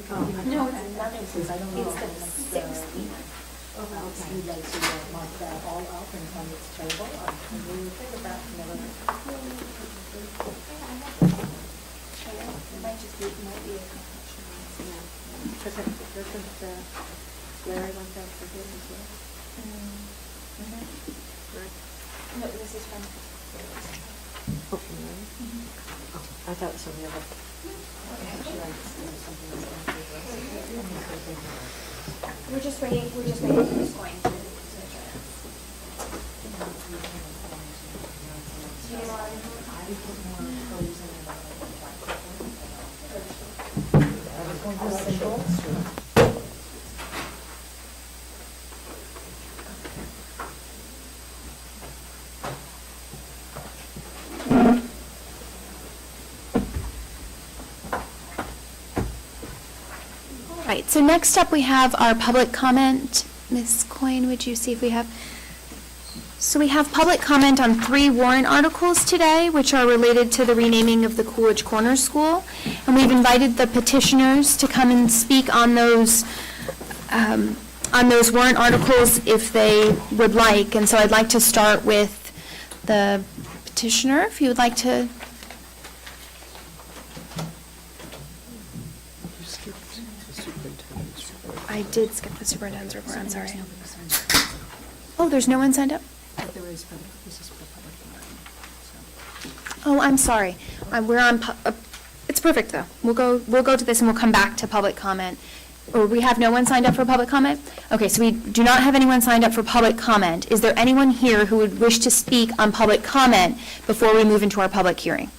No, it's nothing, since I don't know. It's the 6th. Oh, okay. You like to mark that all up and on its table, and we will think about never. It might just be, might be a confusion. Doesn't Larry want that for him as well? No, this is from. Oh, from Larry? Oh, I thought it was something else. We're just waiting for this coin to join us. Do you want Right, so next up we have our public comment. Ms. Coyne, would you see if we have? So we have public comment on 3 warrant articles today, which are related to the renaming of the Coolidge Corner School. And we've invited the petitioners to come and speak on those warrant articles if they would like. And so I'd like to start with the petitioner, if you would like to. I did skip the superintendent's report, I'm sorry. Oh, there's no one signed up? There is, but this is for public hearing, Oh, I'm sorry. We're on, it's perfect, though. We'll go to this and we'll come back to public comment. Or we have no one signed up for public comment? Okay, so we do not have anyone signed up for public comment. Is there anyone here who would wish to speak on public comment before we move into our public hearing?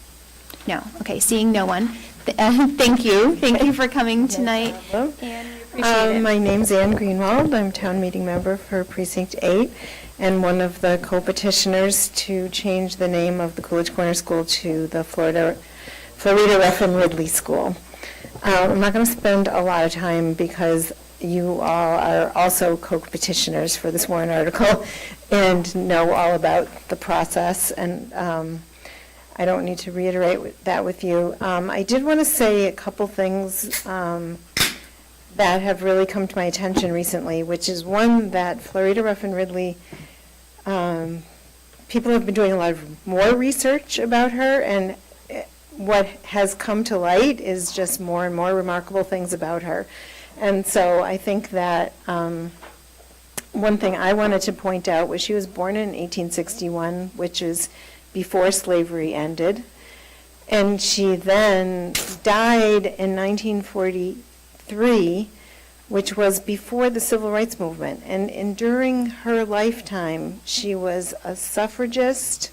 No. Okay, seeing no one. Thank you. Thank you for coming tonight. Hello. And we appreciate it. My name's Ann Greenwald. I'm town meeting member for Precinct 8 and one of the co-petitioners to change the name of the Coolidge Corner School to the Florida Ruffin Ridley School. I'm not going to spend a lot of time because you all are also co-petitioners for this warrant article and know all about the process, and I don't need to reiterate that with you. I did want to say a couple things that have really come to my attention recently, which is one, that Florida Ruffin Ridley, people have been doing a lot of more research about her, and what has come to light is just more and more remarkable things about her. And so I think that one thing I wanted to point out was she was born in 1861, which is before slavery ended, and she then died in 1943, which was before the Civil Rights Movement. And during her lifetime, she was a suffragist.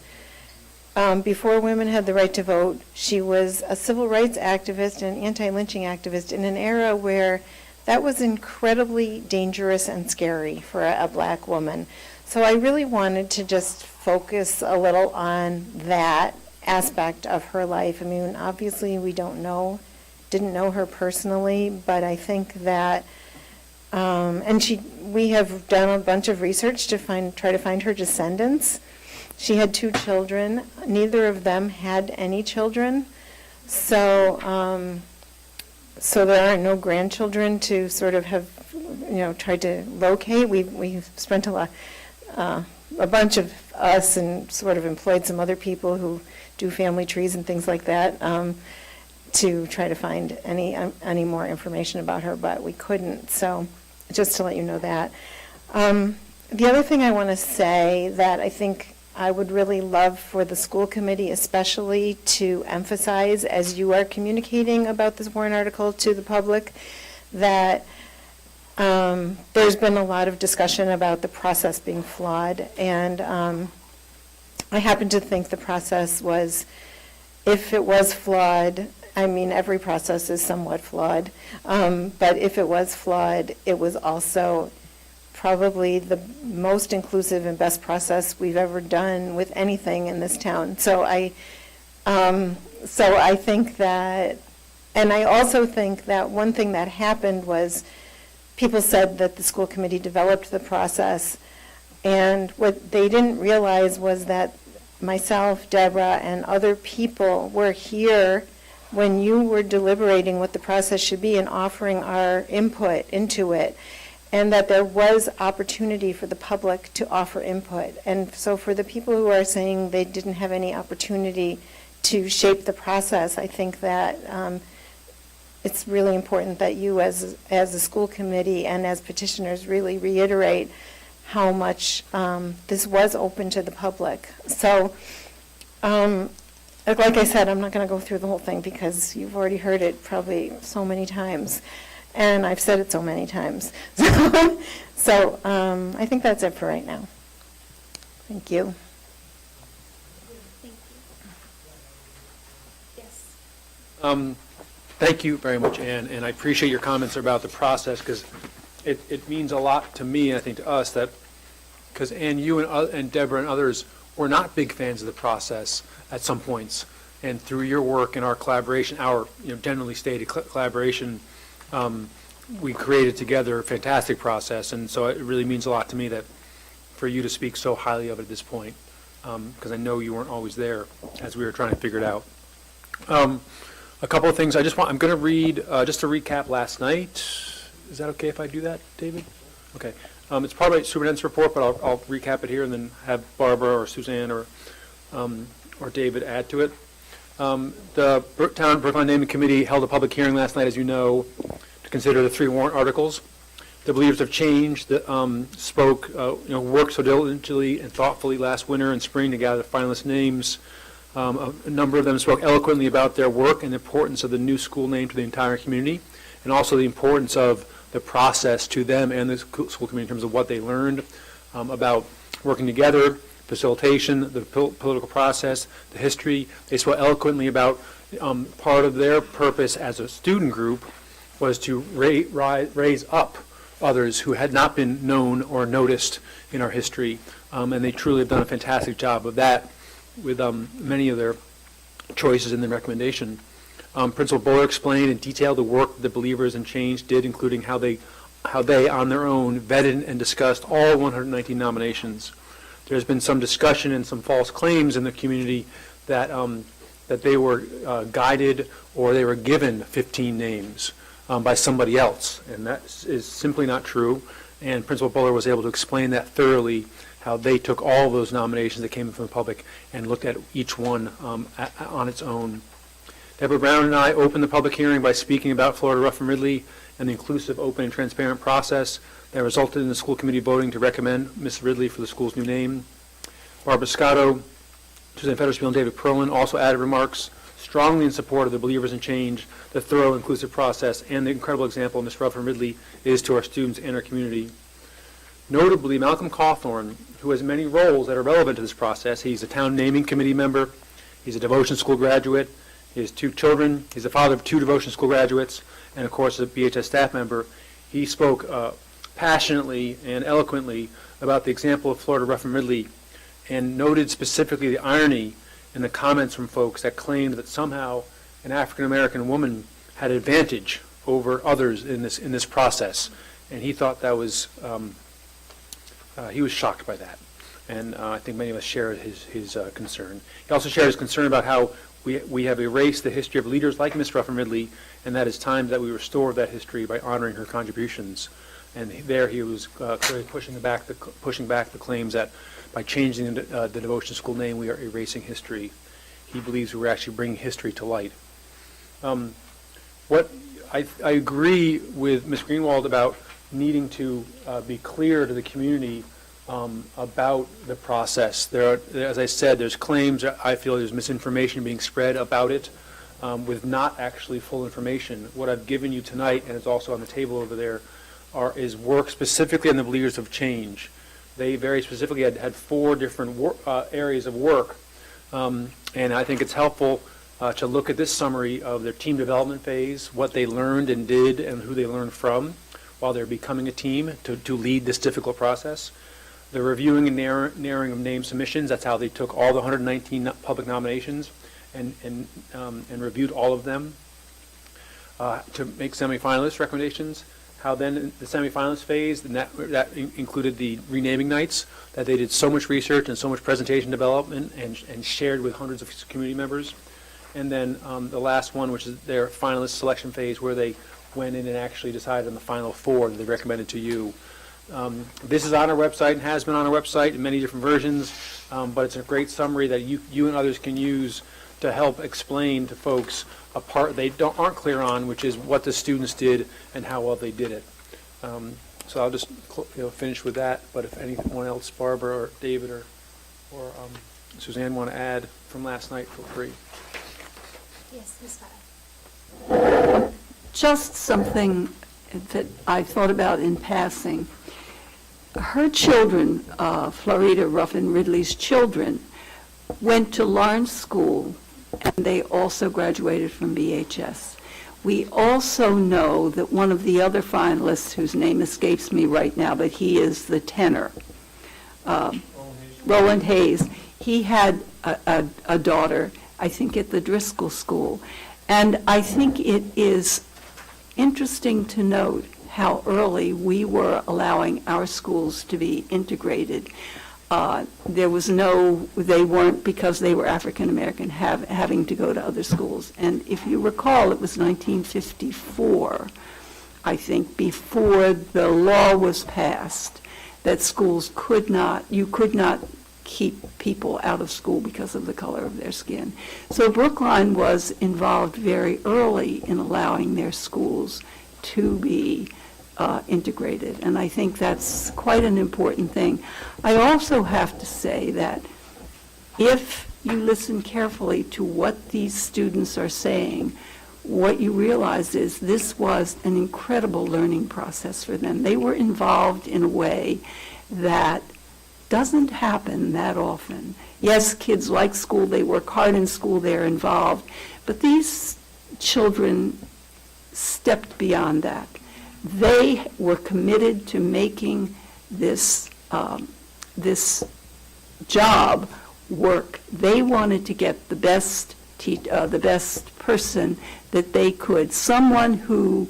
Before women had the right to vote, she was a civil rights activist and anti-lynching activist in an era where that was incredibly dangerous and scary for a black woman. So I really wanted to just focus a little on that aspect of her life. I mean, obviously we didn't know her personally, but I think that, we have done a bunch of research to try to find her descendants. She had 2 children. Neither of them had any children. So there are no grandchildren to sort of have, tried to locate. We've spent a bunch of us and sort of employed some other people who do family trees and things like that to try to find any more information about her, but we couldn't. So just to let you know that. The other thing I want to say that I think I would really love for the school committee especially to emphasize as you are communicating about this warrant article to the public, that there's been a lot of discussion about the process being flawed, and I happen to think the process was, if it was flawed, I mean every process is somewhat flawed, but if it was flawed, it was also probably the most inclusive and best process we've ever done with anything in this town. So I think that, and I also think that one thing that happened was people said that the school committee developed the process, and what they didn't realize was that myself, Deborah, and other people were here when you were deliberating what the process should be and offering our input into it, and that there was opportunity for the public to offer input. And so for the people who are saying they didn't have any opportunity to shape the process, I think that it's really important that you as a school committee and as petitioners really reiterate how much this was open to the public. So, like I said, I'm not going to go through the whole thing because you've already heard it probably so many times. And I've said it so many times. So I think that's it for right now. Thank you. Thank you. Yes. Thank you very much, Ann, and I appreciate your comments about the process, because it means a lot to me, and I think to us, that, because Ann, you and Deborah and others were not big fans of the process at some points, and through your work and our collaboration, our generally stated collaboration, we created together a fantastic process, and so it really means a lot to me that for you to speak so highly of it at this point, because I know you weren't always there as we were trying to figure it out. A couple of things I'm going to read, just to recap last night. Is that okay if I do that, David? Okay. It's probably a superintendent's report, but I'll recap it here and then have Barbara or Suzanne or David add to it. The Town Brookline Naming Committee held a public hearing last night, as you know, to consider the 3 warrant articles. The Believers of Change spoke, worked so diligently and thoughtfully last winter and spring to gather the finalist names. A number of them spoke eloquently about their work and the importance of the new school name to the entire community, and also the importance of the process to them and the school community in terms of what they learned about working together, facilitation, the political process, the history. They spoke eloquently about part of their purpose as a student group was to raise up others who had not been known or noticed in our history, and they truly have done a fantastic job of that with many of their choices in the recommendation. Principal Buller explained in detail the work the Believers in Change did, including how they on their own vetted and discussed all 119 nominations. There's been some discussion and some false claims in the community that they were guided or they were given 15 names by somebody else, and that is simply not true. And Principal Buller was able to explain that thoroughly, how they took all those nominations that came from the public and looked at each one on its own. Deborah Brown and I opened the public hearing by speaking about Florida Rough and Ridley and the inclusive, open, and transparent process that resulted in the school committee voting to recommend Ms. Ridley for the school's new name. Barbara Scotto, Suzanne Federspiel, and David Perlin also added remarks strongly in support of the Believers in Change, the thorough, inclusive process, and the incredible example Ms. Rough and Ridley is to our students and our community. Notably, Malcolm Cawthorn, who has many roles that are relevant to this process. He's a town naming committee member. He's a devotion school graduate. He has 2 children. He's the father of 2 devotion school graduates, and of course, a BHS staff member. He spoke passionately and eloquently about the example of Florida Rough and Ridley, and noted specifically the irony in the comments from folks that claimed that somehow an African American woman had advantage over others in this process, and he thought that was. He was shocked by that, and I think many of us share his concern. He also shared his concern about how we have erased the history of leaders like Ms. Ruff and Ridley, and that it's time that we restore that history by honoring her contributions. And there he was clearly pushing back the claims that by changing the devotion school name, we are erasing history. He believes we're actually bringing history to light. What I agree with Ms. Greenwald about needing to be clear to the community about the process. As I said, there's claims, I feel there's misinformation being spread about it with not actually full information. What I've given you tonight, and it's also on the table over there, is work specifically on the Believers of Change. They very specifically had 4 different areas of work, and I think it's helpful to look at this summary of their team development phase, what they learned and did, and who they learned from while they're becoming a team to lead this difficult process. The reviewing and narrowing of name submissions, that's how they took all the 119 public nominations and reviewed all of them to make semifinalist recommendations. How then in the semifinalist phase, and that included the renaming nights, that they did so much research and so much presentation development and shared with hundreds of community members. and then the last one, which is their finalist selection phase, where they went in and actually decided on the final 4 that they recommended to you. This is on our website and has been on our website in many different versions, but it's a great summary that you and others can use to help explain to folks a part they aren't clear on, which is what the students did and how well they did it. So I'll just finish with that, but if anyone else, Barbara or David or Suzanne, want to add from last night, feel free. Yes, Ms. Farah. Just something that I thought about in passing. Her children, Florida Ruffin Ridley's children, went to Lawrence School, and they also graduated from BHS. We also know that one of the other finalists, whose name escapes me right now, but he is the tenor, Roland Hayes, he had a daughter, I think, at the Driscoll School. And I think it is interesting to note how early we were allowing our schools to be integrated. There was they weren't, because they were African American, having to go to other schools. And if you recall, it was 1954, I think, before the law was passed, that schools you could not keep people out of school because of the color of their skin. So Brookline was involved very early in allowing their schools to be integrated, and I think that's quite an important thing. I also have to say that if you listen carefully to what these students are saying, what you realize is this was an incredible learning process for them. They were involved in a way that doesn't happen that often. Yes, kids like school, they work hard in school, they're involved, but these children stepped beyond that. They were committed to making this job work. They wanted to get the best person that they could, someone who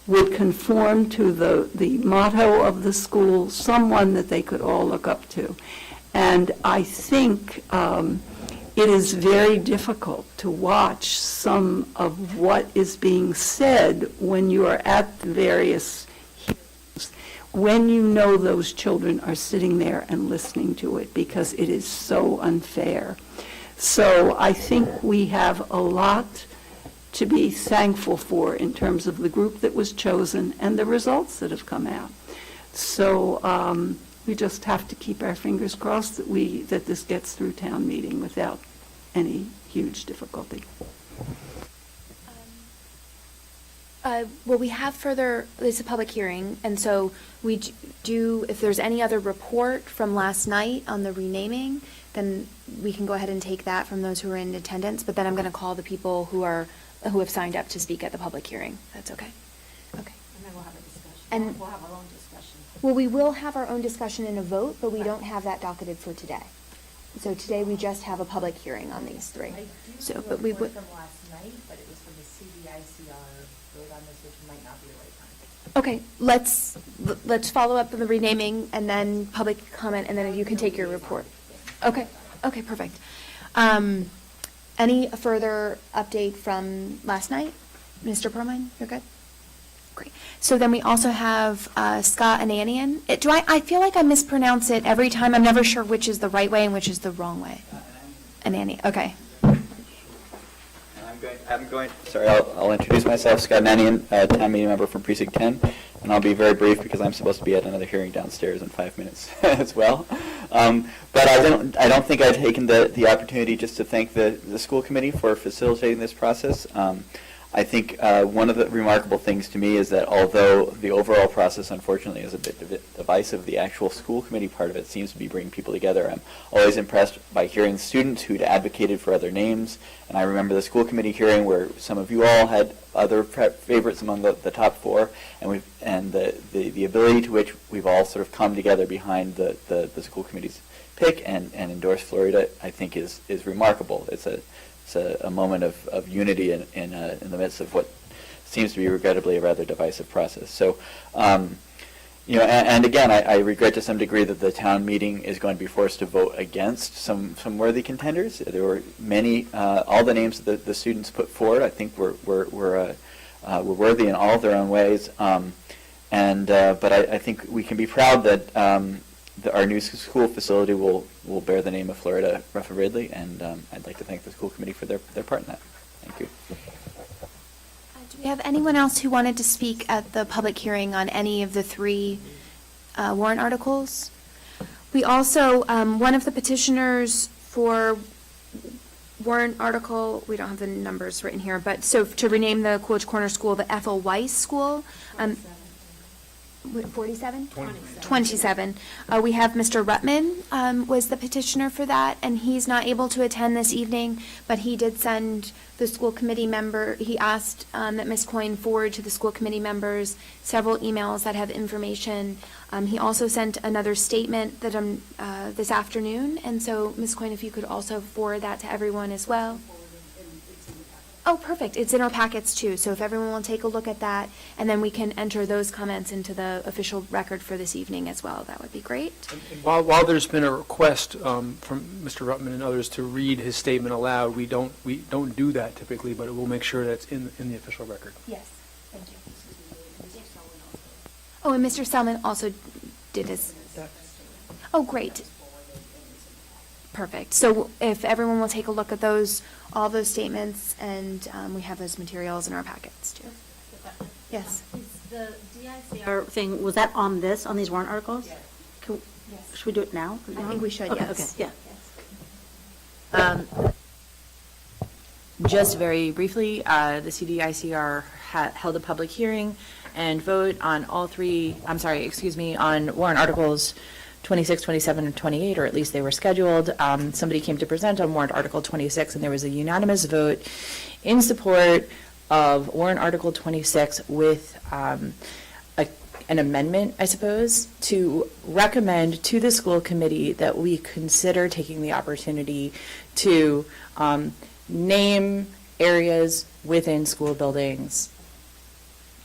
would conform to the motto of the school, someone that they could all look up to. And I think it is very difficult to watch some of what is being said when you are at the various hearings, when you know those children are sitting there and listening to it, because it is so unfair. So I think we have a lot to be thankful for in terms of the group that was chosen and the results that have come out. So we just have to keep our fingers crossed that this gets through town meeting without any huge difficulty. Well, we have it's a public hearing, and so we do, if there's any other report from last night on the renaming, then we can go ahead and take that from those who are in attendance, but then I'm going to call the people who have signed up to speak at the public hearing. That's okay? Okay. And then we'll have a discussion. And We'll have our own discussion. well, we will have our own discussion and a vote, but we don't have that docketed for today. So today, we just have a public hearing on these 3. I So, do have but a we report would, from last night, but it was from the CDICR vote on this, which might not be the right time. okay, let's follow up on the renaming and then public comment, and then you can take your report. Okay, perfect. Any further update from last night? Mr. Perlman, you're good? Great. So then we also have Scott Ananian. I feel like I mispronounce it every time. I'm never sure which is the right way and which is the wrong way. Ananian, okay. I'll introduce myself, Scott Nanian, town meeting member from Precinct 10, and I'll be very brief because I'm supposed to be at another hearing downstairs in 5 minutes as well. But I don't think I've taken the opportunity just to thank the school committee for facilitating this process. I think one of the remarkable things to me is that although the overall process, unfortunately, is a bit divisive, the actual school committee part of it seems to be bringing people together. I'm always impressed by hearing students who'd advocated for other names, and I remember the school committee hearing where some of you all had other favorites among the top 4, and the ability to which we've all sort of come together behind the school committee's pick and endorse Florida, I think is remarkable. It's a moment of unity in the midst of what seems to be regrettably a rather divisive process. So You know, and again, I regret to some degree that the town meeting is going to be forced to vote against some worthy contenders. There were many, all the names that the students put forward, I think were worthy in all of their own ways. But I think we can be proud that our new school facility will bear the name of Florida Ruffin Ridley, and I'd like to thank the school committee for their part in that. Thank you. Do we have anyone else who wanted to speak at the public hearing on any of the 3 warrant articles? We also, one of the petitioners for warrant article, we don't have the numbers written here, but so to rename the Coolidge Corner School the Ethel Weiss School. 47? 27. We have Mr. Rutman was the petitioner for that, and he's not able to attend this evening, but he did send the school committee member, he asked that Ms. Coyne forward to the school committee members several emails that have information. He also sent another statement that this afternoon, and so Ms. Coyne, if you could also forward that to everyone as well. Oh, perfect. It's in our packets too. So if everyone will take a look at that, and then we can enter those comments into the official record for this evening as well, that would be great. And while there's been a request from Mr. Rutman and others to read his statement aloud, we don't do that typically, but we'll make sure that's in the official record. Yes, thank you. Oh, and Mr. Selman also did his. Oh, great. Perfect. So if everyone will take a look at all those statements, and we have those materials in our packets too. Yes. Is the DICR thing, was that on these warrant articles? Yes. Should we do it now? I think we should, Okay, yes. okay, yeah. Just very briefly, the CDICR held a public hearing and vote on on warrant articles 26, 27, and 28, or at least they were scheduled. Somebody came to present on warrant article 26, and there was a unanimous vote in support of warrant article 26 with an amendment, I suppose, to recommend to the school committee that we consider taking the opportunity to name areas within school buildings,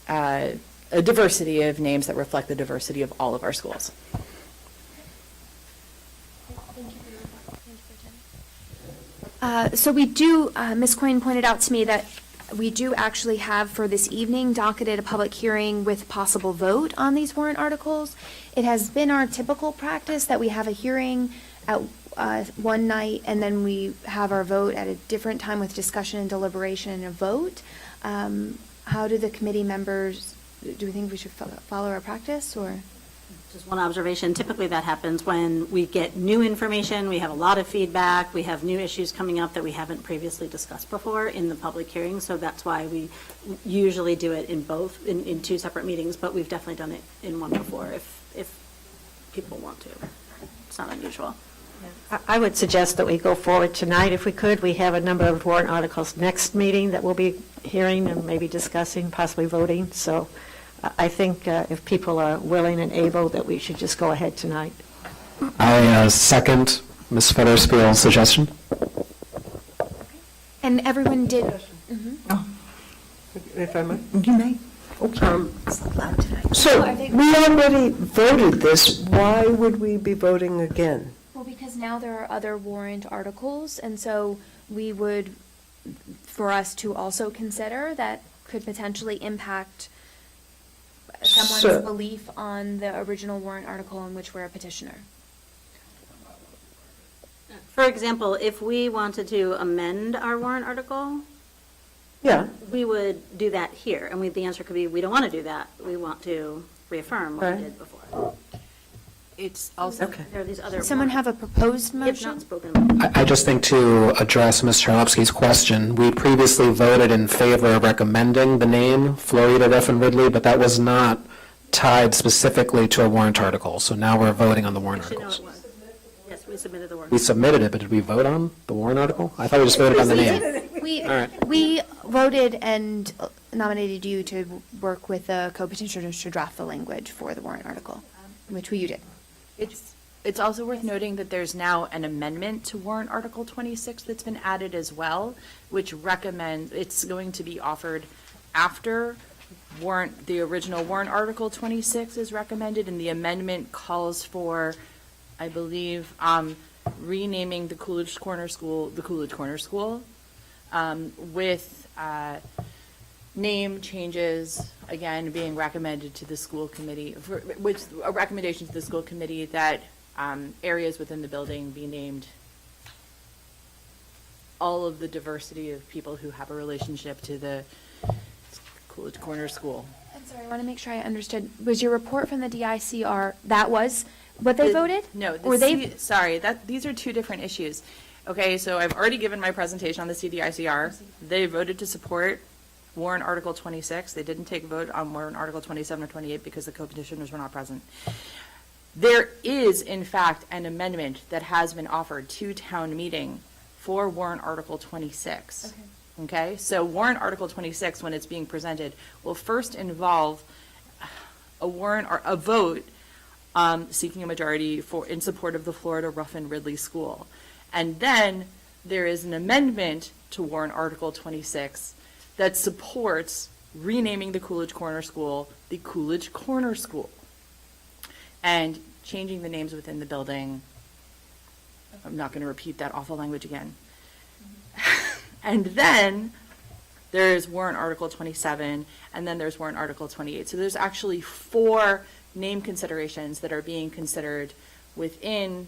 a diversity of names that reflect the diversity of all of our schools. So we do, Ms. Coyne pointed out to me that we do actually have for this evening docketed a public hearing with possible vote on these warrant articles. It has been our typical practice that we have a hearing at one night, and then we have our vote at a different time with discussion and deliberation and a vote. How do the committee members, do we think we should follow our practice, or? Just one observation, typically that happens when we get new information, we have a lot of feedback, we have new issues coming up that we haven't previously discussed before in the public hearing, so that's why we usually do it in both, in 2 separate meetings, but we've definitely done it in one before if people want to. It's not unusual. I would suggest that we go forward tonight if we could. We have a number of warrant articles next meeting that we'll be hearing and maybe discussing, possibly voting, so I think if people are willing and able, that we should just go ahead tonight. I second Ms. Fetterspiel's suggestion. And everyone did. If I may? You may. So we already voted this. Why would we be voting again? Well, because now there are other warrant articles, and so we would, for us to also consider that could potentially impact someone's So- belief on the original warrant article in which we're a petitioner. For example, if we wanted to amend our warrant article, Yeah. we would do that here, and the answer could be, we don't want to do that. We want to reaffirm what we Right. did before. It's also, Okay. There are these other. Does someone have a proposed If motion? not spoken about. I just think to address Ms. Charlowski's question, we previously voted in favor of recommending the name Florida Ruffin Ridley, but that was not tied specifically to a warrant article. So now we're voting on the warrant Actually, no, Oh, it articles. was. Yes, we submitted the warrant. We submitted it, but did we vote on the warrant article? I thought we just voted on the name. We, All right. we voted and nominated you to work with the co-petitioners to draft the language for the warrant article, which you did. it's also worth noting that there's now an amendment to warrant article 26 that's been added as well, which recommends, it's going to be offered after the original warrant article 26 is recommended, and the amendment calls for, I believe, renaming the Coolidge Corner School, the Coolidge Corner School, with name changes, again, being recommended to the school committee, which, a recommendation to the school committee that areas within the building be named all of the diversity of people who have a relationship to the Coolidge Corner School. I'm sorry, I want to make sure I understood. Was your report from the DICR, that was what they voted? No, Or they, sorry, these are two different issues. Okay, so I've already given my presentation on the CDICR. They voted to support warrant Article 26. They didn't take a vote on warrant Article 27 or 28 because the co-petitioners were not present. There is, in fact, an amendment that has been offered to town meeting for warrant Article 26. Okay, so warrant Article 26, when it's being presented, will first involve a warrant or a vote seeking a majority in support of the Florida Ruffin Ridley School. And then there is an amendment to warrant Article 26 that supports renaming the Coolidge Corner School the Coolidge Corner School and changing the names within the building. I'm not going to repeat that awful language again. And then there's warrant Article 27, and then there's warrant Article 28. So there's actually 4 name considerations that are being considered within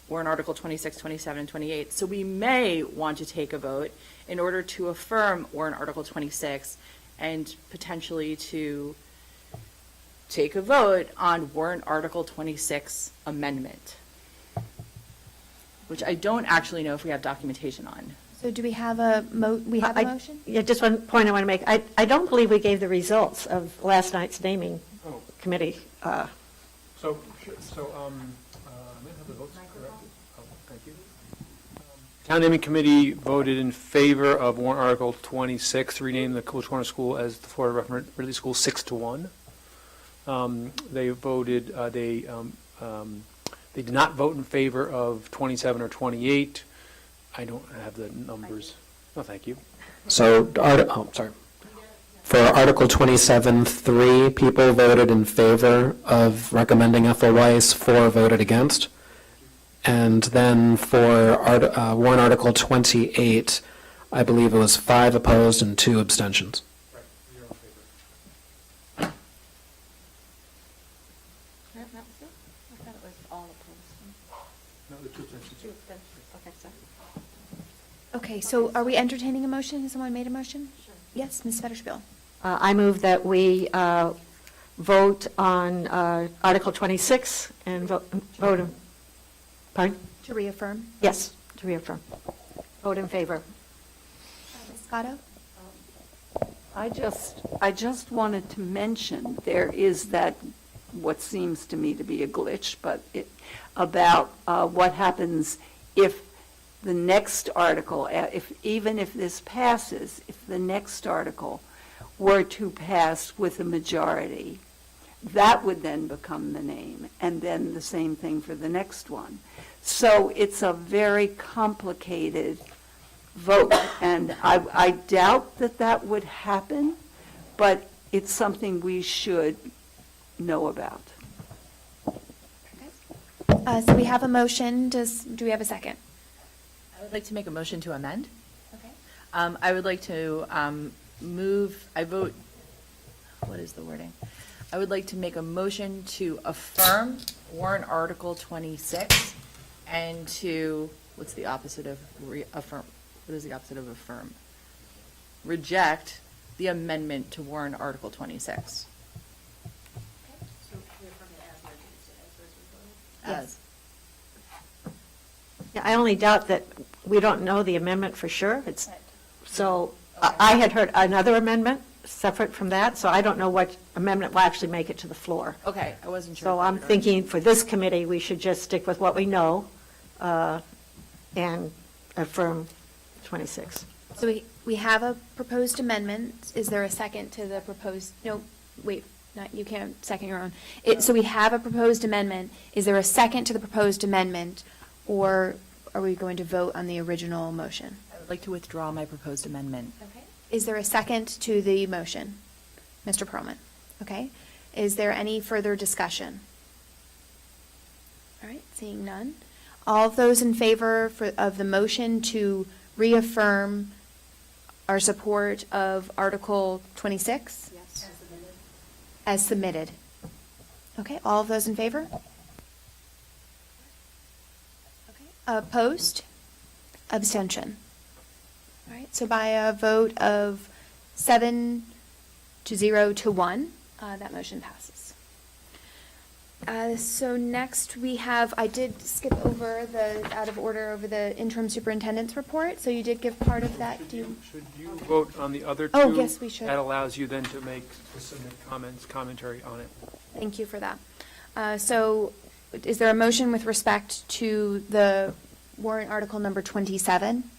warrant Article 26, 27, and 28. So we may want to take a vote in order to affirm warrant Article 26 and potentially to take a vote on warrant Article 26 amendment, which I don't actually know if we have documentation on. so do we have a motion? Yeah, just one point I want to make. I don't believe we gave the results of last night's naming committee. So, I might have the votes correct. Oh, thank you. Town naming committee voted in favor of warrant Article 26, to rename the Coolidge Corner School as the Florida Ruffin Ridley School 6-1. They voted, they did not vote in favor of 27 or 28. I don't have the numbers. No, thank you. So, sorry. For Article 27, 3 people voted in favor of recommending Ethel Weiss, 4 voted against. And then for warrant Article 28, I believe it was 5 opposed and 2 abstentions. Right, you're in favor. I thought it was all opposed. No, the 2 abstentions. Okay, sorry. Okay, so are we entertaining a motion? Has someone made a motion? Sure. Yes, Ms. Fetterspiel. I move that we vote on Article 26 and vote, pardon? To reaffirm. Yes, to reaffirm. Vote in favor. Ms. Scotto? I just wanted to mention, there is that, what seems to me to be a glitch, but about what happens if the next article, even if this passes, if the next article were to pass with a majority, that would then become the name, and then the same thing for the next one. So it's a very complicated vote, and I doubt that would happen, but it's something we should know about. So we have a motion. Do we have a second? I would like to make a motion to amend. Okay. I would like to what is the wording? I would like to make a motion to affirm warrant Article 26 and to, what's the opposite of affirm? What is the opposite of affirm? Reject the amendment to warrant Article 26. Yes. Yeah, I only doubt that we don't know the amendment for sure. So I had heard another amendment separate from that, so I don't know what amendment will actually make it to the floor. Okay, I wasn't sure. So I'm thinking for this committee, we should just stick with what we know and affirm 26. So we have a proposed amendment. Is there a second to the proposed, no, wait, you can't second your own. So we have a proposed amendment. Is there a second to the proposed amendment, or are we going to vote on the original motion? I would like to withdraw my proposed amendment. Okay. Is there a second to the motion? Mr. Perlman. Okay? Is there any further discussion? All right, seeing none. All of those in favor of the motion to reaffirm our support of Article 26? Yes. As submitted. Okay, all of those in favor? Okay. Opposed? Abstention? All right, so by a vote of 7 to 0 to 1, that motion passes. So next we have, I did skip over out of order over the interim superintendent's report, so you did give part of that. Do you? Should you vote on the other two? Oh, yes, we should. That allows you then to make specific commentary on it. Thank you for that. So is there a motion with respect to the warrant article number 27?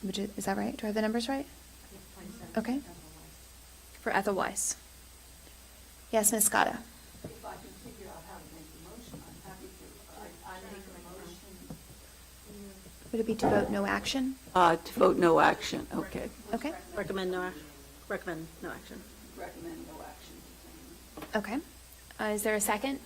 Is that right? Do I have the numbers right? Okay. For Ethel Weiss. Yes, Ms. Scotto. If I can figure out how to make the motion, I'm happy to. I make a motion. Would it be to vote no action? To vote no action, okay. Okay, Recommend no action. Recommend no action. Recommend no action. okay. Is there a second?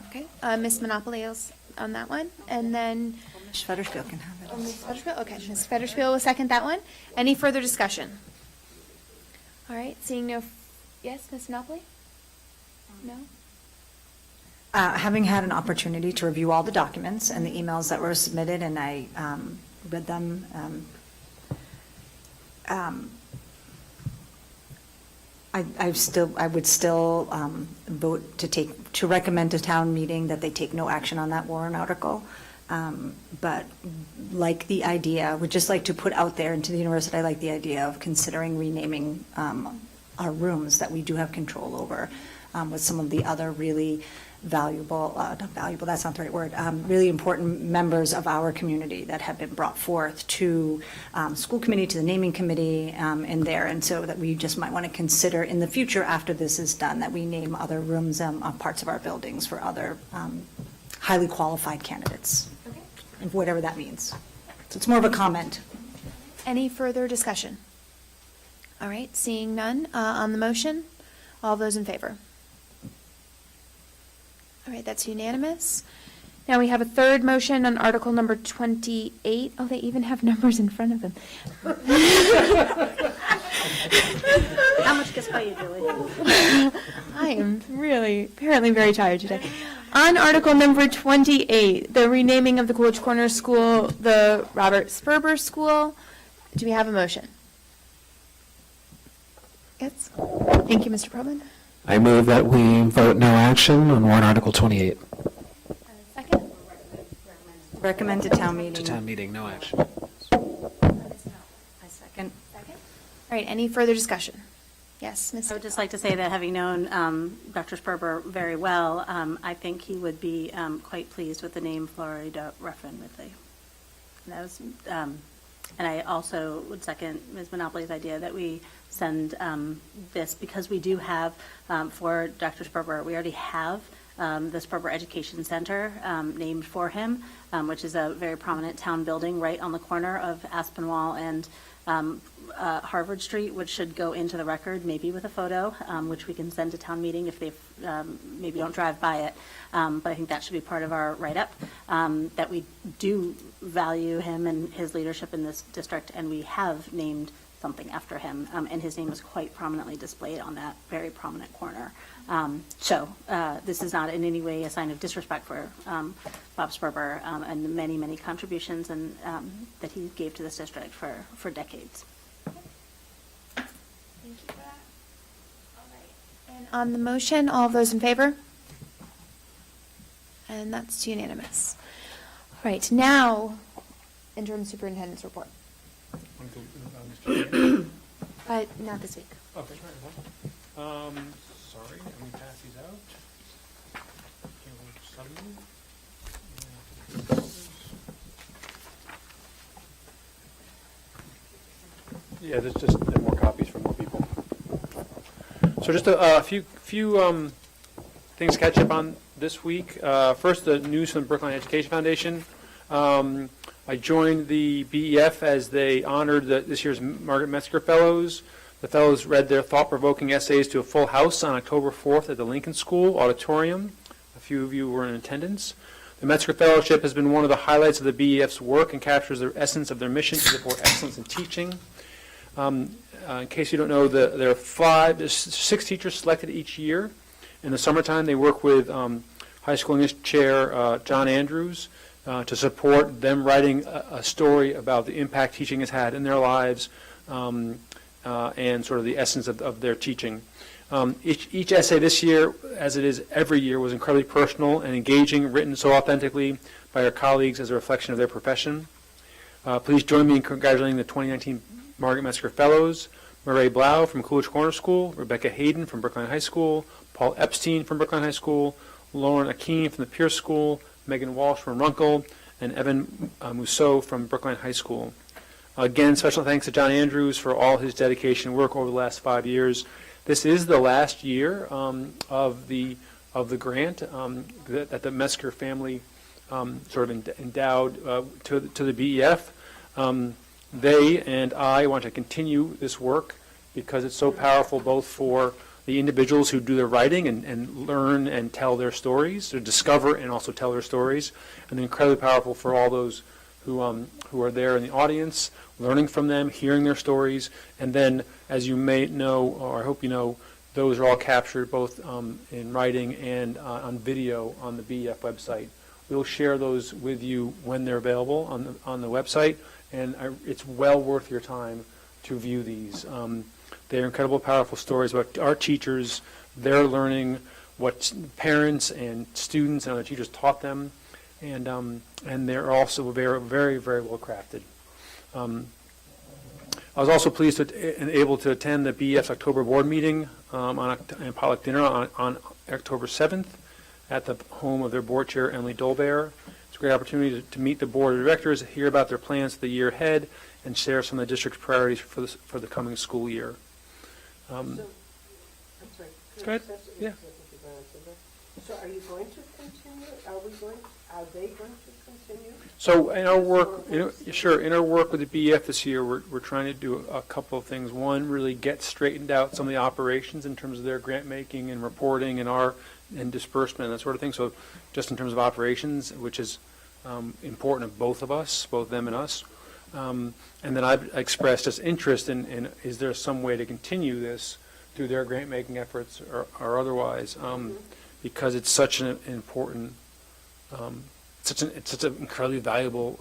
Okay, Ms. Monopolios on that one, and then. Ms. Federspiel can have it. Ms. Federspiel, okay, Ms. Federspiel will second that one. Any further discussion? All right, seeing no, yes, Ms. Monopoly? No? Having had an opportunity to review all the documents and the emails that were submitted, and I read them, I would still vote to recommend to town meeting that they take no action on that warrant article. But like the idea, would just like to put out there into the universe that I like the idea of considering renaming our rooms that we do have control over with some of the other really valuable, not valuable, that's not the right word, really important members of our community that have been brought forth to school committee, to the naming committee in there. And so that we just might want to consider in the future after this is done, that we name other rooms, parts of our buildings for other highly qualified candidates, and whatever that means. So it's more of a comment. Any further discussion? All right, seeing none on the motion, all those in favor? All right, that's unanimous. Now we have a third motion on Article number 28. Oh, they even have numbers in front of them. How much gets by you, Julie? I am really, apparently very tired today. On Article number 28, the renaming of the Coolidge Corner School, the Robert Sperber School, do we have a motion? Yes? Thank you, Mr. Perlman. I move that we vote no action on warrant Article 28. Second? Recommend to town meeting. To town meeting, no action. I second. Second? All right, any further discussion? Yes, Ms. I would just like to say that having known Dr. Sperber very well, I think he would be quite pleased with the name Florida Ruffin Ridley. And that was, and I also would second Ms. Monopoly's idea that we send this, because we do have, for Dr. Sperber, we already have the Sperber Education Center named for him, which is a very prominent town building right on the corner of Aspinwall and Harvard Street, which should go into the record, maybe with a photo, which we can send to town meeting if they maybe don't drive by it. But I think that should be part of our write-up, that we do value him and his leadership in this district, and we have named something after him, and his name is quite prominently displayed on that very prominent corner. So this is not in any way a sign of disrespect for Bob Sperber and the many, many contributions and that he gave to this district for decades. Thank you for that. All right. And on the motion, all of those in favor? And that's unanimous. All right, now, interim superintendent's report. Not this week. Okay, sorry, let me pass these out. Yeah, there's just more copies for more people. So just a few things to catch up on this week. First, the news from the Brookline Education Foundation. I joined the BEF as they honored this year's Margaret Metzger Fellows. The fellows read their thought-provoking essays to a full house on October 4th at the Lincoln School Auditorium. A few of you were in attendance. The Metzger Fellowship has been one of the highlights of the BEF's work and captures the essence of their mission to support excellence in teaching. In case you don't know, there's 6 teachers selected each year. In the summertime, they work with high school English chair John Andrews to support them writing a story about the impact teaching has had in their lives and sort of the essence of their teaching. Each essay this year, as it is every year, was incredibly personal and engaging, written so authentically by our colleagues as a reflection of their profession. Please join me in congratulating the 2019 Margaret Metzger Fellows, Murray Blau from Coolidge Corner School, Rebecca Hayden from Brookline High School, Paul Epstein from Brookline High School, Lauren Akeen from the Pierce School, Megan Walsh from Runkle, and Evan Mousseau from Brookline High School. Again, special thanks to John Andrews for all his dedication and work over the last 5 years. This is the last year of the grant that the Metzger family sort of endowed to the BEF. They and I want to continue this work because it's so powerful both for the individuals who do their writing and learn and tell their stories, to discover and also tell their stories, and incredibly powerful for all those who are there in the audience, learning from them, hearing their stories, and then, as you may know, or I hope you know, those are all captured both in writing and on video on the BEF website. We'll share those with you when they're available on the website, and it's well worth your time to view these. They're incredible, powerful stories about our teachers, their learning, what parents and students and other teachers taught them, and they're also very, very, very well crafted. I was also pleased and able to attend the BEF's October board meeting and potluck dinner on October 7th at the home of their board chair, Emily Dolbear. It's a great opportunity to meet the board of directors, hear about their plans for the year ahead, and share some of the district's priorities for the coming school year. I'm sorry. Go ahead. Yeah. So are you going to continue? Are they going to continue? So in our work, in our work with the BEF this year, we're trying to do a couple of things. One, really get straightened out some of the operations in terms of their grant making and reporting and disbursement and that sort of thing. So just in terms of operations, which is important to both of us, both them and us. And then I've expressed just interest in is there some way to continue this through their grant making efforts or otherwise, because it's such an important, it's such an incredibly valuable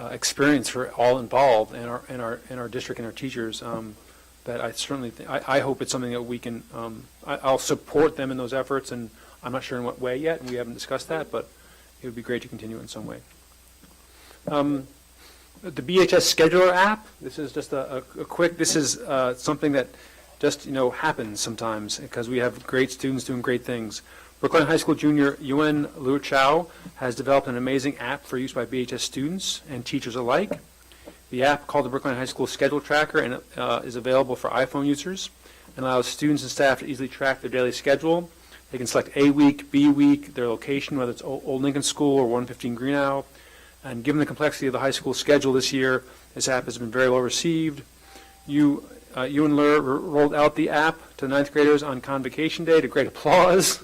experience for all involved and our district and our teachers. That I certainly I hope it's something that we can. I'll support them in those efforts, and I'm not sure in what way yet, and we haven't discussed that, but it would be great to continue in some way. The BHS Scheduler app. This is just a quick. This is something that just happens sometimes because we have great students doing great things. Brookline High School junior Yuen Liu Chao has developed an amazing app for use by BHS students and teachers alike. The app, called the Brookline High School Schedule Tracker, and is available for iPhone users and allows students and staff to easily track their daily schedule. They can select A week, B week, their location, whether it's Old Lincoln School or 115 Greenough. And given the complexity of the high school schedule this year, this app has been very well received. Yuen Liu rolled out the app to ninth graders on Convocation Day to great applause.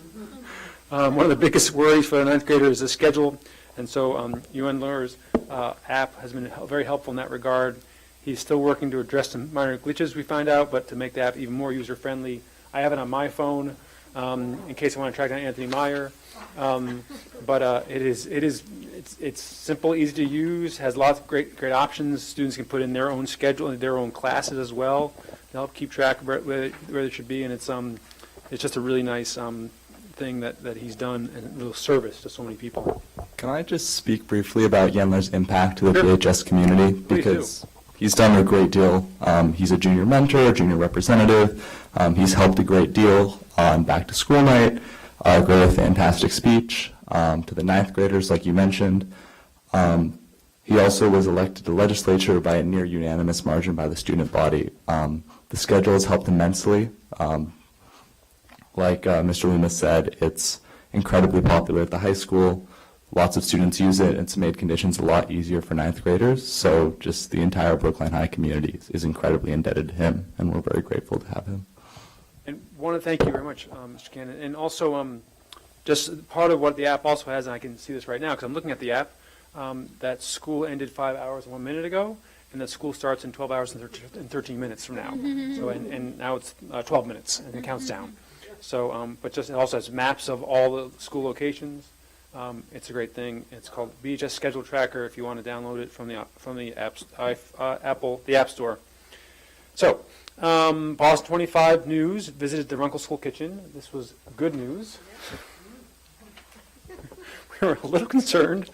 One of the biggest worries for the ninth grader is the schedule, and so Yuen Liu's app has been very helpful in that regard. He's still working to address some minor glitches we find out, but to make the app even more user-friendly. I have it on my phone in case I want to track down Anthony Meyer. But it's simple, easy to use, has lots of great options. Students can put in their own schedule and their own classes as well to help keep track of where they should be, and it's just a really nice thing that he's done and a real service to so many people. Can I just speak briefly about Yenler's impact to the Sure. BHS community? Please Because he's done a great deal. He's a junior mentor, junior representative. He's helped a great deal on back to school night, gave a fantastic speech to the ninth graders, like you mentioned. He also was elected to legislature by a near unanimous margin by the student body. The schedule has helped immensely. Like Mr. Loomis said, it's incredibly popular at the high school. Lots of students use it. It's made conditions a lot easier for ninth graders. So just the entire Brookline High community is incredibly indebted to him, and we're very grateful to have him. And want to thank you very much, Mr. Cannon. And also, just part of what the app also has, and I can see this right now because I'm looking at the app, that school ended 5 hours and 1 minute ago, and that school starts in 12 hours and 13 minutes from now. So, and now it's 12 minutes, and it counts down. So, but just it also has maps of all the school locations. It's a great thing. It's called BHS Schedule Tracker if you want to download it from the App Store. So, Boston 25 News visited the Runkle School Kitchen. This was good news. We were a little concerned,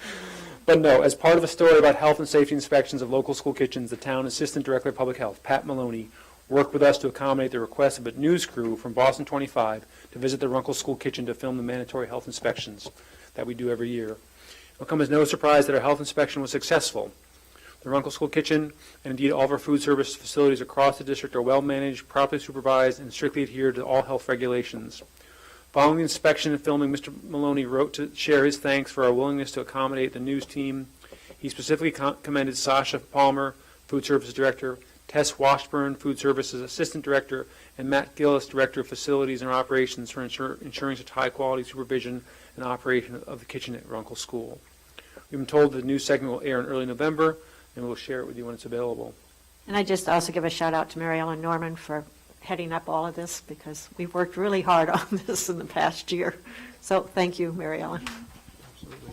but no. As part of a story about health and safety inspections of local school kitchens, the town Assistant Director of Public Health, Pat Maloney, worked with us to accommodate the request of a news crew from Boston 25 to visit the Runkle School Kitchen to film the mandatory health inspections that we do every year. It will come as no surprise that our health inspection was successful. The Runkle School Kitchen, and indeed all of our food service facilities across the district, are well managed, properly supervised, and strictly adhere to all health regulations. Following the inspection and filming, Mr. Maloney wrote to share his thanks for our willingness to accommodate the news team. He specifically commended Sasha Palmer, Food Services Director, Tess Washburn, Food Services Assistant Director, and Matt Gillis, Director of Facilities and Operations, for ensuring such high-quality supervision and operation of the kitchen at Runkle School. We've been told the news segment will air in early November, and we'll share it with you when it's available. And I just also give a shout out to Mary Ellen Norman for heading up all of this, because we've worked really hard on this in the past year. So thank you, Mary Ellen. Absolutely.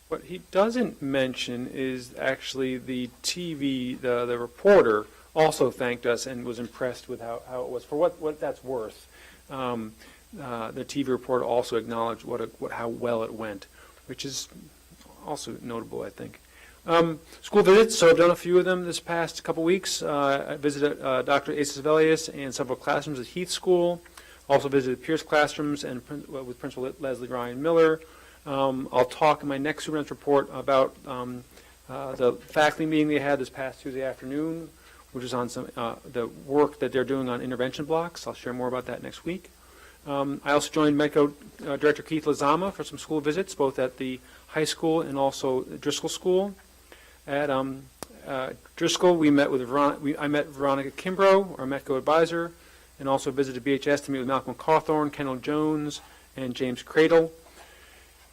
What he doesn't mention is actually the TV, the reporter also thanked us and was impressed with how it was, for what that's worth. The TV reporter also acknowledged how well it went, which is also notable, I think. School visits, so I've done a few of them this past couple weeks. I visited Dr. Asa Velius and several classrooms at Heath School. Also visited Pierce classrooms and with Principal Leslie Ryan Miller. I'll talk in my next superintendent's report about the faculty meeting they had this past Tuesday afternoon, which is on some the work that they're doing on intervention blocks. I'll share more about that next week. I also joined MEDCO Director Keith Lazama for some school visits, both at the high school and also Driscoll School. At Driscoll, I met Veronica Kimbrough, our MEDCO advisor, and also visited BHS to meet with Malcolm Cawthorn, Kendall Jones, and James Cradle.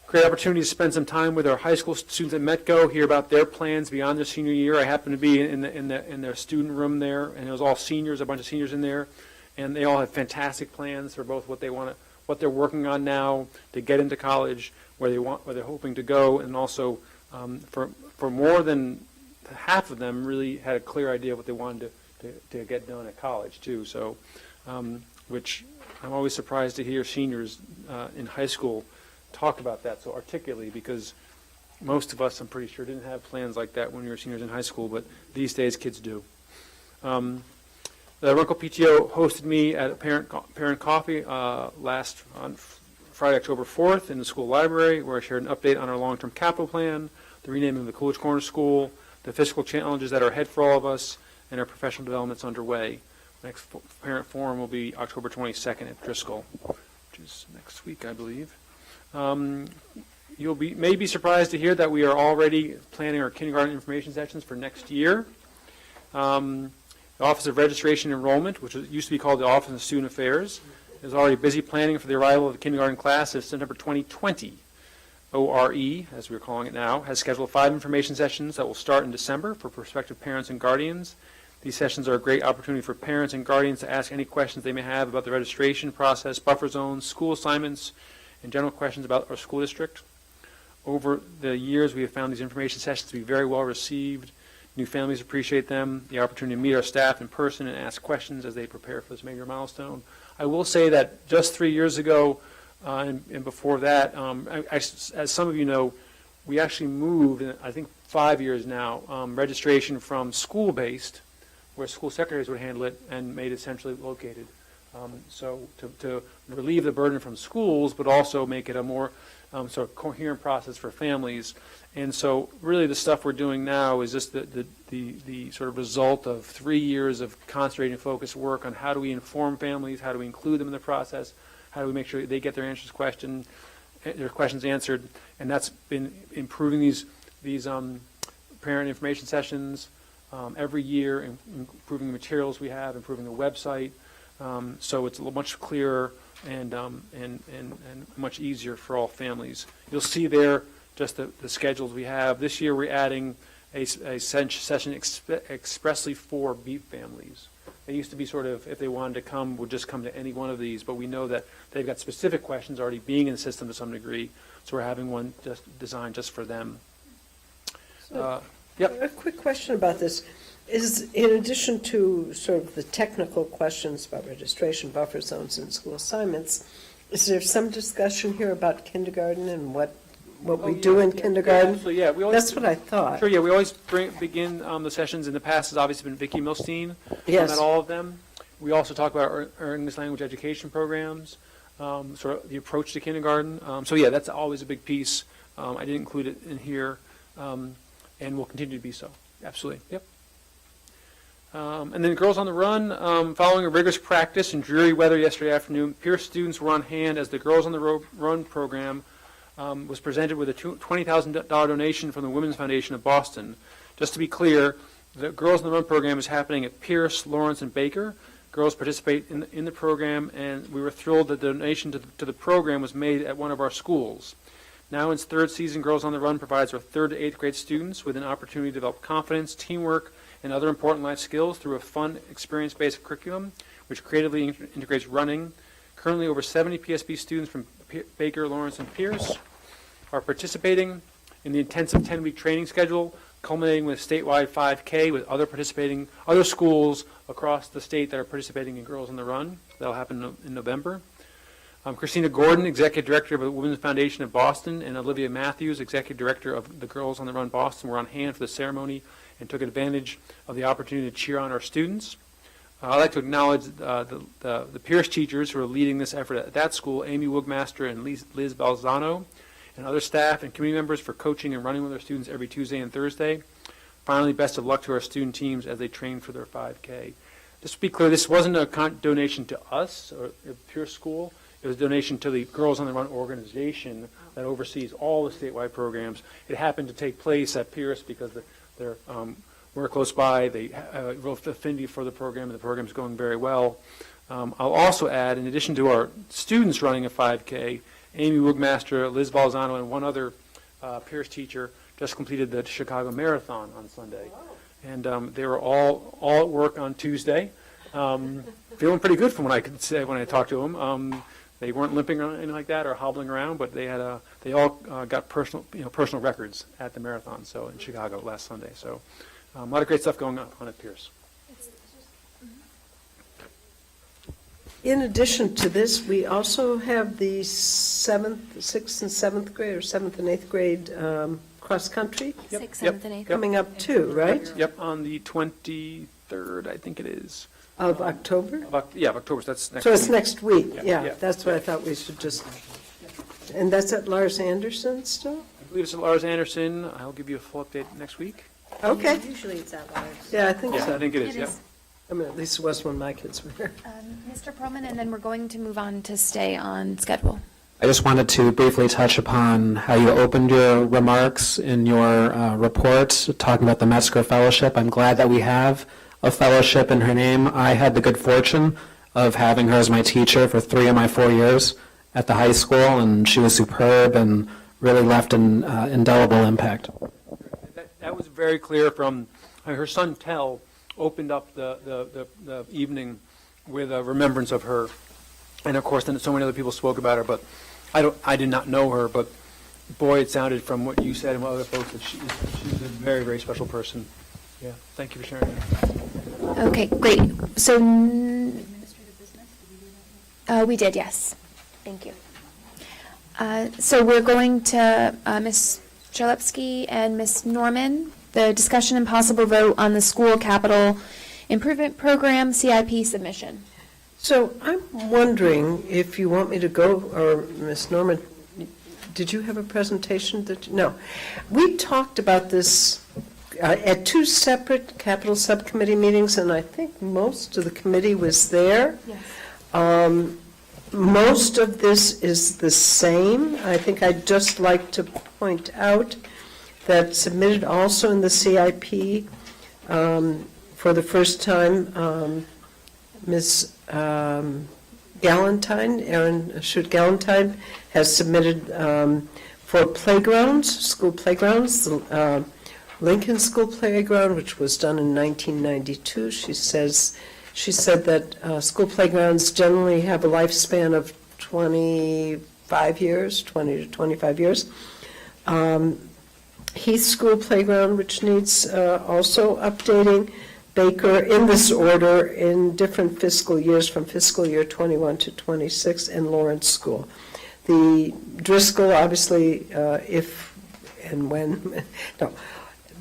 Great opportunity to spend some time with our high school students at MEDCO, hear about their plans beyond their senior year. I happened to be in their student room there, and it was all seniors, a bunch of seniors in there, and they all have fantastic plans for both what they're working on now to get into college, where they're hoping to go, and also for more than half of them really had a clear idea of what they wanted to get done at college too. So, which I'm always surprised to hear seniors in high school talk about that so articulately, because most of us, I'm pretty sure, didn't have plans like that when we were seniors in high school, but these days kids do. The Runkle PTO hosted me at a parent coffee on Friday, October 4th in the school library, where I shared an update on our long-term capital plan, the renaming of the Coolidge Corner School, the fiscal challenges that are ahead for all of us, and our professional developments underway. Next parent forum will be October 22nd at Driscoll, which is next week, I believe. You may be surprised to hear that we are already planning our kindergarten information sessions for next year. The Office of Registration and Enrollment, which used to be called the Office of Student Affairs, is already busy planning for the arrival of the kindergarten class of September 2020. ORE, as we're calling it now, has scheduled 5 information sessions that will start in December for prospective parents and guardians. These sessions are a great opportunity for parents and guardians to ask any questions they may have about the registration process, buffer zones, school assignments, and general questions about our school district. Over the years, we have found these information sessions to be very well received. New families appreciate them, the opportunity to meet our staff in person and ask questions as they prepare for this major milestone. I will say that just 3 years ago, and before that, as some of you know, we actually moved, I think 5 years now, registration from school-based, where school secretaries would handle it, and made it centrally located. So to relieve the burden from schools, but also make it a more sort of coherent process for families. And so really the stuff we're doing now is just the sort of result of 3 years of concentrated and focused work on how do we inform families, how do we include them in the process, how do we make sure they get their questions answered, and that's been improving these parent information sessions every year, improving the materials we have, improving the website, so it's a little much clearer and much easier for all families. You'll see there just the schedules we have. This year, we're adding a session expressly for beef families. They used to be sort of, if they wanted to come, would just come to any one of these, but we know that they've got specific questions already being in the system to some degree, so we're having one just designed just for them. Yep. A quick question about this. Is, in addition to sort of the technical questions about registration, buffer zones, and school assignments, is there some discussion here about kindergarten and what we do in kindergarten? Absolutely, yeah. We always, That's what I thought. Sure, yeah, we always begin the sessions. In the past has obviously been Vicki Milstein. Yes. Not all of them. We also talk about our English language education programs, sort of the approach to kindergarten. So yeah, that's always a big piece. I didn't include it in here, and will continue to be so. Absolutely, yep. And then Girls on the Run, following a rigorous practice in dreary weather yesterday afternoon, Pierce students were on hand as the Girls on the Run program was presented with a $20,000 donation from the Women's Foundation of Boston. Just to be clear, the Girls on the Run program is happening at Pierce, Lawrence, and Baker. Girls participate in the program, and we were thrilled that the donation to the program was made at one of our schools. Now in its third season, Girls on the Run provides our 3rd to 8th grade students with an opportunity to develop confidence, teamwork, and other important life skills through a fun, experience-based curriculum, which creatively integrates running. Currently, over 70 PSB students from Baker, Lawrence, and Pierce are participating in the intensive 10-week training schedule, culminating with a statewide 5K with other schools across the state that are participating in Girls on the Run. That'll happen in November. Christina Gordon, Executive Director of the Women's Foundation of Boston, and Olivia Matthews, Executive Director of the Girls on the Run Boston, were on hand for the ceremony and took advantage of the opportunity to cheer on our students. I'd like to acknowledge the Pierce teachers who are leading this effort at that school, Amy Woogmaster and Liz Balzano, and other staff and community members for coaching and running with our students every Tuesday and Thursday. Finally, best of luck to our student teams as they train for their 5K. Just to be clear, this wasn't a donation to us or Pierce School. It was a donation to the Girls on the Run organization that oversees all the statewide programs. It happened to take place at Pierce because we're close by. They have a real affinity for the program, and the program is going very well. I'll also add, in addition to our students running a 5K, Amy Woogmaster, Liz Balzano, and one other Pierce teacher just completed the Chicago Marathon on Sunday. And they were all at work on Tuesday, feeling pretty good from what I could say when I talked to them. They weren't limping or anything like that or hobbling around, but they all got personal records at the marathon. So in Chicago last Sunday. So a lot of great stuff going on at Pierce. In addition to this, we also have the 6th and 7th grade, or 7th and 8th grade cross-country 6th, 7th, and 8th. coming up too, right? Yep, on the 23rd, I think it is. Of October? Of October, so that's next So week. it's next week, Yeah. yeah. That's what I thought we should just, and that's at Lars Anderson still? I believe it's at Lars Anderson. I'll give you a full update next week. Okay. Usually it's at Lars. Yeah, I think Yeah, I so. think it is, It yep. is. I mean, at least it was when my kids were here. Mr. Perlman, and then we're going to move on to stay on schedule. I just wanted to briefly touch upon how you opened your remarks in your report, talking about the Metzger Fellowship. I'm glad that we have a fellowship in her name. I had the good fortune of having her as my teacher for 3 of my 4 years at the high school, and she was superb and really left an indelible impact. That was very clear from her son Tell opened up the evening with a remembrance of her, and of course then so many other people spoke about her, but I did not know her, but boy, it sounded from what you said and what other folks that she's a very, very special person. Yeah, thank you for sharing that. Okay, great. So, we did, yes. Thank you. So we're going to Ms. Charlepsky and Ms. Norman, the discussion and possible vote on the school capital improvement program CIP submission. So I'm wondering if you want me to go, or Ms. Norman, did you have a presentation that, no. We talked about this at 2 separate capital subcommittee meetings, and I think most of the committee was there. Yes. most of this is the same. I think I'd just like to point out that submitted also in the CIP, for the first time, Ms. Galantine, Erin Schutt-Galantine, has submitted for playgrounds, school playgrounds, Lincoln School Playground, which was done in 1992. She said that school playgrounds generally have a lifespan of 25 years, 20 to 25 years. Heath School Playground, which needs also updating. Baker, in this order, in different fiscal years, from fiscal year 21 to 26, and Lawrence School. The Driscoll, obviously, if and when, no,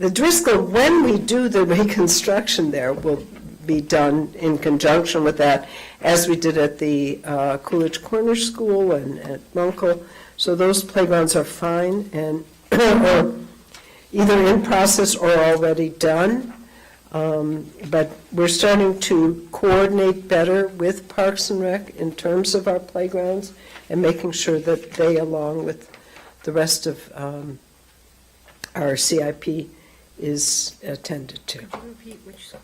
the Driscoll, when we do the reconstruction there, will be done in conjunction with that, as we did at the Coolidge Corner School and at Munkle. So those playgrounds are fine and or either in process or already done. But we're starting to coordinate better with Parks and Rec in terms of our playgrounds and making sure that they, along with the rest of our CIP, is attended to. Could you repeat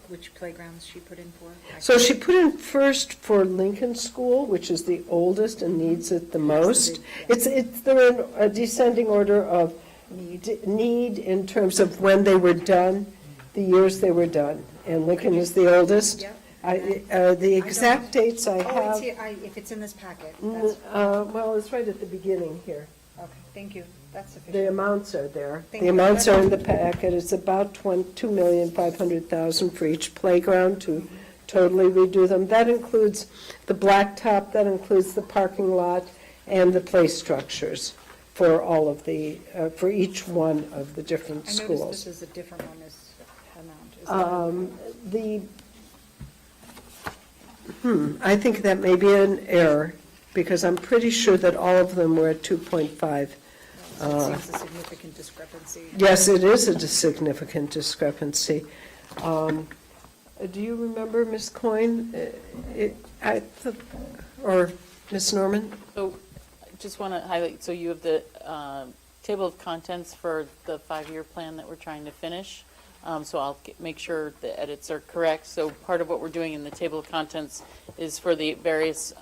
which playgrounds she put in for? So she put in first for Lincoln School, which is the oldest and needs it the most. They're in a descending order of need in terms of when they were done, the years they were done, and Lincoln is the oldest. The exact dates I have. If it's in this packet, Well, it's right at the beginning here. okay, thank you, that's sufficient. The amounts are there. Thank The you. amounts are in the packet. It's about $2,500,000 for each playground to totally redo them. That includes the blacktop, that includes the parking lot, and the play structures for all of the, for each one of the different I schools. noticed this is a different one, this amount. I think that may be an error, because I'm pretty sure that all of them were at 2.5. It seems a significant discrepancy. Yes, it is a significant discrepancy. Do you remember, Ms. Coyne, or Ms. Norman? So I just want to highlight, so you have the table of contents for the 5-year plan that we're trying to finish. So I'll make sure the edits are correct. So part of what we're doing in the table of contents is for the various,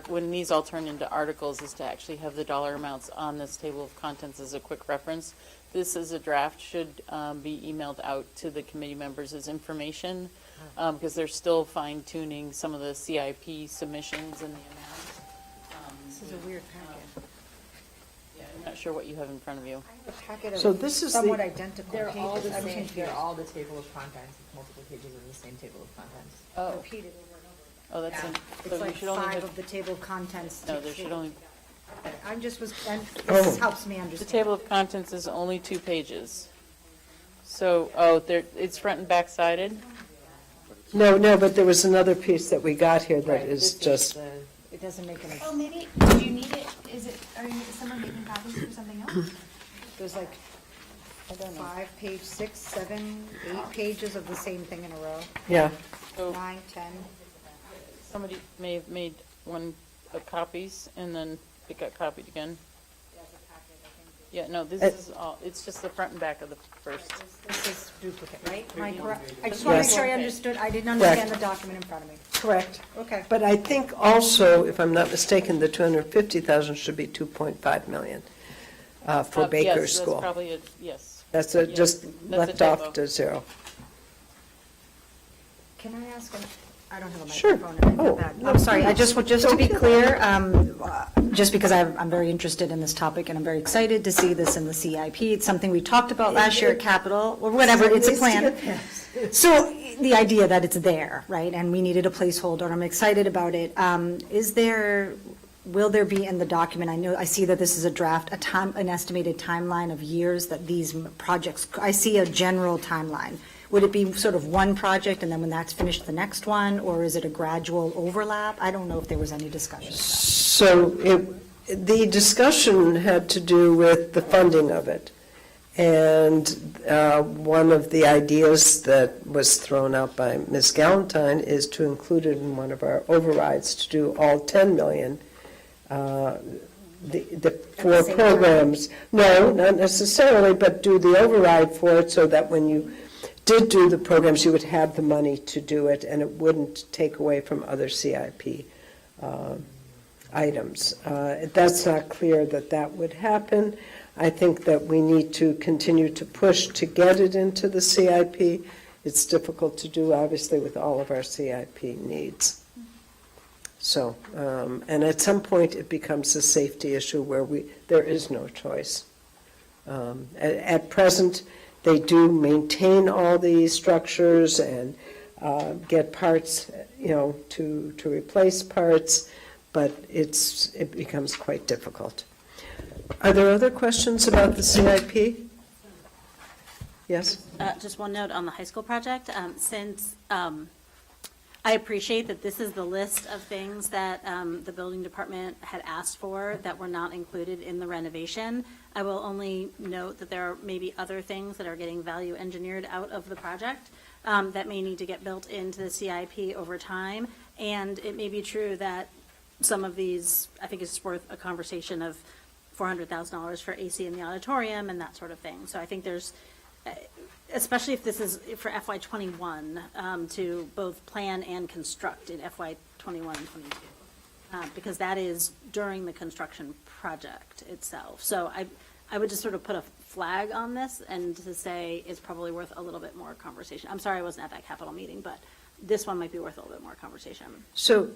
when these all turn into articles, is to actually have the dollar amounts on this table of contents as a quick reference. This is a draft, should be emailed out to the committee members as information, because they're still fine tuning some of the CIP submissions and the amounts. This is a weird packet. Yeah, I'm not sure what you have in front of you. I have a packet So of this is somewhat the- identical They're all the pages. I'm same, confused. they're all the table of contents, it's multiple pages in the same table of contents. Oh, Repeated over and over. oh, that's in, It's so you like should only 5 have, of the table of contents. no, there should only, I'm just and Oh. this helps me the understand. table of contents is only 2 pages. So, oh, there, it's front and back sided? No, but there was another piece that we got here that Right, is this just, It doesn't make any, Oh, maybe, do you need it, is someone making copies for something else? there's like I don't know. 5, page 6, 7, 8 pages of the same thing in a row. yeah. So 9, 10. somebody may have made one copies and then it got copied again. Yeah, no, this is all, it's just the front and back of the first. This is duplicate, right? Am I correct? I just want to make Yes. sure I understood. I didn't understand the document in front of me. Correct. Okay. But I think also, if I'm not mistaken, the 250,000 should be 2.5 million for Baker Yes, School. that's probably, yes. That's Yeah, just that's a left off typo. to zero. Can I ask, I don't have a Sure. microphone. and I Oh, feel bad. no, I'm sorry, just to be Don't- clear, just because I'm very interested in this topic and I'm very excited to see this in the CIP. It's something we talked about last year at Capitol, or whatever, it's a plan. So the idea that it's there, right, and we needed a placeholder, and I'm excited about it. Will there be in the document, I see that this is a draft, an estimated timeline of years that these projects, I see a general timeline. Would it be sort of one project and then when that's finished, the next one, or is it a gradual overlap? I don't know if there was any discussion. So the discussion had to do with the funding of it. And one of the ideas that was thrown out by Ms. Galantine is to include it in one of our overrides to do all 10 million for programs. No, not necessarily, but do the override for it so that when you did do the programs, you would have the money to do it, and it wouldn't take away from other CIP items. That's not clear that that would happen. I think that we need to continue to push to get it into the CIP. It's difficult to do, obviously, with all of our CIP needs. So, and at some point, it becomes a safety issue where there is no choice. At present, they do maintain all the structures and get parts, to replace parts, but it becomes quite difficult. Are there other questions about the CIP? Yes? Just one note on the high school project. Since I appreciate that this is the list of things that the building department had asked for that were not included in the renovation, I will only note that there are maybe other things that are getting value engineered out of the project that may need to get built into the CIP over time. And it may be true that some of these, I think it's worth a conversation of $400,000 for AC in the auditorium and that sort of thing. So I think there's, especially if this is for FY '21, to both plan and construct in FY '21 and '22, because that is during the construction project itself. So I would just sort of put a flag on this and to say it's probably worth a little bit more conversation. I'm sorry I wasn't at that capital meeting, but this one might be worth a little bit more conversation. So,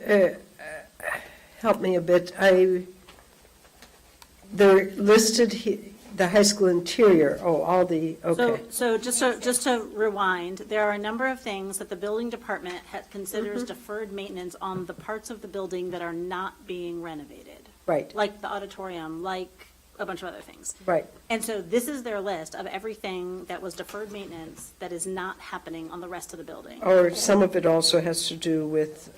help me a bit. They're listed, the high school interior, okay. So just to rewind, there are a number of things that the building department considers deferred maintenance on the parts of the building that are not being renovated. Right. Like the auditorium, like a bunch of other things. Right. And so this is their list of everything that was deferred maintenance that is not happening on the rest of the building. Or some of it also has to do with,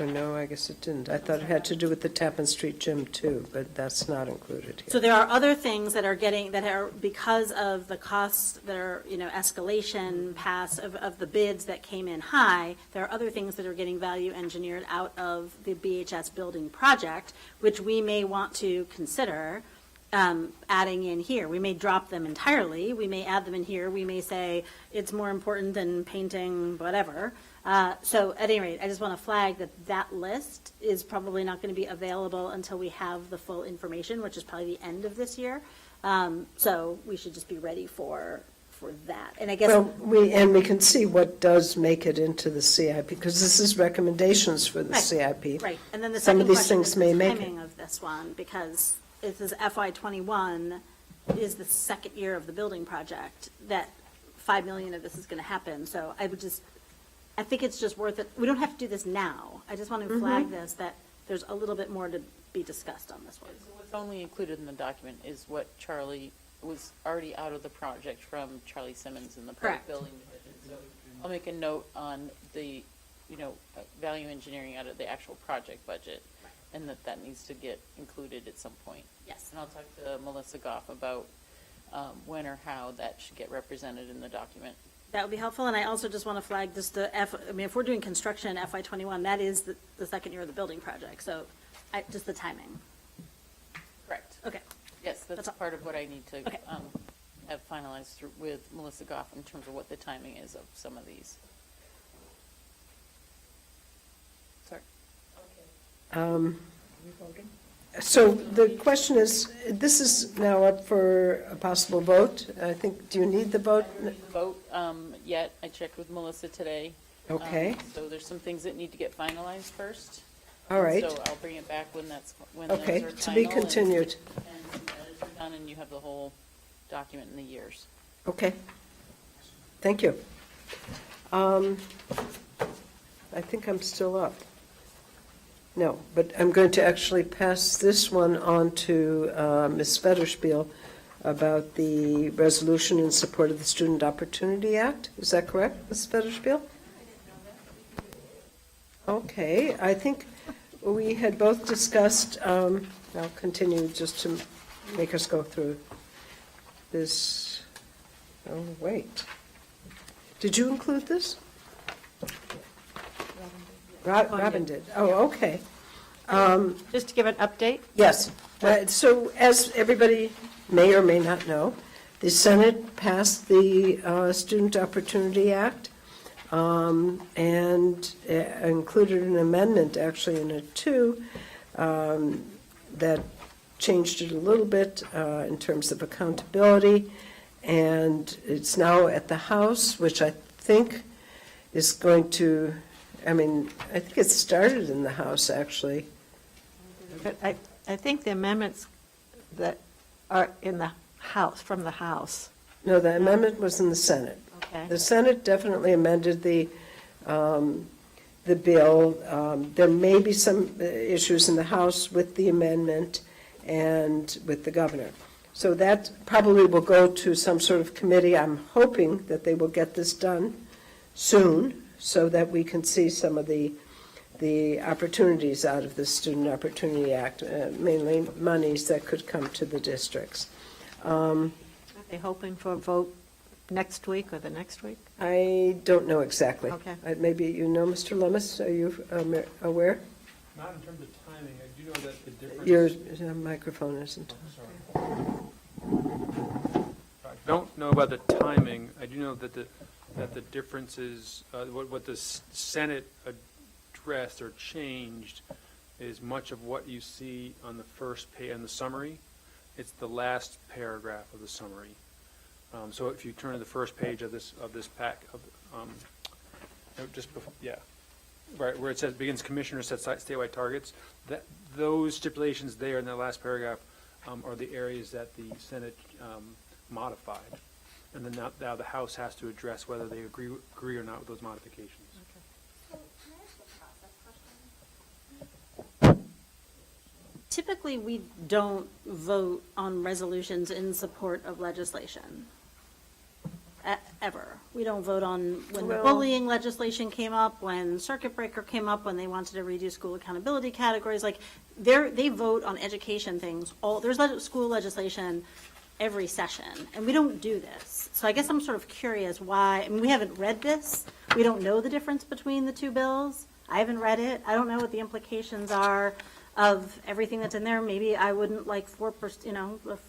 oh no, I guess it didn't. I thought it had to do with the Tappan Street Gym too, but that's not included here. So there are other things that are because of the costs that are, escalation past of the bids that came in high, there are other things that are getting value engineered out of the BHS building project, which we may want to consider adding in here. We may drop them entirely. We may add them in here. We may say it's more important than painting whatever. So at any rate, I just want to flag that list is probably not going to be available until we have the full information, which is probably the end of this year. So we should just be ready for that. And I guess we can see what does make it into the CIP, because this is recommendations for the CIP. Right. And then the Some second of these question things is may the make it. timing of this one, because it says FY '21 is the second year of the building project, that $5 million of this is going to happen. So I think it's just worth it. We don't have to do this now. I just want to flag this, that there's a little bit more to be discussed on this one. So what's only included in the document is what Charlie was already out of the project from Charlie Simmons in the public Correct. building division. So I'll make a note on the, value engineering out of the actual project budget, and that needs to get included at some point. Yes. And I'll talk to Melissa Goff about when or how that should get represented in the document. That would be helpful, and I also just want to flag just if we're doing construction in FY '21, that is the second year of the building project, so just the timing. Correct. Okay. Yes, that's part of what I need to Okay. have finalized with Melissa Goff in terms of what the timing is of some of these. Sorry. So the question is, this is now up for a possible vote. I think, do you need the vote? Vote yet. I checked with Melissa today. Okay. So there's some things that need to get finalized first. All right. So I'll bring it back when Okay, those are to be final continued. And some edits are done, and you have the whole document in the years. Okay. Thank you. I think I'm still up. No, but I'm going to actually pass this one on to Ms. Federspiel about the resolution in support of the Student Opportunity Act. Is that correct, Ms. Federspiel? Okay, I think we had both discussed, I'll continue just to make us go through this. Oh, wait. Did you include this? Robin did. Oh, okay. Just to give an update? Yes. So as everybody may or may not know, the Senate passed the Student Opportunity Act and included an amendment, actually, in it too, that changed it a little bit in terms of accountability. And it's now at the House, which I think is going to, I think it started in the House, actually. But I think the amendments that are in the House, from the House. No, the amendment was in the Senate. Okay. The Senate definitely amended the bill. There may be some issues in the House with the amendment and with the governor. So that probably will go to some sort of committee. I'm hoping that they will get this done soon so that we can see some of the opportunities out of the Student Opportunity Act, mainly monies that could come to the districts. Are they hoping for a vote next week or the next week? I don't know exactly. Okay. Maybe you know, Mr. Lummis, are you aware? Not in terms of timing, I do know that the difference. Your microphone isn't. I don't know about the timing. I do know that the differences, what the Senate addressed or changed is much of what you see on the first page in the summary. It's the last paragraph of the summary. So if you turn to the first page of this pack, just before, yeah, right where it says begins commissioner sets statewide targets. Those stipulations there in that last paragraph are the areas that the Senate modified, and then now the House has to address whether they agree or not with those modifications. So, can I ask a process question? Typically, we don't vote on resolutions in support of legislation. Ever. We don't vote on when the bullying legislation came up, when circuit breaker came up, when they wanted to redo school accountability categories. Like, they vote on education things. There's school legislation every session, and we don't do this. So I guess I'm sort of curious why, we haven't read this. We don't know the difference between the two bills. I haven't read it. I don't know what the implications are of everything that's in there. Maybe I wouldn't like 4%,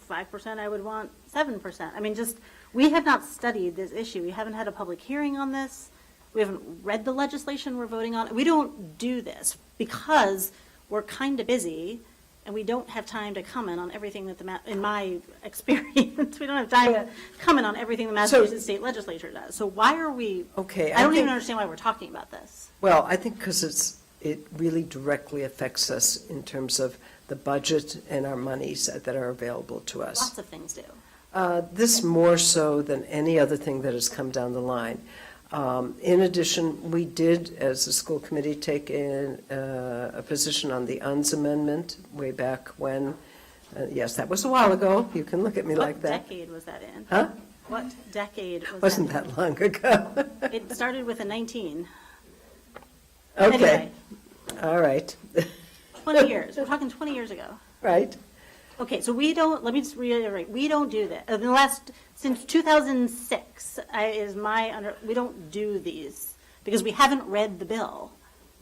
5%, I would want 7%. We have not studied this issue. We haven't had a public hearing on this. We haven't read the legislation we're voting on. We don't do this because we're kind of busy and we don't have time to comment on everything that in my experience, we don't have time to comment on everything the Massachusetts State Legislature does. So why are we, Okay. I don't even understand why we're talking about this. Well, I think because it really directly affects us in terms of the budget and our monies that are available to us. Lots of things do. This more so than any other thing that has come down the line. In addition, we did, as a school committee, take in a position on the UNS amendment way back when. Yes, that was a while ago. You can look at me like that. What decade was that in? Huh? What decade was Wasn't that? that long ago. It started with a 19. Okay. Anyway. All right. 20 years. We're talking 20 years ago. Right. Okay, so let me just reiterate, we don't do that. Since 2006 we don't do these because we haven't read the bill.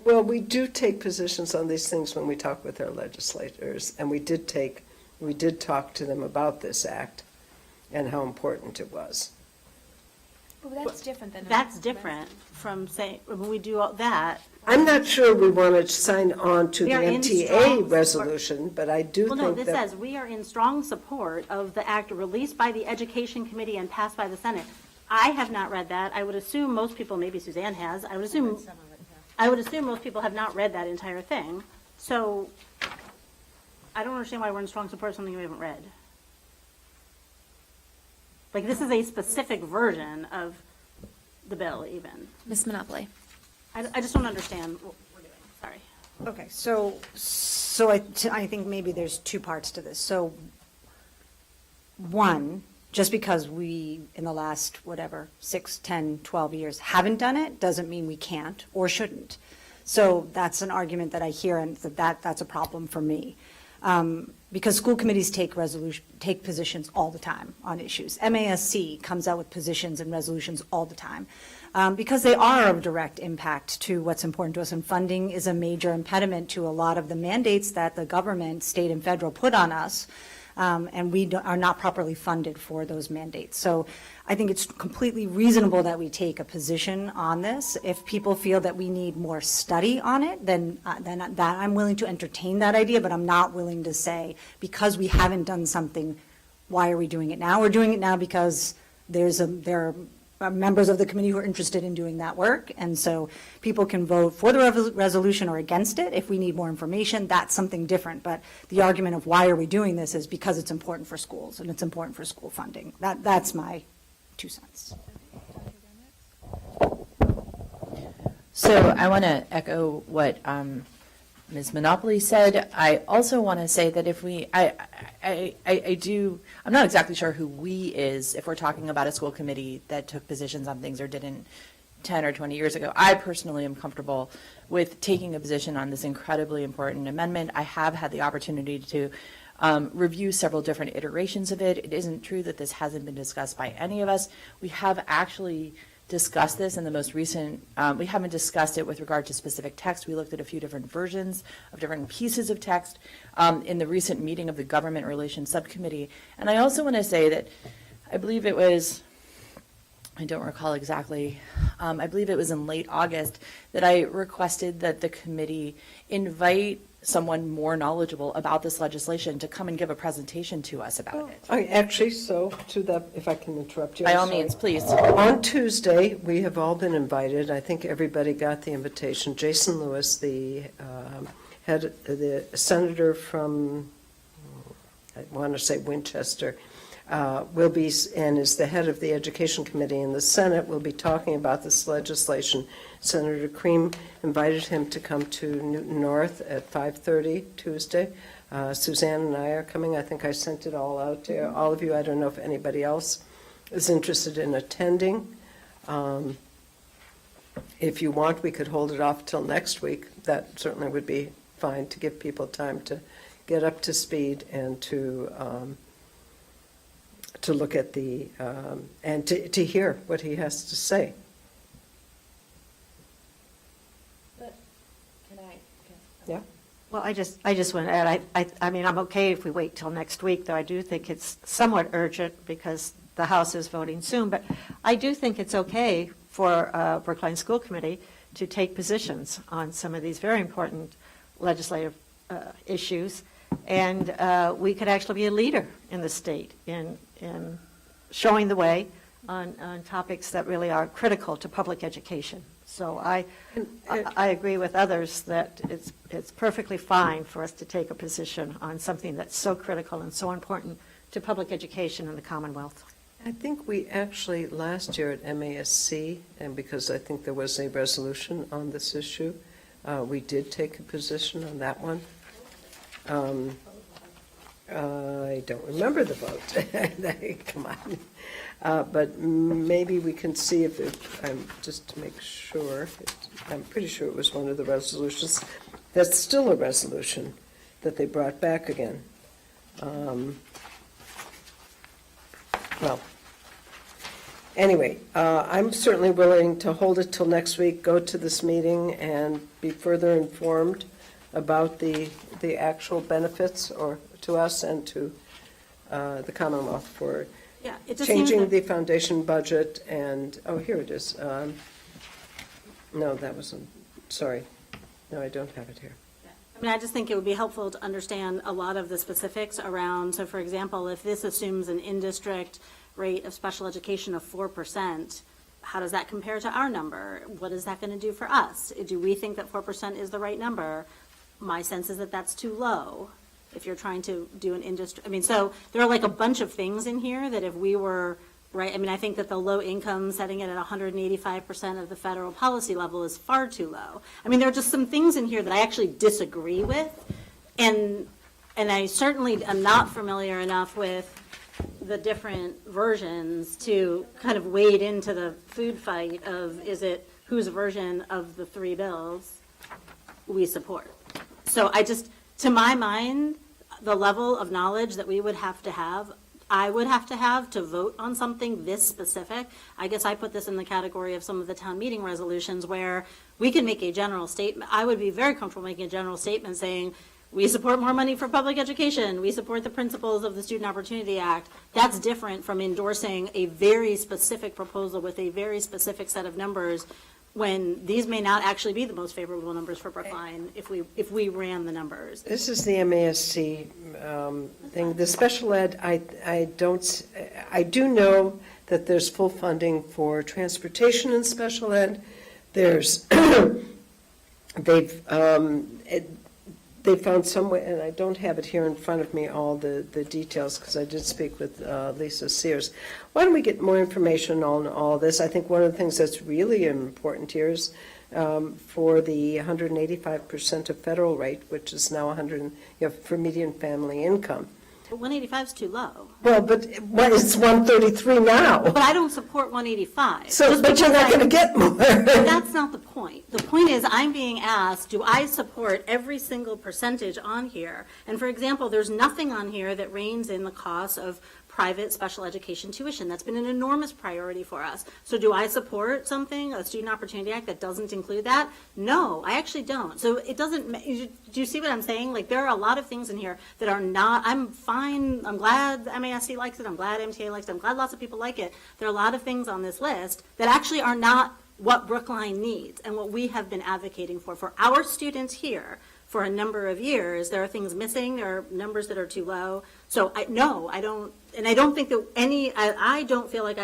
Well, we do take positions on these things when we talk with our legislators, and we did talk to them about this act and how important it was. But that's different than. That's different from saying, when we do all that. I'm not sure we want to sign on to the We are in strong MTA support. resolution, but I do Well, think no, that. this says, we are in strong support of the act released by the Education Committee and passed by the Senate. I have not read that. I would assume most people, maybe Suzanne has, I would assume most people have not read that entire thing. So I don't understand why we're in strong support of something we haven't read. Like, this is a specific version of the bill, even. Ms. Monopoly. I just don't understand what we're doing. Sorry. Okay, so I think maybe there's two parts to this. So, one, just because we, in the last, 6, 10, 12 years, haven't done it, doesn't mean we can't or shouldn't. So that's an argument that I hear, and that's a problem for me. Because school committees take positions all the time on issues. MASC comes out with positions and resolutions all the time. Because they are of direct impact to what's important to us, and funding is a major impediment to a lot of the mandates that the government, state and federal, put on us, and we are not properly funded for those mandates. So I think it's completely reasonable that we take a position on this. If people feel that we need more study on it, then that I'm willing to entertain that idea, but I'm not willing to say, because we haven't done something, why are we doing it now? We're doing it now because there are members of the committee who are interested in doing that work, and so people can vote for the resolution or against it. If we need more information, that's something different, but the argument of why are we doing this is because it's important for schools and it's important for school funding. That's my 2 cents. So I want to echo what Ms. Monopoly said. I also want to say that if we, I'm not exactly sure who we is if we're talking about a school committee that took positions on things or didn't 10 or 20 years ago. I personally am comfortable with taking a position on this incredibly important amendment. I have had the opportunity to review several different iterations of it. It isn't true that this hasn't been discussed by any of us. We have actually discussed this in the most recent, we haven't discussed it with regard to specific text. We looked at a few different versions of different pieces of text in the recent meeting of the Government Relations Subcommittee. And I also want to say that I believe it was, I don't recall exactly, I believe it was in late August that I requested that the committee invite someone more knowledgeable about this legislation to come and give a presentation to us about it. Actually, so to that, if I can interrupt you. By I'm all sorry. means, please. On Tuesday, we have all been invited. I think everybody got the invitation. Jason Lewis, the the senator from, I want to say Winchester, will be, and is the head of the Education Committee in the Senate, will be talking about this legislation. Senator Cream invited him to come to Newton North at 5:30 Tuesday. Suzanne and I are coming. I think I sent it all out to all of you. I don't know if anybody else is interested in attending. If you want, we could hold it off till next week. That certainly would be fine to give people time to get up to speed and to look at the, and to hear what he has to say. Yeah. Well, I just want to add, I mean, I'm okay if we wait till next week, though I do think it's somewhat urgent because the House is voting soon, but I do think it's okay for Brookline School Committee to take positions on some of these very important legislative issues, and we could actually be a leader in the state in showing the way on topics that really are critical to public education. So I agree with others that it's perfectly fine for us to take a position on something that's so critical and so important to public education in the Commonwealth. I think we actually, last year at MASC, and because I think there was a resolution on this issue, we did take a position on that one. I don't remember the vote. Come on. But maybe we can see if just to make sure, I'm pretty sure it was one of the resolutions. That's still a resolution that they brought back again. Well, anyway, I'm certainly willing to hold it till next week, go to this meeting, and be further informed about the actual benefits or to us and to the Commonwealth for Yeah, it just seems changing that- the foundation budget and, oh, here it is. No, that wasn't, sorry. No, I don't have it here. I mean, I just think it would be helpful to understand a lot of the specifics around, so for example, if this assumes an in-district rate of special education of 4%, how does that compare to our number? What is that going to do for us? Do we think that 4% is the right number? My sense is that that's too low if you're trying to do an industry. I mean, so there are like a bunch of things in here that if we were, right, I mean, I think that the low income setting it at 185% of the federal policy level is far too low. I mean, there are just some things in here that I actually disagree with, and I certainly am not familiar enough with the different versions to kind of wade into the food fight of is it whose version of the three bills we support. So I just, to my mind, the level of knowledge that we would have to have, I would have to vote on something this specific. I guess I put this in the category of some of the town meeting resolutions where we can make a general statement. I would be very comfortable making a general statement saying, we support more money for public education, we support the principles of the Student Opportunity Act. That's different from endorsing a very specific proposal with a very specific set of numbers, when these may not actually be the most favorable numbers for Brookline if we ran the numbers. This is the MASC thing. The special ed, I do know that there's full funding for transportation in special ed. There's, they found some way, and I don't have it here in front of me, all the details, because I did speak with Lisa Sears. Why don't we get more information on all this? I think one of the things that's really important here is for the 185% of federal rate, which is now 100, for median family income. But 185 is too low. Well, but it's 133 now. But I don't support 185. So, but you're not going to get more. But that's not the point. The point is, I'm being asked, do I support every single percentage on here? And for example, there's nothing on here that reins in the cost of private special education tuition. That's been an enormous priority for us. So do I support something, a Student Opportunity Act, that doesn't include that? No, I actually don't. So it doesn't, do you see what I'm saying? Like, there are a lot of things in here that are not, I'm fine, I'm glad MASC likes it, I'm glad MTA likes it, I'm glad lots of people like it. There are a lot of things on this list that actually are not what Brookline needs and what we have been advocating for our students here for a number of years. There are things missing, there are numbers that are too low. So I don't, and I don't think that I don't feel like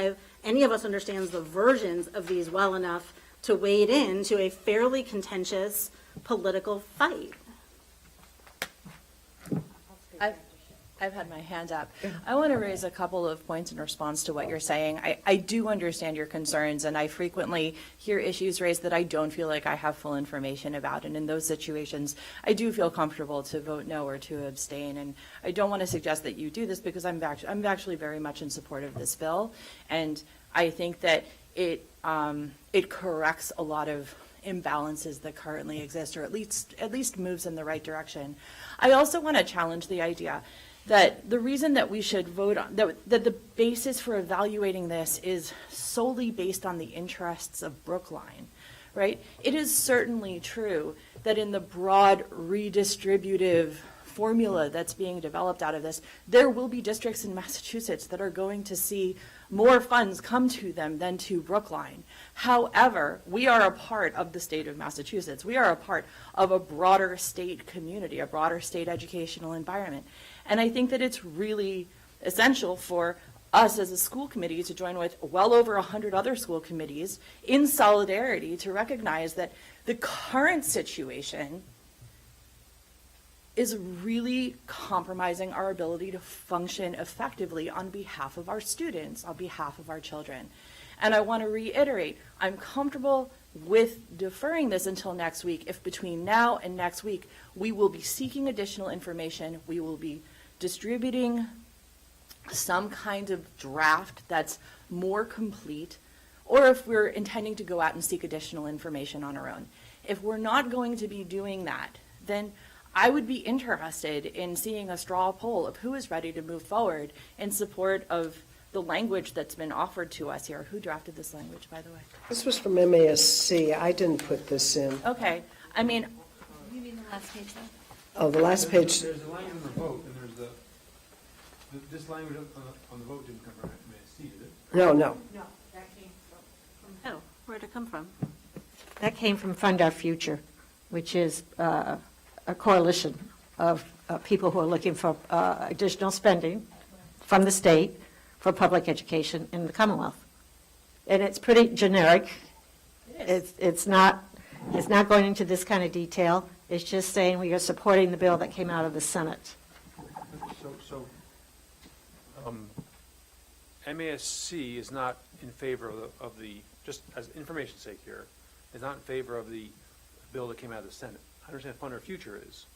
any of us understands the versions of these well enough to wade into a fairly contentious political fight. I've had my hand up. I want to raise a couple of points in response to what you're saying. I do understand your concerns, and I frequently hear issues raised that I don't feel like I have full information about. And in those situations, I do feel comfortable to vote no or to abstain. And I don't want to suggest that you do this because I'm actually very much in support of this bill. And I think that it corrects a lot of imbalances that currently exist, or at least moves in the right direction. I also want to challenge the idea that the reason that we should vote on, that the basis for evaluating this is solely based on the interests of Brookline, right? It is certainly true that in the broad redistributive formula that's being developed out of this, there will be districts in Massachusetts that are going to see more funds come to them than to Brookline. However, we are a part of the state of Massachusetts. We are a part of a broader state community, a broader state educational environment. And I think that it's really essential for us as a school committee to join with well over 100 other school committees in solidarity to recognize that the current situation is really compromising our ability to function effectively on behalf of our students, on behalf of our children. And I want to reiterate, I'm comfortable with deferring this until next week if between now and next week we will be seeking additional information, we will be distributing some kind of draft that's more complete, or if we're intending to go out and seek additional information on our own. If we're not going to be doing that, then I would be interested in seeing a straw poll of who is ready to move forward in support of the language that's been offered to us here. Who drafted this language, by the way? This was from MASC. I didn't put this in. Okay, I mean, You mean the last page, though? Oh, the last page. There's the language on the vote, and there's this language on the vote didn't come from MASC, did it? No. No, that came from. Oh, where'd it come from? That came from Fund Our Future, which is a coalition of people who are looking for additional spending from the state for public education in the Commonwealth. And it's pretty generic. It's not going into this kind of detail. It's just saying we are supporting the bill that came out of the Senate. So, MASC is not in favor of the, just as information's sake here, is not in favor of the bill that came out of the Senate. I understand Fund Our Future is,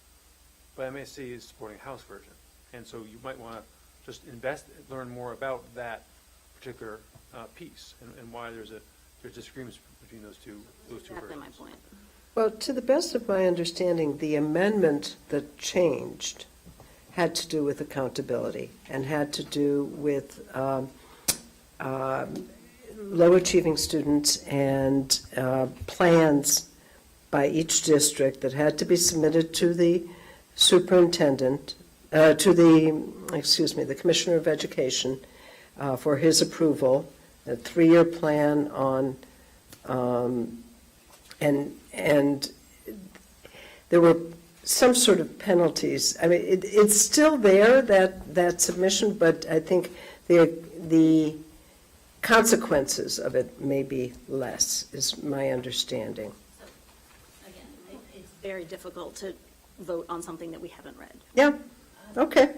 but MASC is supporting House version. And so you might want to just learn more about that particular piece and why there's disagreements between those two versions. Exactly my point. Well, to the best of my understanding, the amendment that changed had to do with accountability and had to do with low-achieving students and plans by each district that had to be submitted to the superintendent, the Commissioner of Education for his approval, a 3-year plan on, and there were some sort of penalties. I mean, it's still there, that submission, but I think the consequences of it may be less, is my understanding. Again, it's very difficult to vote on something that we haven't read. Yeah, okay.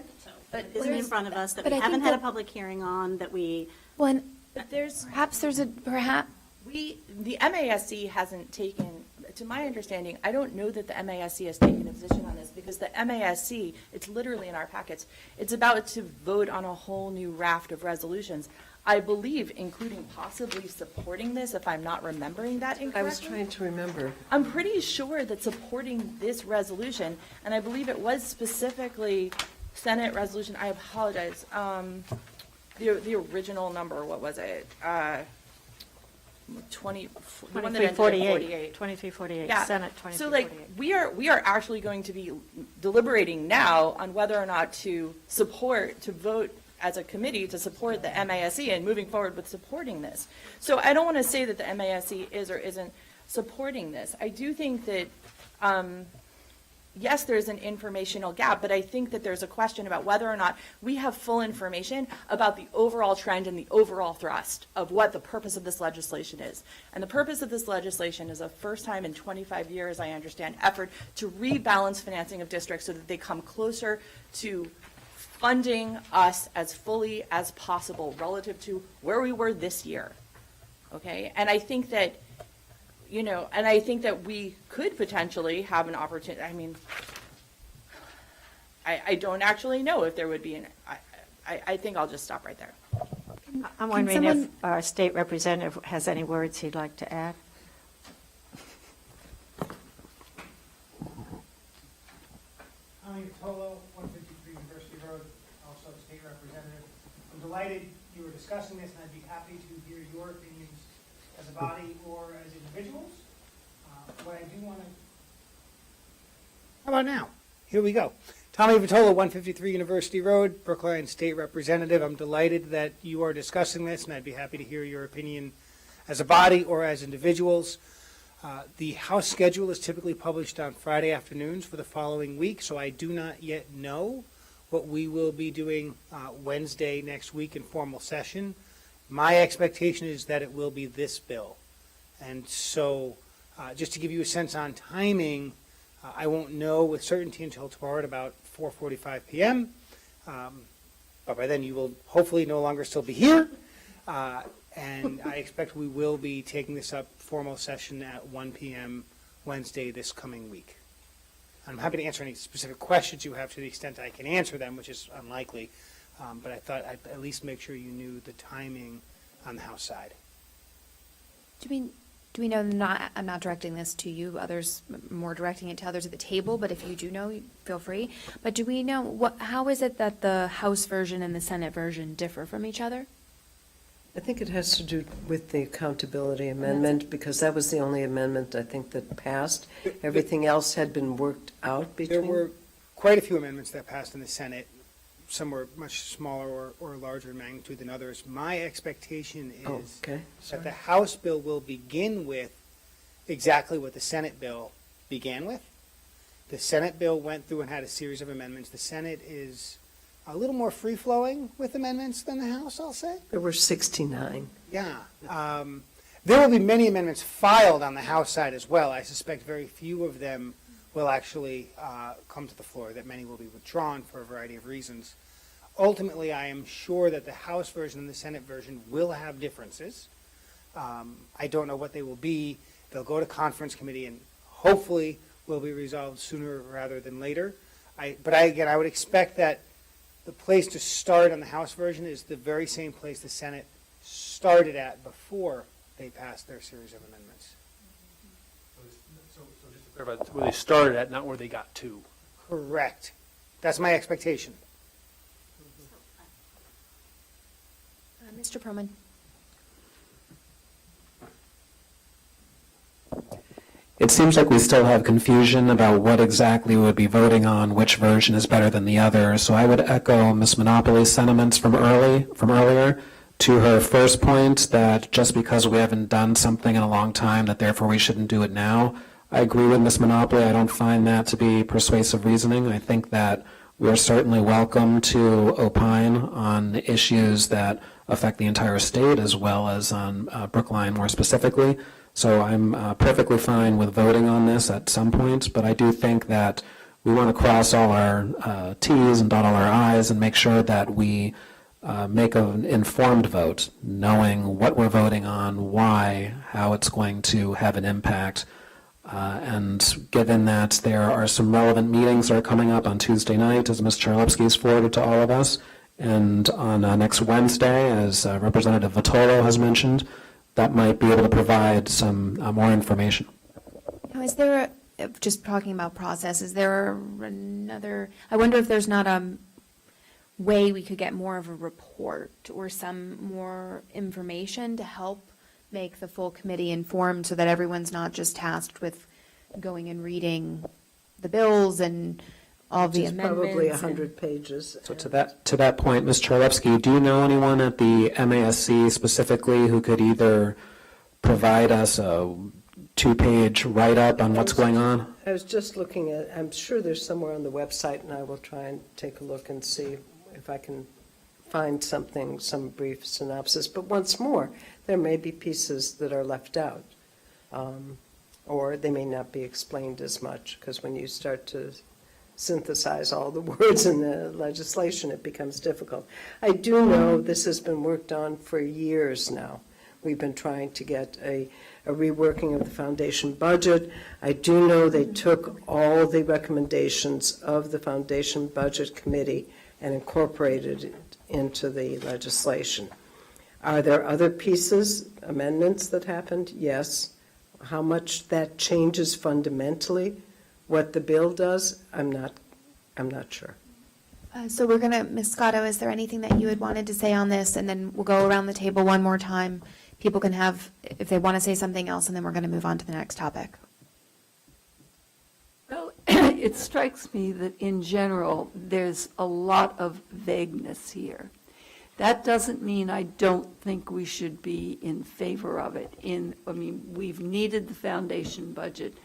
But isn't in front of us that but we I think haven't had a that- public hearing on, that we, Well, and There's, perhaps there's a, perhaps, the MASC hasn't taken, to my understanding, I don't know that the MASC has taken a position on this, because the MASC, it's literally in our packets, it's about to vote on a whole new raft of resolutions. I believe, including possibly supporting this, if I'm not remembering that incorrectly. I was trying to remember. I'm pretty sure that supporting this resolution, and I believe it was specifically Senate resolution, I apologize, the original number, what was it? 20, the one that ended in 48. 2348, Yeah. Senate So 2348. like, we are actually going to be deliberating now on whether or not to vote as a committee to support the MASC and moving forward with supporting this. So I don't want to say that the MASC is or isn't supporting this. I do think that, yes, there's an informational gap, but I think that there's a question about whether or not we have full information about the overall trend and the overall thrust of what the purpose of this legislation is. And the purpose of this legislation is a first time in 25 years, I understand, effort to rebalance financing of districts so that they come closer to funding us as fully as possible relative to where we were this year. Okay? And I think that, and I think that we could potentially have an opportunity, I mean, I don't actually know if there would be I think I'll just stop right there. I'm wondering if someone- our state representative has any words he'd like to add. Tommy Vitolo, 153 University Road, also a state representative. I'm delighted you were discussing this, and I'd be happy to hear your opinions as a body or as individuals. What I do want to... How about now? Here we go. Tommy Vitolo, 153 University Road, Brookline State Representative. I'm delighted that you are discussing this, and I'd be happy to hear your opinion as a body or as individuals. The House schedule is typically published on Friday afternoons for the following week, so I do not yet know what we will be doing Wednesday next week in formal session. My expectation is that it will be this bill. And so, just to give you a sense on timing, I won't know with certainty until tomorrow at about 4:45 p.m. But by then you will hopefully no longer still be here. And I expect we will be taking this up formal session at 1 p.m. Wednesday this coming week. I'm happy to answer any specific questions you have to the extent I can answer them, which is unlikely. But I thought I'd at least make sure you knew the timing on the House side. do we know, I'm not directing this to you, others, more directing it to others at the table, but if you do know, feel free. But do we know, how is it that the House version and the Senate version differ from each other? I think it has to do with the accountability amendment, because that was the only amendment, I think, that passed. Everything else had been worked out between. There were quite a few amendments that passed in the Senate. Some were much smaller or larger in magnitude than others. My expectation is that the House bill will begin with exactly what the Senate bill began with. The Senate bill went through and had a series of amendments. The Senate is a little more free-flowing with amendments than the House, I'll say. There were 69. Yeah. There will be many amendments filed on the House side as well. I suspect very few of them will actually come to the floor, that many will be withdrawn for a variety of reasons. Ultimately, I am sure that the House version and the Senate version will have differences. I don't know what they will be. They'll go to conference committee and hopefully will be resolved sooner rather than later. But I would expect that the place to start on the House version is the very same place the Senate started at before they passed their series of amendments. So just to clarify, where they started at, not where they got to. Correct. That's my expectation. Mr. Perlman? It seems like we still have confusion about what exactly we would be voting on, which version is better than the other. So I would echo Ms. Monopoly's sentiments from earlier to her first point that just because we haven't done something in a long time, that therefore we shouldn't do it now. I agree with Ms. Monopoly. I don't find that to be persuasive reasoning. I think that we are certainly welcome to opine on issues that affect the entire state as well as on Brookline more specifically. So I'm perfectly fine with voting on this at some point, but I do think that we want to cross all our T's and dot all our I's and make sure that we make an informed vote, knowing what we're voting on, why, how it's going to have an impact. And given that there are some relevant meetings that are coming up on Tuesday night, as Ms. Charlevsky has forwarded to all of us, and on next Wednesday, as Representative Vitolo has mentioned, that might be able to provide some more information. Now, is there, just talking about process, is there another, I wonder if there's not a way we could get more of a report or some more information to help make the full committee informed so that everyone's not just tasked with going and reading the bills and all the It's amendments. probably and- 100 pages. So to that point, Ms. Charlevsky, do you know anyone at the MASC specifically who could either provide us a 2-page write-up on what's going on? I was just looking at, I'm sure there's somewhere on the website, and I will try and take a look and see if I can find something, some brief synopsis. But once more, there may be pieces that are left out, or they may not be explained as much, because when you start to synthesize all the words in the legislation, it becomes difficult. I do know this has been worked on for years now. We've been trying to get a reworking of the foundation budget. I do know they took all the recommendations of the foundation budget committee and incorporated it into the legislation. Are there other pieces, amendments that happened? Yes. How much that changes fundamentally what the bill does, I'm not sure. So we're going to, Ms. Scotto, is there anything that you had wanted to say on this? And then we'll go around the table one more time. People can have, if they want to say something else, and then we're going to move on to the next topic. Well, it strikes me that in general, there's a lot of vagueness here. That doesn't mean I don't think we should be in favor of it. We've needed the foundation budget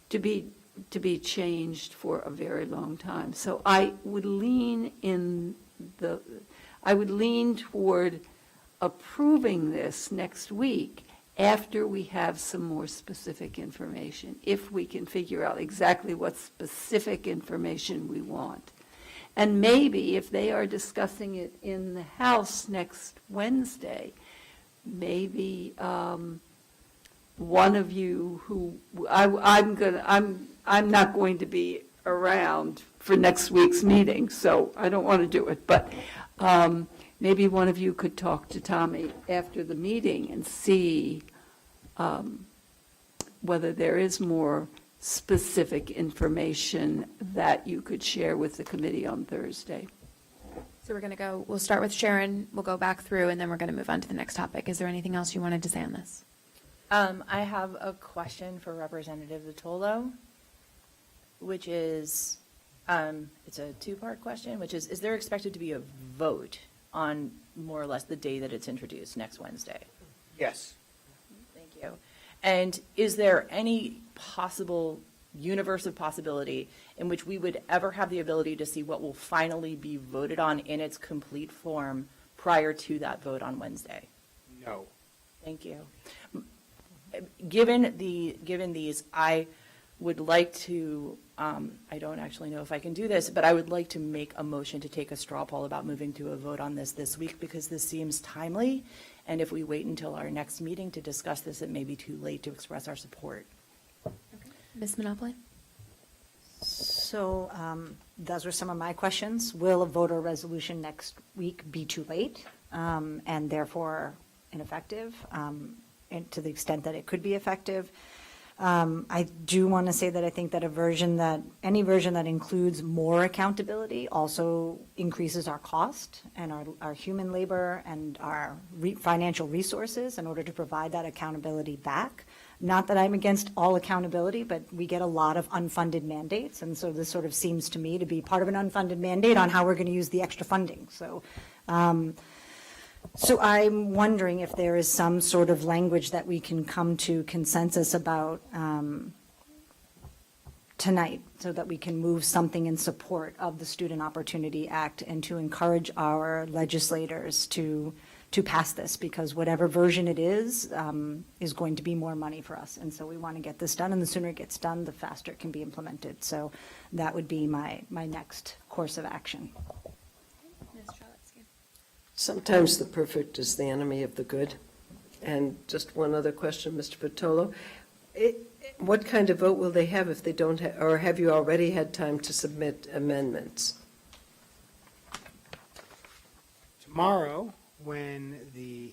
to be changed for a very long time. So I would lean toward approving this next week after we have some more specific information, if we can figure out exactly what specific information we want. And maybe if they are discussing it in the House next Wednesday, maybe one of you who, I'm not going to be around for next week's meeting, so I don't want to do it, but maybe one of you could talk to Tommy after the meeting and see whether there is more specific information that you could share with the committee on Thursday. So we'll start with Sharon, we'll go back through, and then we're going to move on to the next topic. Is there anything else you wanted to say on this? I have a question for Representative Vitolo, which is, it's a two-part question, which is there expected to be a vote on more or less the day that it's introduced, next Wednesday? Yes. Thank you. And is there any possible universe of possibility in which we would ever have the ability to see what will finally be voted on in its complete form prior to that vote on Wednesday? No. Thank you. Given these, I would like to, I don't actually know if I can do this, but I would like to make a motion to take a straw poll about moving to a vote on this week, because this seems timely, and if we wait until our next meeting to discuss this, it may be too late to express our support. Ms. Monopoly? So those were some of my questions. Will a voter resolution next week be too late and therefore ineffective, and to the extent that it could be effective? I do want to say that I think that any version that includes more accountability also increases our cost and our human labor and our financial resources in order to provide that accountability back. Not that I'm against all accountability, but we get a lot of unfunded mandates, and so this sort of seems to me to be part of an unfunded mandate on how we're going to use the extra funding. So I'm wondering if there is some sort of language that we can come to consensus about tonight, so that we can move something in support of the Student Opportunity Act and to encourage our legislators to pass this, because whatever version it is going to be more money for us. And so we want to get this done, and the sooner it gets done, the faster it can be implemented. So that would be my next course of action. Sometimes the perfect is the enemy of the good. And just one other question, Mr. Vitolo. What kind of vote will they have if they don't, or have you already had time to submit amendments? Tomorrow, when the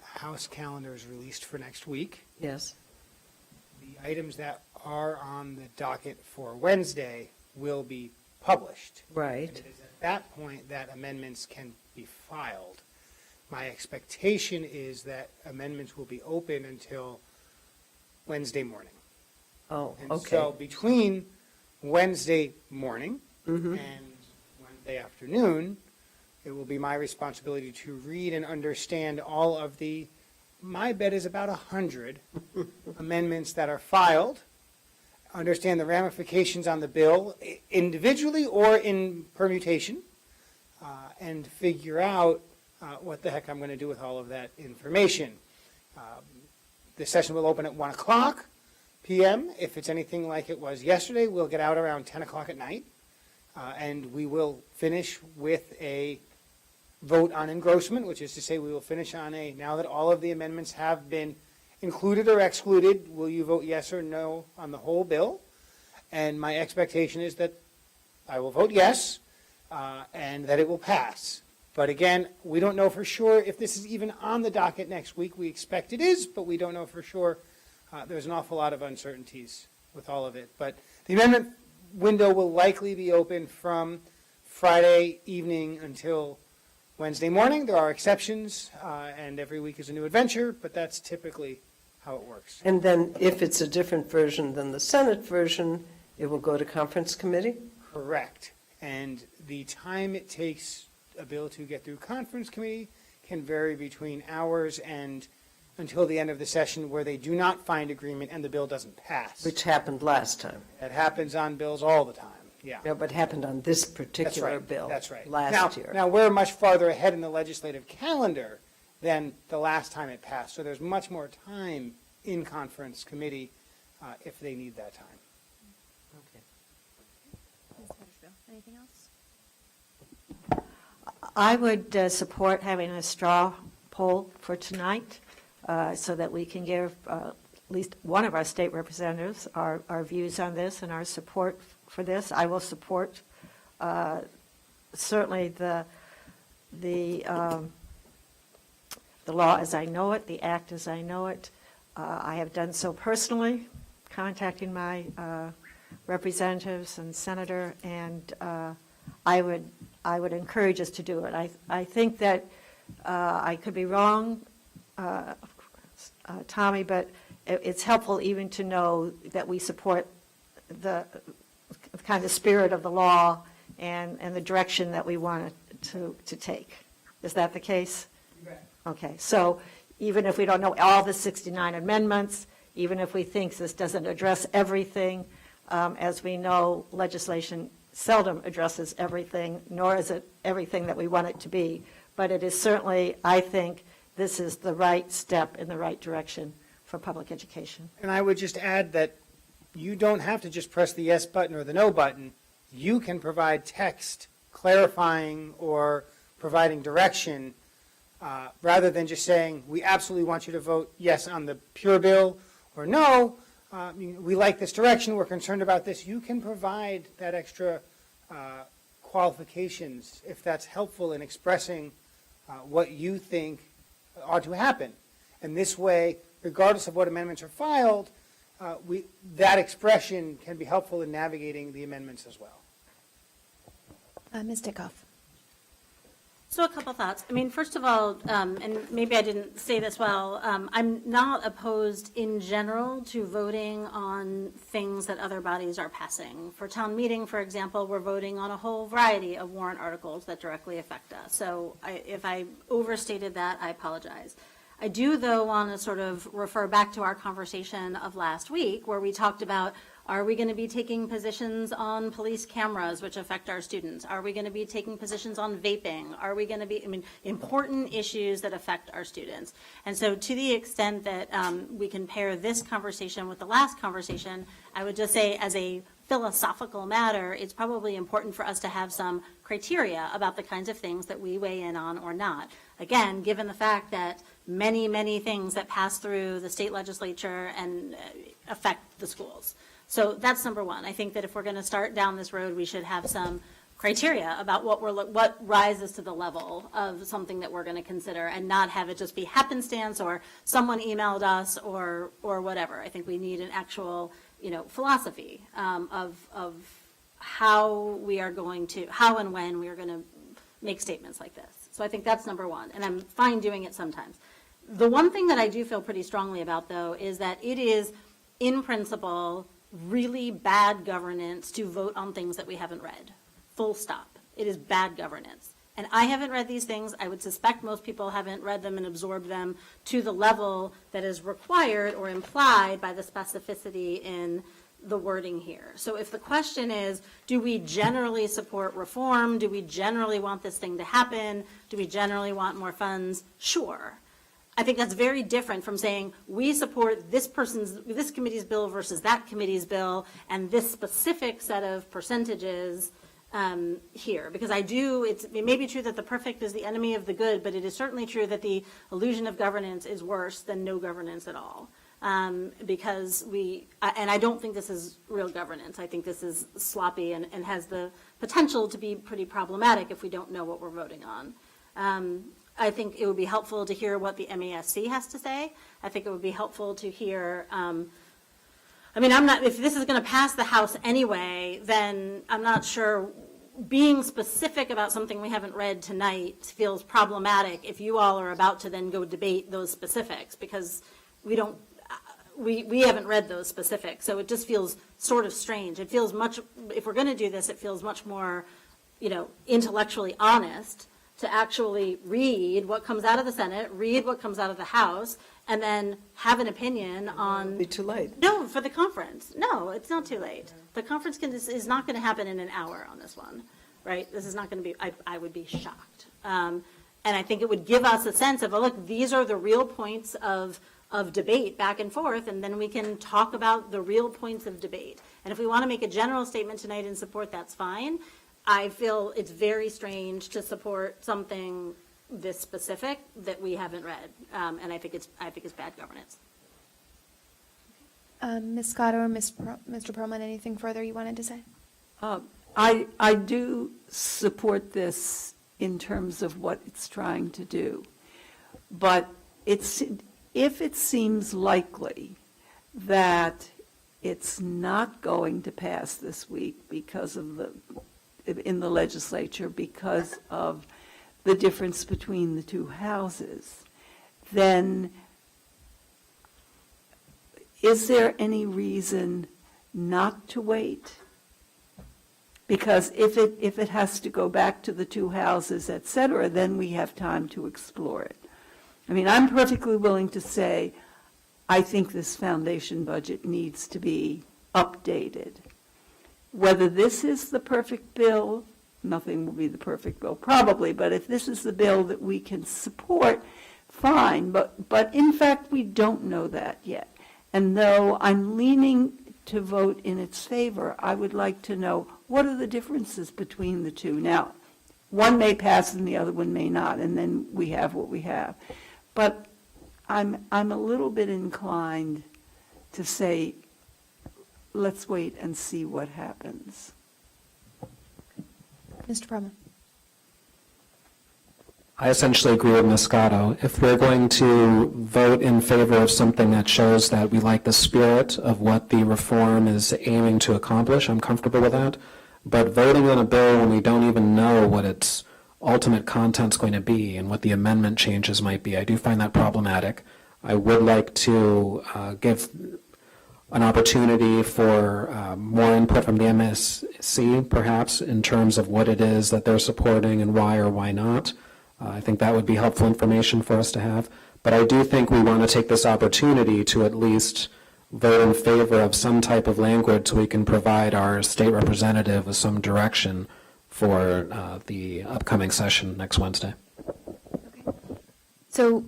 House calendar is released for next week, Yes. the items that are on the docket for Wednesday will be published. Right. And it is at that point that amendments can be filed. My expectation is that amendments will be open until Wednesday morning. Oh, And okay. so between Wednesday morning Mhm. and Wednesday afternoon, it will be my responsibility to read and understand all of my bet is about 100 amendments that are filed, understand the ramifications on the bill individually or in permutation, and figure out what the heck I'm going to do with all of that information. The session will open at 1 o'clock p.m. If it's anything like it was yesterday, we'll get out around 10 o'clock at night, and we will finish with a vote on engrossment, which is to say we will finish on now that all of the amendments have been included or excluded, will you vote yes or no on the whole bill? And my expectation is that I will vote yes, and that it will pass. But again, we don't know for sure if this is even on the docket next week. We expect it is, but we don't know for sure. There's an awful lot of uncertainties with all of it. But the amendment window will likely be open from Friday evening until Wednesday morning. There are exceptions, and every week is a new adventure, but that's typically how it works. And then if it's a different version than the Senate version, it will go to conference committee? Correct. And the time it takes a bill to get through conference committee can vary between hours and until the end of the session, where they do not find agreement and the bill doesn't pass. Which happened last time. That happens on bills all the time, yeah. Yeah, but happened on this That's particular right. bill. That's right. Last year. Now, we're much farther ahead in the legislative calendar than the last time it passed, so there's much more time in conference committee if they need that time. Anything else? I would support having a straw poll for tonight, so that we can give at least one of our state representatives our views on this and our support for this. I will support certainly the law as I know it, the act as I know it. I have done so personally, contacting my representatives and senator, and I would encourage us to do it. I think that I could be wrong, Tommy, but it's helpful even to know that we support the kind of spirit of the law and the direction that we want it to take. Is that the case? Okay, so even if we don't know all the 69 amendments, even if we think this doesn't address everything, as we know, legislation seldom addresses everything, nor is it everything that we want it to be. But it is certainly, I think, this is the right step in the right direction for public education. And I would just add that you don't have to just press the yes button or the no button. You can provide text clarifying or providing direction rather than just saying, we absolutely want you to vote yes on the pure bill or no. We like this direction, we're concerned about this. You can provide that extra qualifications if that's helpful in expressing what you think ought to happen. And this way, regardless of what amendments are filed, that expression can be helpful in navigating the amendments as well. Ms. Dickoff. So a couple thoughts. I mean, first of all, and maybe I didn't say this well, I'm not opposed in general to voting on things that other bodies are passing. For town meeting, for example, we're voting on a whole variety of warrant articles that directly affect us. So if I overstated that, I apologize. I do, though, want to sort of refer back to our conversation of last week where we talked about, are we going to be taking positions on police cameras, which affect our students? Are we going to be taking positions on vaping? Are we going to be, important issues that affect our students? And so to the extent that we can pair this conversation with the last conversation, I would just say as a philosophical matter, it's probably important for us to have some criteria about the kinds of things that we weigh in on or not. Again, given the fact that many, many things that pass through the state legislature and affect the schools. So that's number one. I think that if we're going to start down this road, we should have some criteria about what rises to the level of something that we're going to consider, and not have it just be happenstance or someone emailed us or whatever. I think we need an actual, philosophy of how and when we are going to make statements like this. So I think that's number one, and I'm fine doing it sometimes. The one thing that I do feel pretty strongly about, though, is that it is, in principle, really bad governance to vote on things that we haven't read. Full stop. It is bad governance. And I haven't read these things. I would suspect most people haven't read them and absorbed them to the level that is required or implied by the specificity in the wording here. So if the question is, do we generally support reform? Do we generally want this thing to happen? Do we generally want more funds? Sure. I think that's very different from saying we support this committee's bill versus that committee's bill and this specific set of percentages here. Because it may be true that the perfect is the enemy of the good, but it is certainly true that the illusion of governance is worse than no governance at all. Because and I don't think this is real governance. I think this is sloppy and has the potential to be pretty problematic if we don't know what we're voting on. I think it would be helpful to hear what the MASC has to say. I think it would be helpful to hear, if this is going to pass the House anyway, then I'm not sure being specific about something we haven't read tonight feels problematic if you all are about to then go debate those specifics, because we haven't read those specifics. So it just feels sort of strange. It feels if we're going to do this, it feels much more, intellectually honest to actually read what comes out of the Senate, read what comes out of the House, and then have an opinion on. It'll be too late. No, for the conference. No, it's not too late. The conference is not going to happen in an hour on this one, right? This is not going to be, I would be shocked. And I think it would give us a sense of, look, these are the real points of debate back and forth, and then we can talk about the real points of debate. And if we want to make a general statement tonight in support, that's fine. I feel it's very strange to support something this specific that we haven't read, and I think it's bad governance. Ms. Scott or Mr. Perlman, anything further you wanted to say? I do support this in terms of what it's trying to do, but if it seems likely that it's not going to pass this week because of in the legislature because of the difference between the two houses, then is there any reason not to wait? Because if it has to go back to the two houses, et cetera, then we have time to explore it. I'm perfectly willing to say, I think this foundation budget needs to be updated. Whether this is the perfect bill, nothing will be the perfect bill probably, but if this is the bill that we can support, fine. But in fact, we don't know that yet. And though I'm leaning to vote in its favor, I would like to know what are the differences between the two. Now, one may pass and the other one may not, and then we have what we have. But I'm a little bit inclined to say, let's wait and see what happens. Mr. Perlman. I essentially agree with Ms. Scotto. If we're going to vote in favor of something that shows that we like the spirit of what the reform is aiming to accomplish, I'm comfortable with that. But voting on a bill when we don't even know what its ultimate content's going to be and what the amendment changes might be, I do find that problematic. I would like to give an opportunity for more input from the MSC, perhaps, in terms of what it is that they're supporting and why or why not. I think that would be helpful information for us to have. But I do think we want to take this opportunity to at least vote in favor of some type of language so we can provide our state representative with some direction for the upcoming session next Wednesday. So,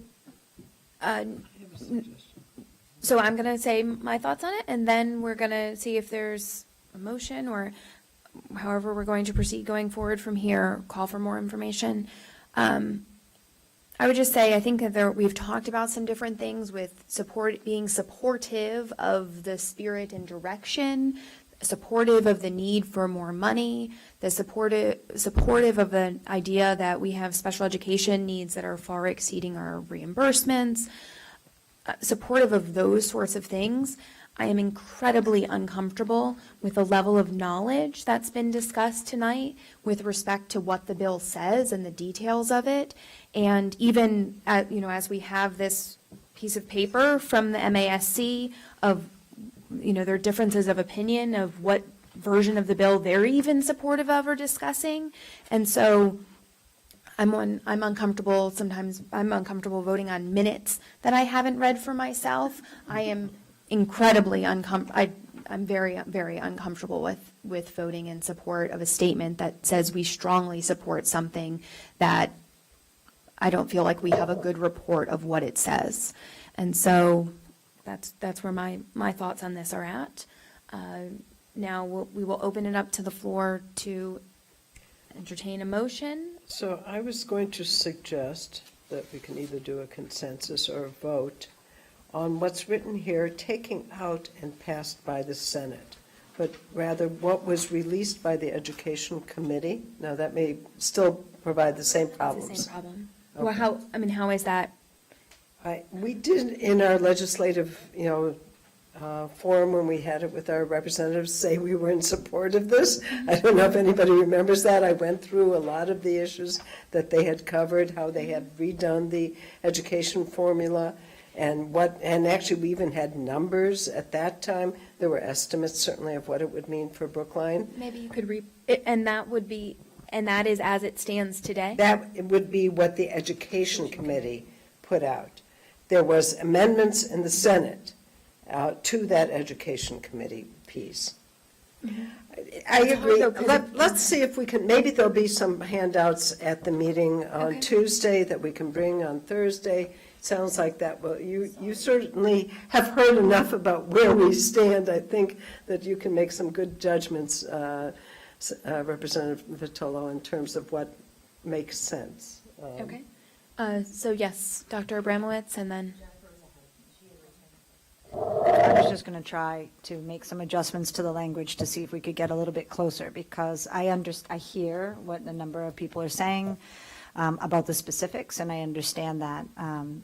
so I'm going to say my thoughts on it, and then we're going to see if there's a motion or however we're going to proceed going forward from here, call for more information. I would just say, I think that we've talked about some different things with being supportive of the spirit and direction, supportive of the need for more money, supportive of the idea that we have special education needs that are far exceeding our reimbursements, supportive of those sorts of things. I am incredibly uncomfortable with the level of knowledge that's been discussed tonight with respect to what the bill says and the details of it. And even, as we have this piece of paper from the MASC of, their differences of opinion of what version of the bill they're even supportive of or discussing. And so I'm uncomfortable, sometimes I'm uncomfortable voting on minutes that I haven't read for myself. I am incredibly uncomfortable. I'm very, very uncomfortable with voting in support of a statement that says we strongly support something that I don't feel like we have a good report of what it says. And so that's where my thoughts on this are at. Now we will open it up to the floor to entertain a motion. So I was going to suggest that we can either do a consensus or a vote on what's written here, taking out and passed by the Senate, but rather what was released by the Education Committee. Now, that may still provide the same problems. It's the same problem. Okay. Well, how is that? We did in our legislative, forum when we had it with our representatives say we were in support of this. I don't know if anybody remembers that. I went through a lot of the issues that they had covered, how they had redone the education formula, and actually we even had numbers at that time. There were estimates certainly of what it would mean for Brookline. Maybe you could and that is as it stands today? That would be what the Education Committee put out. There was amendments in the Senate to that Education Committee piece. Mm-hmm. I agree. Let's see if we can, maybe there'll be some handouts at the meeting on Tuesday that we can bring on Thursday. Sounds like that. Well, you certainly have heard enough about where we stand. I think that you can make some good judgments, Representative Vitolo, in terms of what makes sense. Okay. So yes, Dr. Abramowitz, and then. I was just going to try to make some adjustments to the language to see if we could get a little bit closer, because I hear what a number of people are saying about the specifics, and I understand that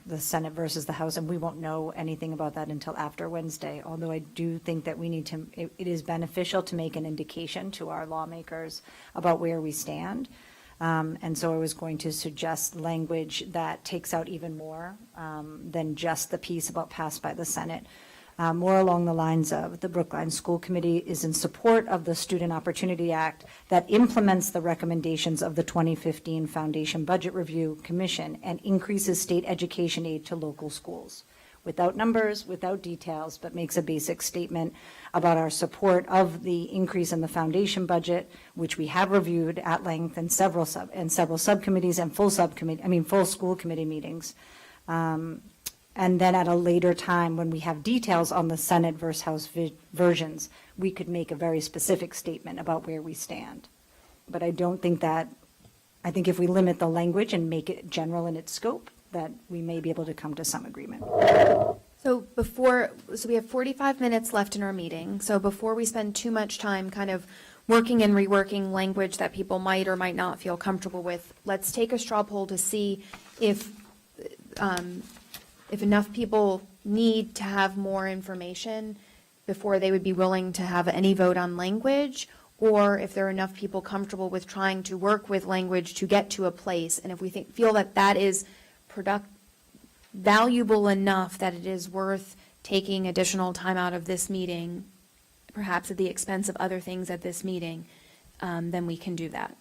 the Senate versus the House, and we won't know anything about that until after Wednesday, although I do think that we need to, it is beneficial to make an indication to our lawmakers about where we stand. And so I was going to suggest language that takes out even more than just the piece about passed by the Senate. More along the lines of the Brookline School Committee is in support of the Student Opportunity Act that implements the recommendations of the 2015 Foundation Budget Review Commission and increases state education aid to local schools. Without numbers, without details, but makes a basic statement about our support of the increase in the foundation budget, which we have reviewed at length in several subcommittees and full school committee meetings. And then at a later time, when we have details on the Senate versus House versions, we could make a very specific statement about where we stand. But I think if we limit the language and make it general in its scope, that we may be able to come to some agreement. So we have 45 minutes left in our meeting. So before we spend too much time kind of working and reworking language that people might or might not feel comfortable with. Let's take a straw poll to see if enough people need to have more information before they would be willing to have any vote on language, or if there are enough people comfortable with trying to work with language to get to a place. And if we feel that that is valuable enough that it is worth taking additional time out of this meeting, perhaps at the expense of other things at this meeting, then we can do that.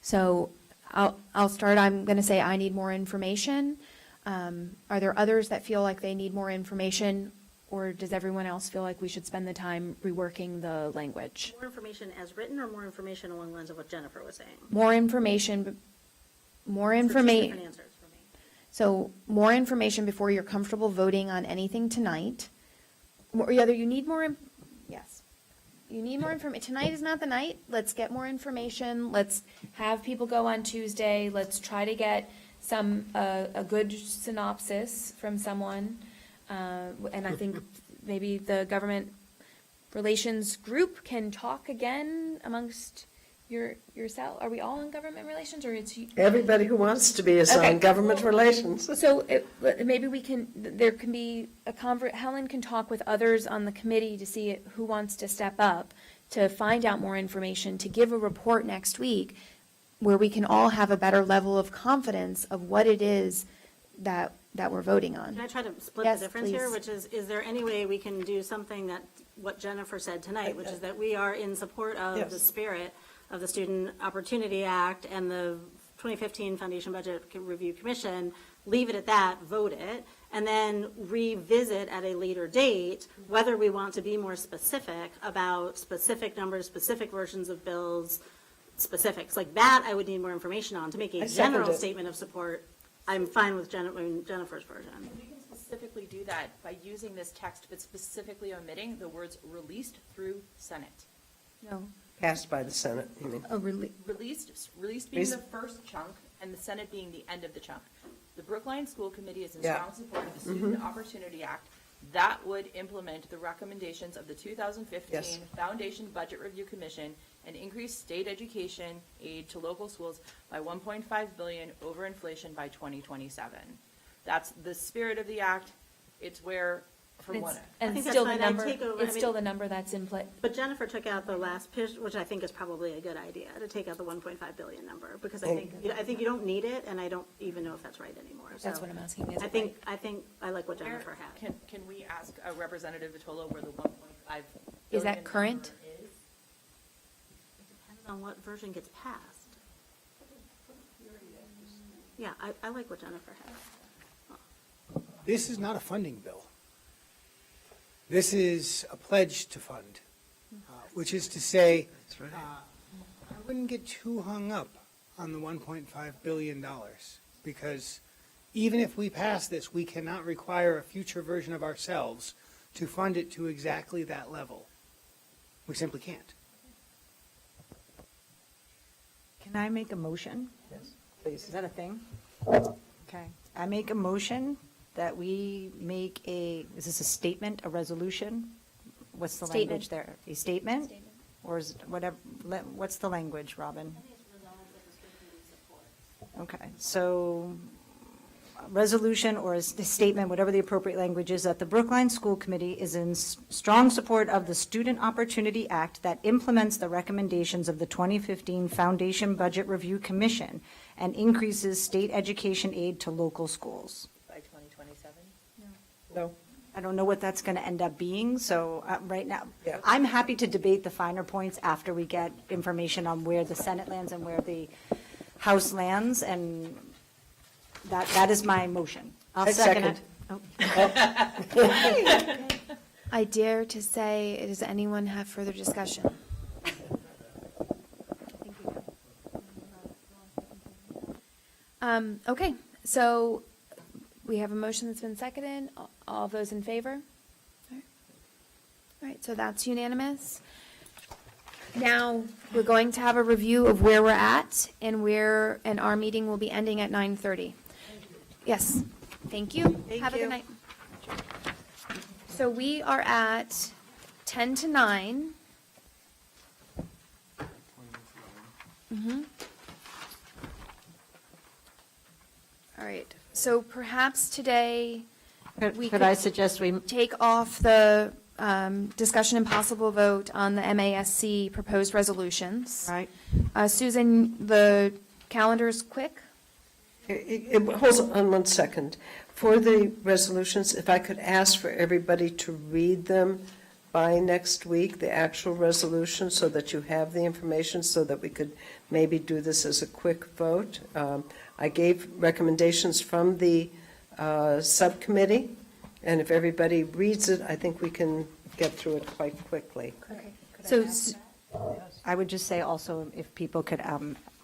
So I'll start. I'm going to say I need more information. Are there others that feel like they need more information, or does everyone else feel like we should spend the time reworking the language? More information as written, or more information along the lines of what Jennifer was saying? More information, more So two information. different answers for me. So more information before you're comfortable voting on anything tonight. Or either you need more, yes. You need more information. Tonight is not the night. Let's get more information. Let's have people go on Tuesday. Let's try to get a good synopsis from someone. And I think maybe the government relations group can talk again amongst yourself. Are we all in government relations, or it's you? Everybody who wants to be is Okay. on government relations. So maybe there can be Helen can talk with others on the committee to see who wants to step up to find out more information, to give a report next week where we can all have a better level of confidence of what it is that we're voting on. Can I try to split Yes, the difference here, please. which is there any way we can do something that, what Jennifer said tonight, which is that we are in support of the Yes. spirit of the Student Opportunity Act and the 2015 Foundation Budget Review Commission, leave it at that, vote it, and then revisit at a later date whether we want to be more specific about specific numbers, specific versions of bills, specifics. Like that, I would need more information on. To make a I second general it. statement of support, I'm fine with Jennifer's version. We can specifically do that by using this text, but specifically omitting the words "released through Senate." No. Passed by the Senate, you mean? Released being the first chunk, and the Senate being the end of the chunk. The Brookline School Committee is in Yeah. strong support of the Student Opportunity Act. That would implement the recommendations of the 2015 Yes. Foundation Budget Review Commission and increase state education aid to local schools by $1.5 billion over inflation by 2027. That's the spirit of the act. It's where, from what. And think still that's the fine. number, I take over- it's I mean- still the number that's in play. But Jennifer took out the last pitch, which I think is probably a good idea, to take out the 1.5 billion number, because I think you don't need it, and I don't even know if that's right anymore. That's So what I'm asking. Is I it think I like what Jennifer Where- had. Can we ask Representative Vitola where the 1.5 billion Is that current? number is? Depends on what version gets passed. Yeah, I like what Jennifer had. This is not a funding bill. This is a pledge to fund, which is to say, I wouldn't get too hung up on the $1.5 billion, because even if we pass this, we cannot require a future version of ourselves to fund it to exactly that level. We simply can't. Can I make a motion? Yes, please. Is that a thing? Okay. I make a motion that we make is this a statement, a resolution? What's the language Statement. there? A statement? Or is it whatever, what's the language, Robin? Okay, so resolution or a statement, whatever the appropriate language is, that the Brookline School Committee is in strong support of the Student Opportunity Act that implements the recommendations of the 2015 Foundation Budget Review Commission and increases state education aid to local schools. By 2027? No. I don't know what that's going to end up being, so right now, Yeah. I'm happy to debate the finer points after we get information on where the Senate lands and where the House lands, and that is my motion. I'll I second it. second. I dare to say, does anyone have further discussion? Okay, so we have a motion that's been seconded. All those in favor? All right, so that's unanimous. Now, we're going to have a review of where we're at and our meeting will be ending at 9:30. Yes, thank you. Have a good night. So we are at 10 to 9. All right, so perhaps today, we Could I suggest we, take off the discussion and possible vote on the MASC proposed resolutions. right? Susan, the calendar's quick? Hold on 1 second. For the resolutions, if I could ask for everybody to read them by next week, the actual resolution, so that you have the information, so that we could maybe do this as a quick vote. I gave recommendations from the subcommittee, and if everybody reads it, I think we can get through it quite quickly. So I would just say also if people could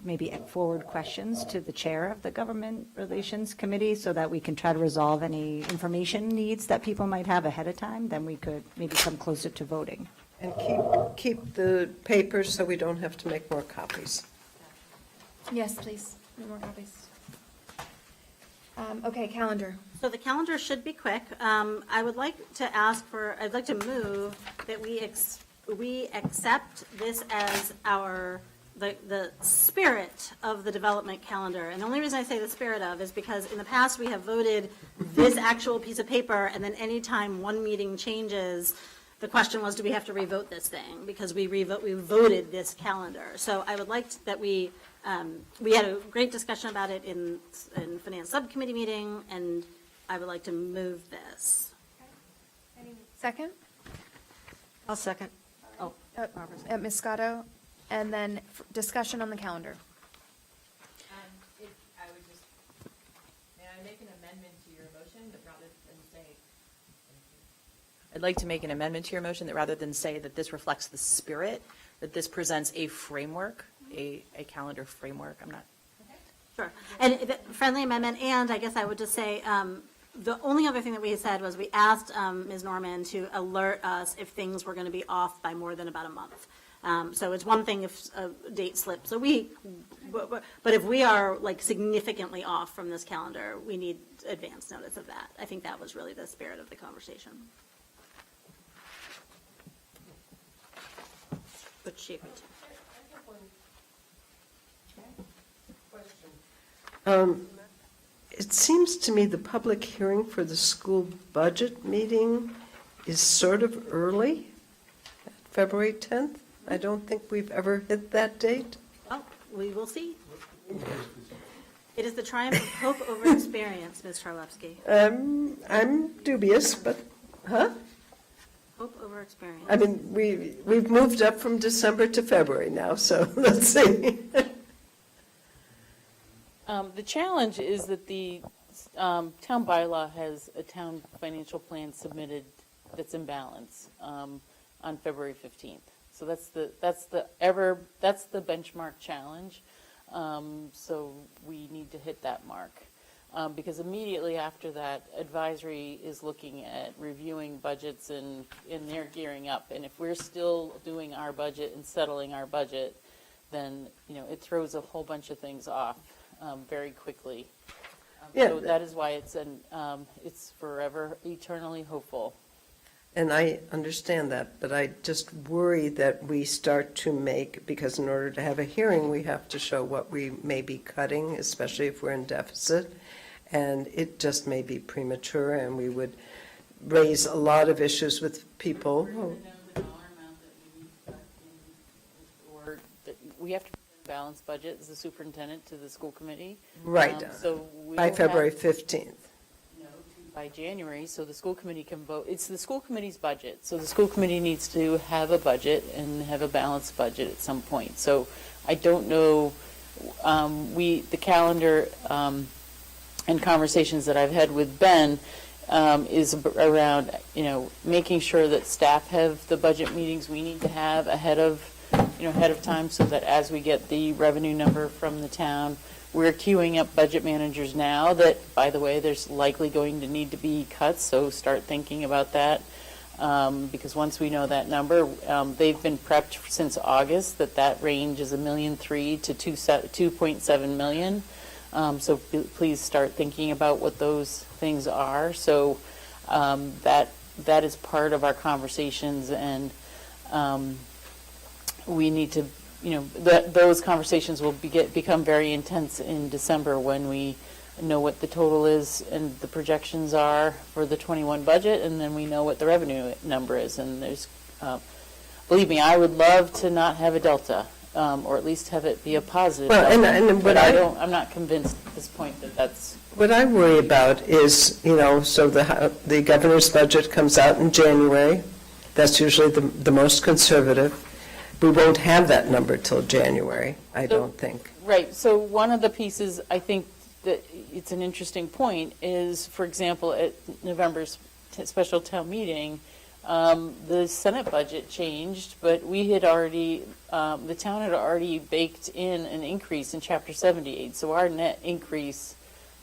maybe forward questions to the chair of the Government Relations Committee so that we can try to resolve any information needs that people might have ahead of time, then we could maybe come closer to voting. And keep the papers so we don't have to make more copies. Yes, please, no more copies. Okay, calendar. So the calendar should be quick. I would like to I'd like to move that we accept this as the spirit of the development calendar. And the only reason I say the spirit of is because in the past, we have voted this actual piece of paper, and then anytime one meeting changes, the question was, do we have to revote this thing? Because we voted this calendar. So I would like that we had a great discussion about it in Finance Subcommittee meeting, and I would like to move this. Second? I'll second. Ms. Scotto, and then discussion on the calendar. I would just, may I make an amendment to your motion, but rather than say. I'd like to make an amendment to your motion that rather than say that this reflects the spirit, that this presents a framework, a calendar framework. I'm not. Sure. And friendly amendment, and I guess I would just say, the only other thing that we said was we asked Ms. Norman to alert us if things were going to be off by more than about a month. So it's one thing if a date slips a week, but if we are like significantly off from this calendar, we need advance notice of that. I think that was really the spirit of the conversation. Which she agreed to. It seems to me the public hearing for the school budget meeting is sort of early, February 10th. I don't think we've ever hit that date. Oh, we will see. It is the triumph of hope over experience, Ms. Charlevsky. I'm dubious, but, Hope over experience. I mean, we've moved up from December to February now, so let's see. The challenge is that the town bylaw has a town financial plan submitted that's in balance on February 15th. So that's the benchmark challenge. So we need to hit that mark. Because immediately after that, advisory is looking at reviewing budgets and they're gearing up. And if we're still doing our budget and settling our budget, then, it throws a whole bunch of things off very quickly. So that is why it's forever eternally hopeful. And I understand that, but I just worry that we start to make, because in order to have a hearing, we have to show what we may be cutting, especially if we're in deficit. And it just may be premature, and we would raise a lot of issues with people. We have to balance budget as the superintendent to the school committee. Right, So we by will February have- 15th. By January, so the school committee can vote. It's the school committee's budget, so the school committee needs to have a budget and have a balanced budget at some point. So I don't know, the calendar and conversations that I've had with Ben is around, making sure that staff have the budget meetings we need to have ahead of time, so that as we get the revenue number from the town, we're queuing up budget managers now that, by the way, there's likely going to need to be cuts, so start thinking about that. Because once we know that number, they've been prepped since August that range is $1.3 million to $2.7 million. So please start thinking about what those things are. So that is part of our conversations, and we need to those conversations will become very intense in December when we know what the total is and the projections are for the 21 budget, and then we know what the revenue number is. And there's, believe me, I would love to not have a delta, or at least have it be a positive. Well, delta, and but what I'm not convinced at this point that that's. What I worry about is, so the governor's budget comes out in January. That's usually the most conservative. We won't have that number till January, I don't think. Right, so one of the pieces, I think that it's an interesting point, is, for example, at November's special town meeting, the Senate budget changed, but we had already, the town had already baked in an increase in Chapter 78, so our net increase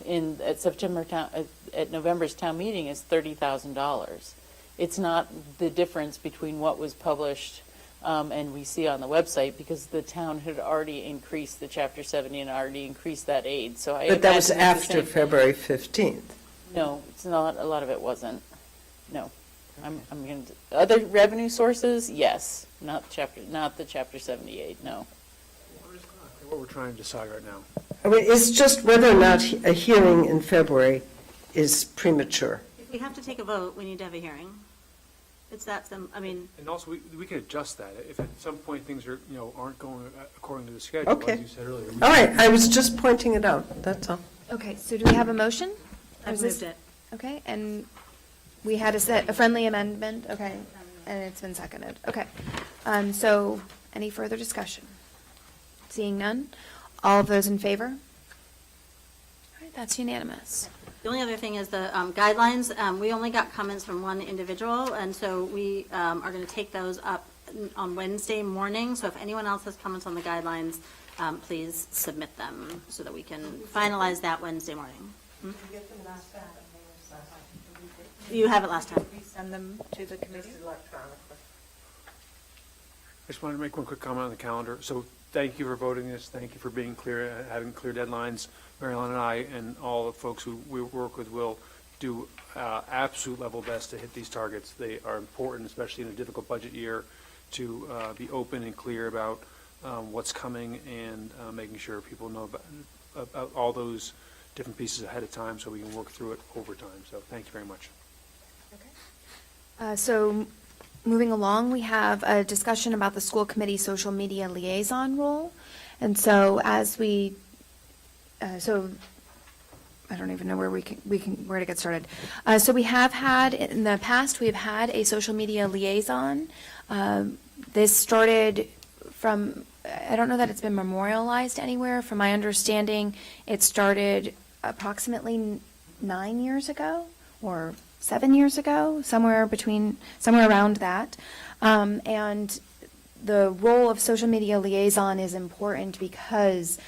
at November's town meeting is $30,000. It's not the difference between what was published and we see on the website, because the town had already increased the Chapter 70 and already increased that aid. So But that was after February 15th. No, it's not. A lot of it wasn't. No, I'm going to other revenue sources. Yes, not the Chapter 78. No. What we're trying to decide right now. I mean, it's just whether or not a hearing in February is premature. If we have to take a vote, we need to have a hearing. It's that And also, we can adjust that. If at some point things are, aren't going according to the schedule, Okay. as you said earlier. All right, I was just pointing it out, that's all. Okay, so do we have a motion? I've Or is this- moved it. Okay, and we had a friendly amendment, okay, and it's been seconded, okay. So, any further discussion? Seeing none, all of those in favor? All right, that's unanimous. The only other thing is the guidelines. We only got comments from one individual, and so we are going to take those up on Wednesday morning. So if anyone else has comments on the guidelines, please submit them so that we can finalize that Wednesday morning. You have it last time. Send them to the committee? I just wanted to make one quick comment on the calendar. So thank you for voting this. Thank you for being clear, having clear deadlines. Marilyn and I and all the folks who we work with will do absolute level best to hit these targets. They are important, especially in a difficult budget year, to be open and clear about what's coming and making sure people know about all those different pieces ahead of time so we can work through it over time. So thank you very much. So, moving along, we have a discussion about the school committee social media liaison role. And so, as we, so I don't even know where where to get started. So we have had, in the past, we've had a social media liaison. This started from, I don't know that it's been memorialized anywhere. From my understanding, it started approximately 9 years ago, or 7 years ago, somewhere around that. And the role of social media liaison is important because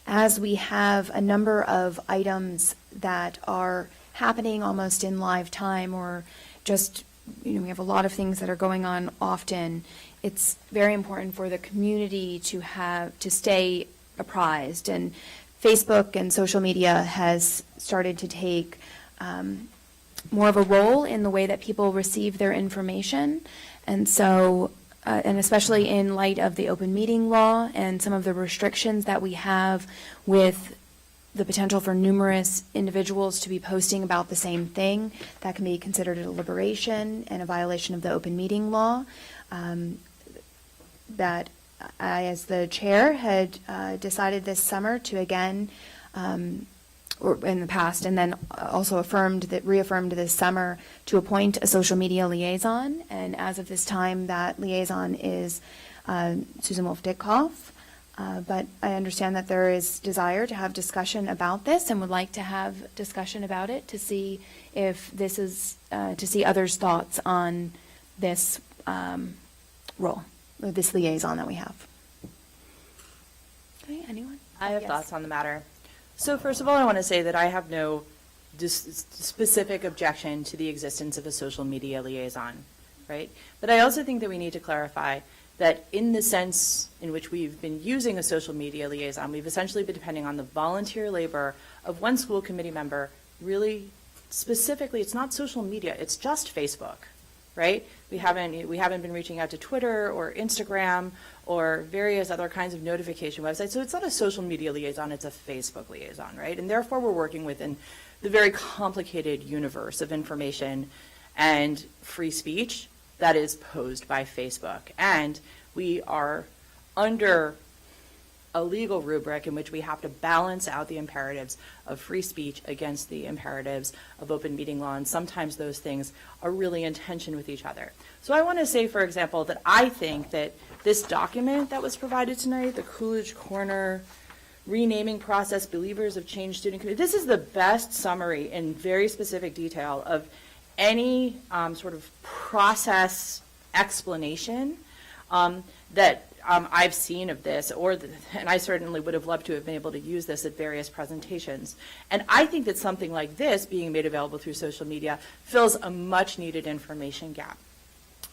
as we have a number of items that are happening almost in live time, or just, we have a lot of things that are going on often, it's very important for the community to stay apprised. And Facebook and social media has started to take more of a role in the way that people receive their information. And so, and especially in light of the open meeting law and some of the restrictions that we have with the potential for numerous individuals to be posting about the same thing, that can be considered a deliberation and a violation of the open meeting law. That I, as the chair, had decided this summer to again, or in the past, and then also reaffirmed this summer to appoint a social media liaison. And as of this time, that liaison is Susan Wolf-Dickoff. But I understand that there is desire to have discussion about this, and would like to have discussion about it to see if this is, to see others' thoughts on this role, or this liaison that we have. Okay, anyone? I have Yes. thoughts on the matter. So first of all, I want to say that I have no specific objection to the existence of a social media liaison, right? But I also think that we need to clarify that in the sense in which we've been using a social media liaison, we've essentially been depending on the volunteer labor of one school committee member. Really, specifically, it's not social media, it's just Facebook, right? We haven't been reaching out to Twitter or Instagram or various other kinds of notification websites. So it's not a social media liaison, it's a Facebook liaison, right? And therefore, we're working within the very complicated universe of information and free speech that is posed by Facebook. And we are under a legal rubric in which we have to balance out the imperatives of free speech against the imperatives of open meeting law, and sometimes those things are really in tension with each other. So I want to say, for example, that I think that this document that was provided tonight, the Coolidge Corner renaming process, Believers of Change Student Committee, this is the best summary in very specific detail of any sort of process explanation that I've seen of this, and I certainly would have loved to have been able to use this at various presentations. And I think that something like this being made available through social media fills a much needed information gap.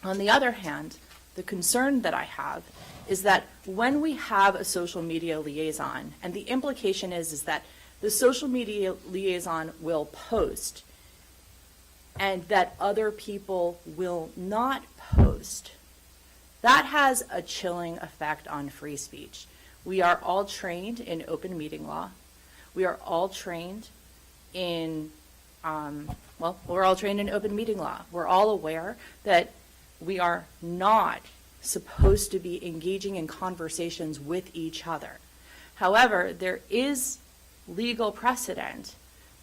On the other hand, the concern that I have is that when we have a social media liaison, and the implication is that the social media liaison will post and that other people will not post, that has a chilling effect on free speech. We are all trained in open meeting law. We are all trained in, we're all trained in open meeting law. We're all aware that we are not supposed to be engaging in conversations with each other. However, there is legal precedent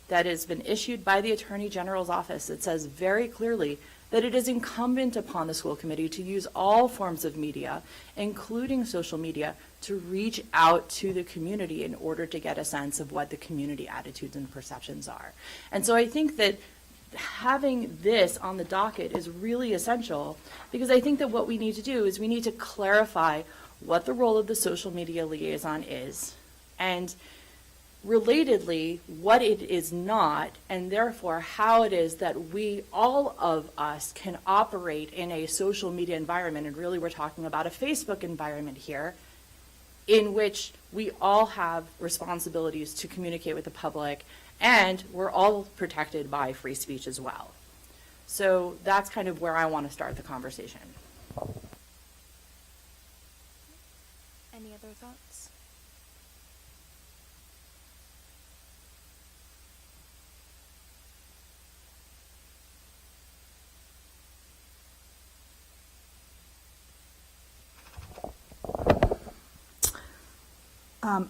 that has been issued by the Attorney General's office that says very clearly that it is incumbent upon the school committee to use all forms of media, including social media, to reach out to the community in order to get a sense of what the community attitudes and perceptions are. And so I think that having this on the docket is really essential, because I think that what we need to do is we need to clarify what the role of the social media liaison is, and relatedly, what it is not, and therefore how it is that we, all of us, can operate in a social media environment, and really we're talking about a Facebook environment here, in which we all have responsibilities to communicate with the public, and we're all protected by free speech as well. So that's kind of where I want to start the conversation. Any other thoughts?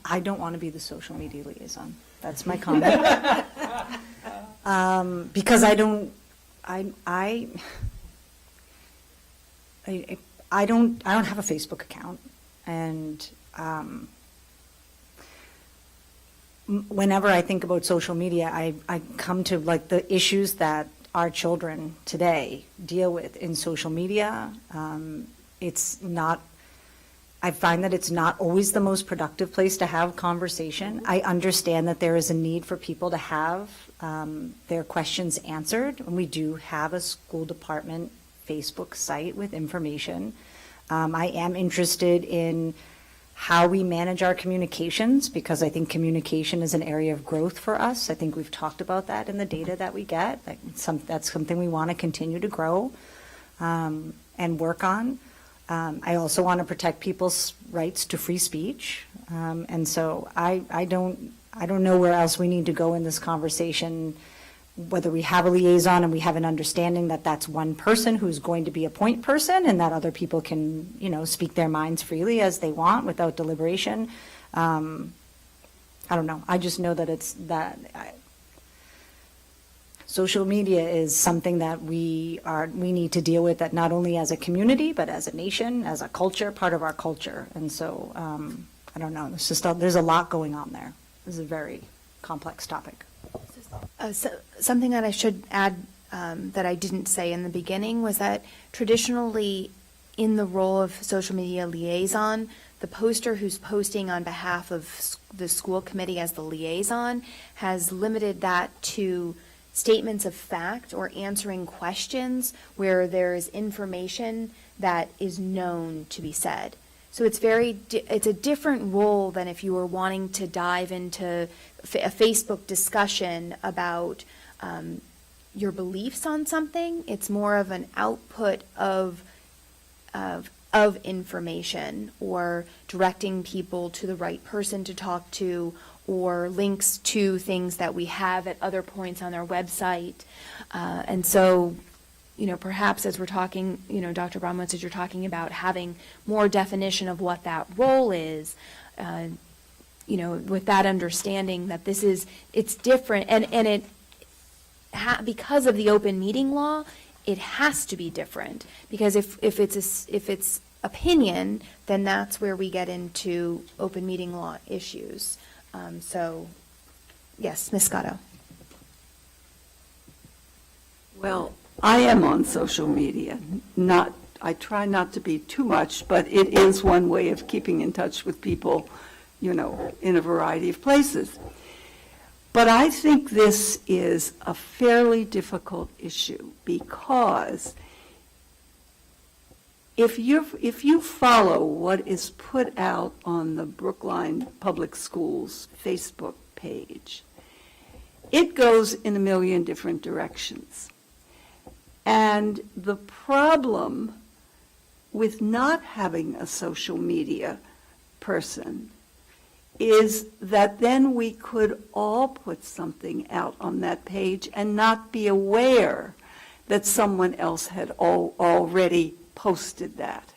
I don't want to be the social media liaison. That's my comment. Because I don't have a Facebook account, and whenever I think about social media, I come to like the issues that our children today deal with in social media. I find that it's not always the most productive place to have conversation. I understand that there is a need for people to have their questions answered, and we do have a school department Facebook site with information. I am interested in how we manage our communications, because I think communication is an area of growth for us. I think we've talked about that in the data that we get. That's something we want to continue to grow and work on. I also want to protect people's rights to free speech, and so I don't know where else we need to go in this conversation. Whether we have a liaison and we have an understanding that that's one person who's going to be a point person, and that other people can, speak their minds freely as they want without deliberation. I don't know. I just know that social media is something that we need to deal with, that not only as a community, but as a nation, as a culture, part of our culture. And so, I don't know, there's a lot going on there. This is a very complex topic. Something that I should add that I didn't say in the beginning was that traditionally, in the role of social media liaison, the poster who's posting on behalf of the school committee as the liaison has limited that to statements of fact or answering questions where there is information that is known to be said. So it's it's a different role than if you were wanting to dive into a Facebook discussion about your beliefs on something. It's more of an output of information, or directing people to the right person to talk to, or links to things that we have at other points on our website. And so, perhaps as we're talking, Dr. Bromwitz, as you're talking about having more definition of what that role is, with that understanding that it's different, and it, because of the open meeting law, it has to be different, because if it's opinion, then that's where we get into open meeting law issues. So, yes, Ms. Scotto. Well, I am on social media. I try not to be too much, but it is one way of keeping in touch with people, in a variety of places. But I think this is a fairly difficult issue, because if you follow what is put out on the Brookline Public Schools Facebook page, it goes in a million different directions. And the problem with not having a social media person is that then we could all put something out on that page and not be aware that someone else had already posted that.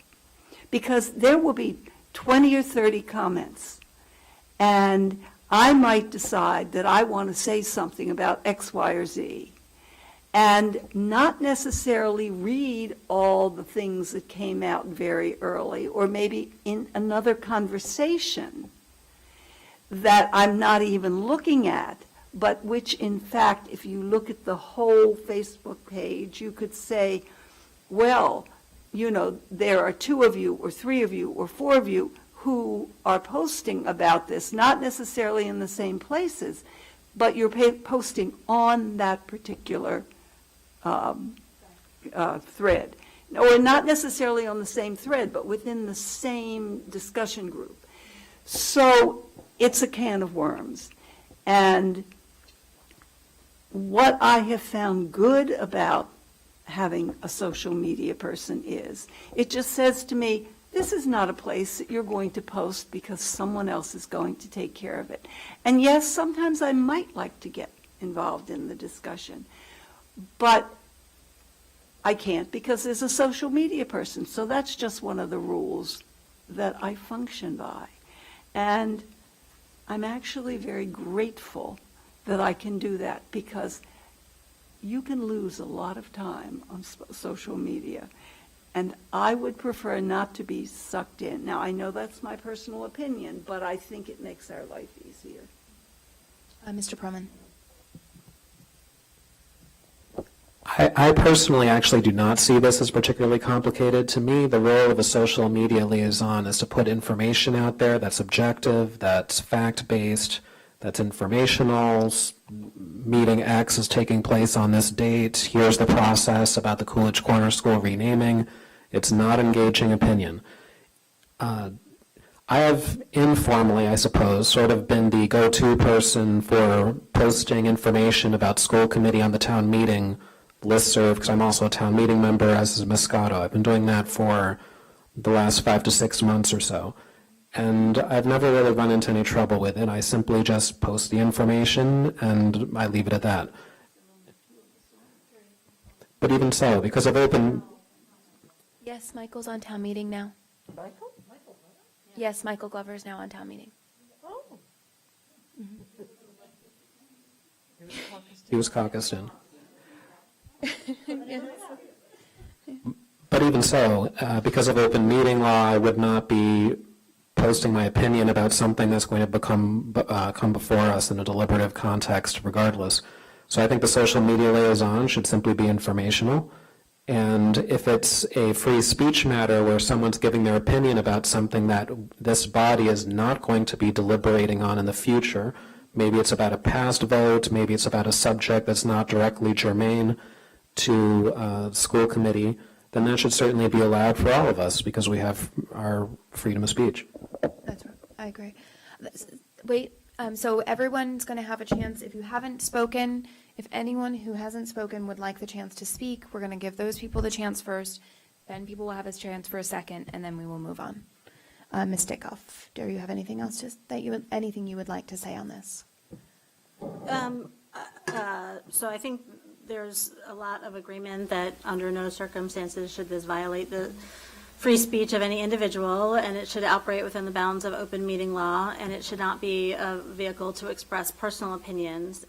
Because there will be 20 or 30 comments, and I might decide that I want to say something about X, Y, or Z, and not necessarily read all the things that came out very early, or maybe in another conversation that I'm not even looking at, but which, in fact, if you look at the whole Facebook page, you could say, well, there are 2 of you, or 3 of you, or 4 of you who are posting about this, not necessarily in the same places, but you're posting on that particular thread. Or not necessarily on the same thread, but within the same discussion group. So it's a can of worms. And what I have found good about having a social media person is, it just says to me, this is not a place that you're going to post because someone else is going to take care of it. And yes, sometimes I might like to get involved in the discussion, but I can't because there's a social media person. So that's just one of the rules that I function by. And I'm actually very grateful that I can do that, because you can lose a lot of time on social media. And I would prefer not to be sucked in. Now, I know that's my personal opinion, but I think it makes our life easier. Mr. Proman. I personally actually do not see this as particularly complicated. To me, the role of a social media liaison is to put information out there that's objective, that's fact-based, that's informational. Meeting X is taking place on this date. Here's the process about the Coolidge Corner School renaming. It's not engaging opinion. I have informally, I suppose, sort of been the go-to person for posting information about school committee on the town meeting listserv, because I'm also a town meeting member, as is Ms. Scotto. I've been doing that for the last 5 to 6 months or so. And I've never really run into any trouble with it. I simply just post the information and I leave it at that. But even so, because I've opened... Yes, Michael's on town meeting now. Michael? Yes, Michael Glover is now on town meeting. Oh. He was caucused in. But even so, because of open meeting law, I would not be posting my opinion about something that's going to come before us in a deliberative context regardless. So I think the social media liaison should simply be informational. And if it's a free speech matter where someone's giving their opinion about something that this body is not going to be deliberating on in the future, maybe it's about a past vote, maybe it's about a subject that's not directly germane to school committee, then that should certainly be allowed for all of us because we have our freedom of speech. That's right. I agree. Wait, so everyone's going to have a chance. If you haven't spoken If anyone who hasn't spoken would like the chance to speak, we're going to give those people the chance first, then people will have a chance for a second, and then we will move on. Ms. Dickoff, do you have anything else anything you would like to say on this? So I think there's a lot of agreement that under no circumstances should this violate the free speech of any individual, and it should operate within the bounds of open meeting law, and it should not be a vehicle to express personal opinions.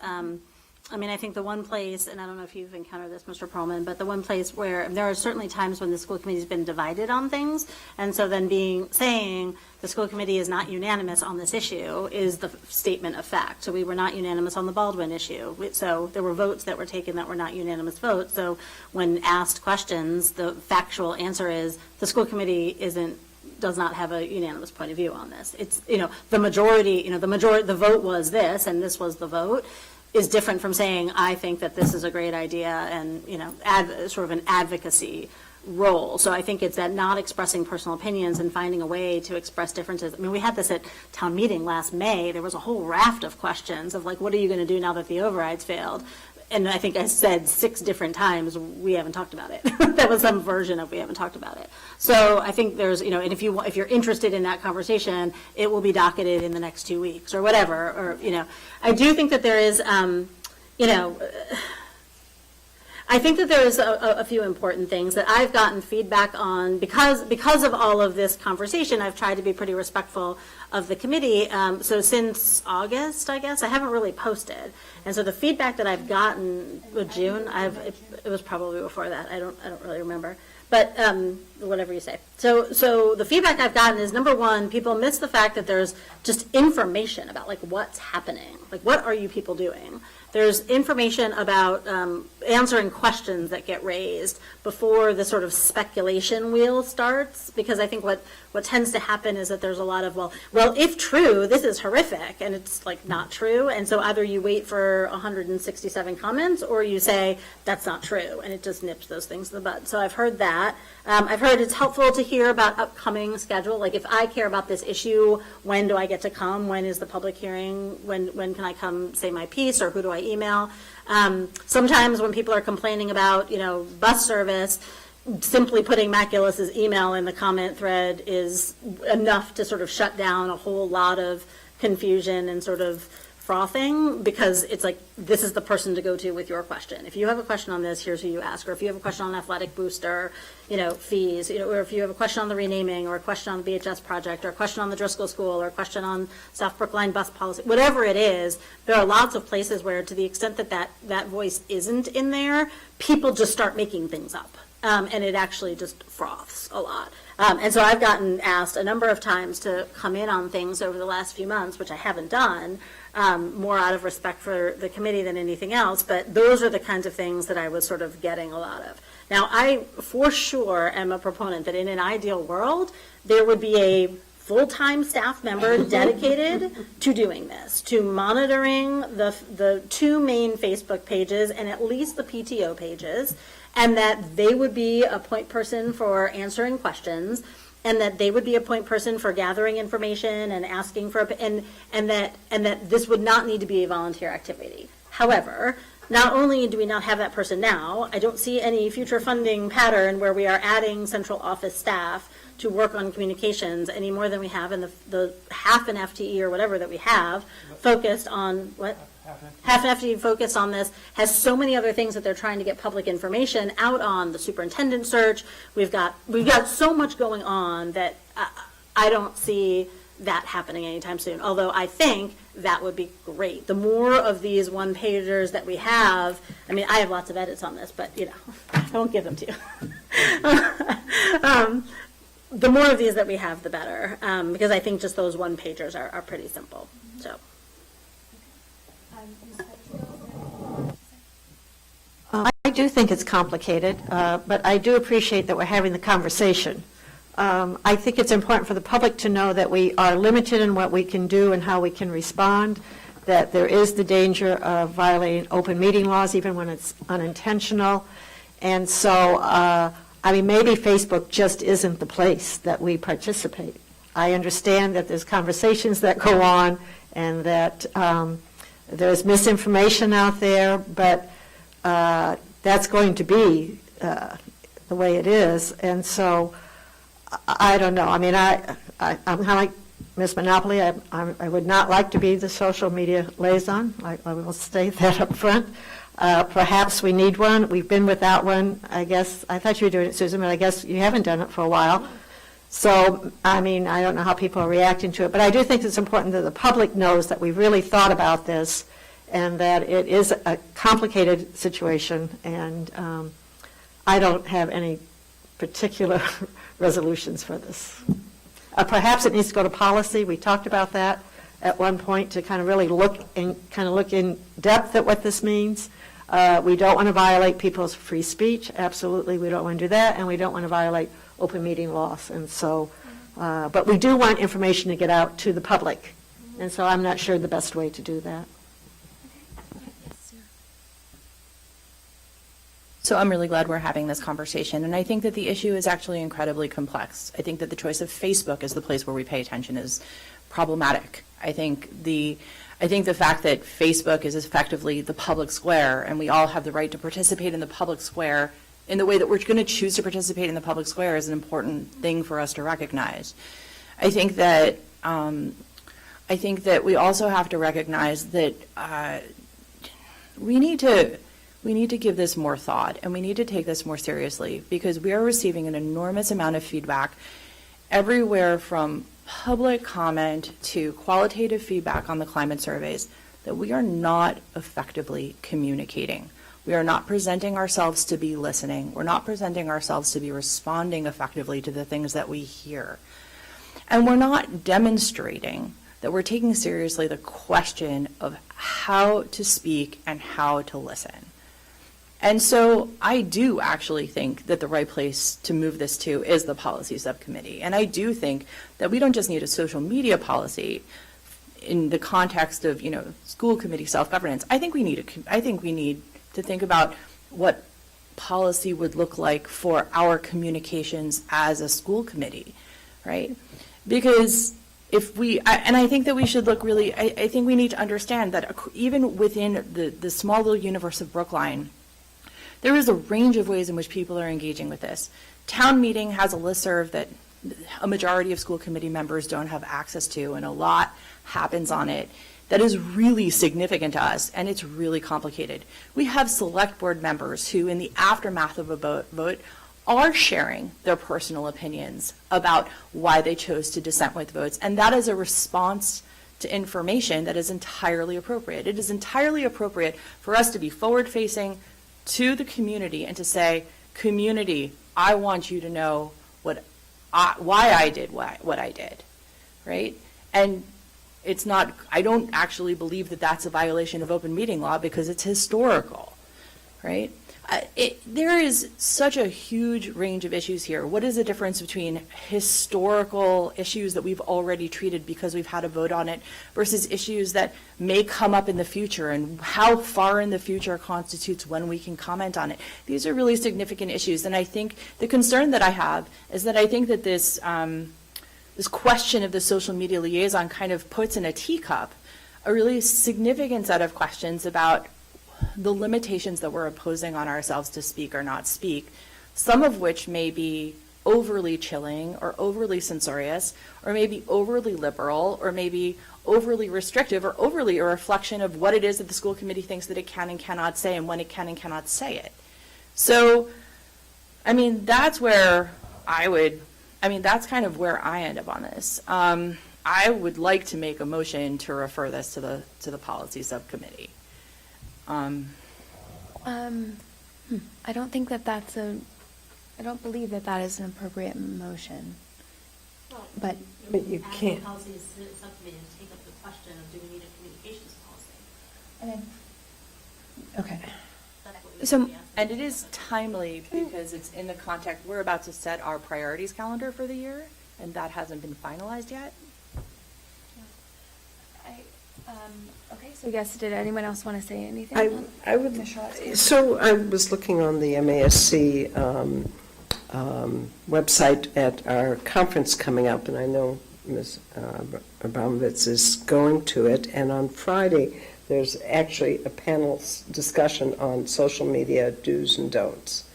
I mean, I think the one place, and I don't know if you've encountered this, Mr. Perlman, but the one place where there are certainly times when the school committee's been divided on things, and so then saying the school committee is not unanimous on this issue is the statement of fact. So we were not unanimous on the Baldwin issue. So there were votes that were taken that were not unanimous votes. So when asked questions, the factual answer is the school committee does not have a unanimous point of view on this. It's, the majority, the vote was this, and this was the vote, is different from saying, I think that this is a great idea, and, sort of an advocacy role. So I think it's that not expressing personal opinions and finding a way to express differences. I mean, we had this at town meeting last May. There was a whole raft of questions of like, what are you going to do now that the overrides failed? And I think I said 6 different times, we haven't talked about it. That was some version of we haven't talked about it. So I think there's, and if you're interested in that conversation, it will be docketed in the next 2 weeks or whatever. Or, I do think that there is, I think that there is a few important things that I've gotten feedback on because of all of this conversation. I've tried to be pretty respectful of the committee. So since August, I guess, I haven't really posted. And so the feedback that I've gotten with June, it was probably before that. I don't really remember. But whatever you say. So the feedback I've gotten is, number one, people miss the fact that there's just information about like what's happening. Like, what are you people doing? There's information about answering questions that get raised before the sort of speculation wheel starts, because I think what tends to happen is that there's a lot of, well, if true, this is horrific, and it's like not true, and so either you wait for 167 comments or you say that's not true, and it just nips those things in the bud. So I've heard that. I've heard it's helpful to hear about upcoming schedule, like if I care about this issue, when do I get to come? When is the public hearing? When can I come say my piece, or who do I email? Sometimes when people are complaining about, bus service, simply putting Maculus's email in the comment thread is enough to sort of shut down a whole lot of confusion and sort of frothing, because it's like, this is the person to go to with your question. If you have a question on this, here's who you ask. Or if you have a question on athletic booster, fees, or if you have a question on the renaming, or a question on the BHS project, or a question on the Driscoll School, or a question on South Brookline bus policy, whatever it is, there are lots of places where, to the extent that voice isn't in there, people just start making things up. And it actually just froths a lot. And so I've gotten asked a number of times to come in on things over the last few months, which I haven't done, more out of respect for the committee than anything else, but those are the kinds of things that I was sort of getting a lot of. Now, I for sure am a proponent that in an ideal world, there would be a full-time staff member dedicated to doing this, to monitoring the 2 main Facebook pages and at least the PTO pages, and that they would be a point person for answering questions, and that they would be a point person for gathering information and asking for, and that this would not need to be a volunteer activity. However, not only do we not have that person now, I don't see any future funding pattern where we are adding central office staff to work on communications any more than we have in the half an FTE or whatever that we have focused on what? Half an FTE focused on this, has so many other things that they're trying to get public information out on, the superintendent search. We've got so much going on that I don't see that happening anytime soon, although I think that would be great. The more of these one-pagers that we have, I mean, I have lots of edits on this, but, I won't give them to you. The more of these that we have, the better, because I think just those one-pagers are pretty simple, so. I do think it's complicated, but I do appreciate that we're having the conversation. I think it's important for the public to know that we are limited in what we can do and how we can respond, that there is the danger of violating open meeting laws even when it's unintentional. And so, maybe Facebook just isn't the place that we participate. I understand that there's conversations that go on and that there's misinformation out there, but that's going to be the way it is. And so, I don't know. I mean, I'm kind of like Ms. Monopoly. I would not like to be the social media liaison. I will state that up front. Perhaps we need one. We've been without one, I guess. I thought you were doing it, Susan, but I guess you haven't done it for a while. So, I mean, I don't know how people are reacting to it, but I do think it's important that the public knows that we've really thought about this and that it is a complicated situation, and I don't have any particular resolutions for this. Perhaps it needs to go to policy. We talked about that at one point to kind of really look in depth at what this means. We don't want to violate people's free speech. Absolutely, we don't want to do that, and we don't want to violate open meeting laws. And so, but we do want information to get out to the public, and so I'm not sure the best way to do that. So I'm really glad we're having this conversation, and I think that the issue is actually incredibly complex. I think that the choice of Facebook as the place where we pay attention is problematic. I think the fact that Facebook is effectively the public square, and we all have the right to participate in the public square in the way that we're going to choose to participate in the public square is an important thing for us to recognize. I think that we also have to recognize that we need to give this more thought, and we need to take this more seriously, because we are receiving an enormous amount of feedback everywhere from public comment to qualitative feedback on the climate surveys that we are not effectively communicating. We are not presenting ourselves to be listening. We're not presenting ourselves to be responding effectively to the things that we hear. And we're not demonstrating that we're taking seriously the question of how to speak and how to listen. And so I do actually think that the right place to move this to is the policy subcommittee. And I do think that we don't just need a social media policy in the context of, school committee self-governance. I think we need to think about what policy would look like for our communications as a school committee, right? Because I think that we should look really, I think we need to understand that even within the small little universe of Brookline, there is a range of ways in which people are engaging with this. Town meeting has a listserv that a majority of school committee members don't have access to, and a lot happens on it that is really significant to us, and it's really complicated. We have select board members who, in the aftermath of a vote, are sharing their personal opinions about why they chose to dissent with votes, and that is a response to information that is entirely appropriate. It is entirely appropriate for us to be forward-facing to the community and to say, community, I want you to know why I did what I did, right? And it's not, I don't actually believe that that's a violation of open meeting law because it's historical, right? There is such a huge range of issues here. What is the difference between historical issues that we've already treated because we've had a vote on it versus issues that may come up in the future, and how far in the future constitutes when we can comment on it? These are really significant issues, and I think the concern that I have is that I think that this question of the social media liaison kind of puts in a teacup a really significant set of questions about the limitations that we're imposing on ourselves to speak or not speak, some of which may be overly chilling or overly censorious or maybe overly liberal or maybe overly restrictive or overly a reflection of what it is that the school committee thinks that it can and cannot say and when it can and cannot say it. So, that's where that's kind of where I end up on this. I would like to make a motion to refer this to the policy subcommittee. I don't think I don't believe that is an appropriate motion. But you can't. Policy subcommittee to take up the question of do we need a communications policy? Okay. And it is timely because it's in the context, we're about to set our priorities calendar for the year, and that hasn't been finalized yet. Okay, so I guess, did anyone else want to say anything? I would. So I was looking on the MASC website at our conference coming up, and I know Ms. Abramovitz is going to it. And on Friday, there's actually a panel discussion on social media do's and don'ts.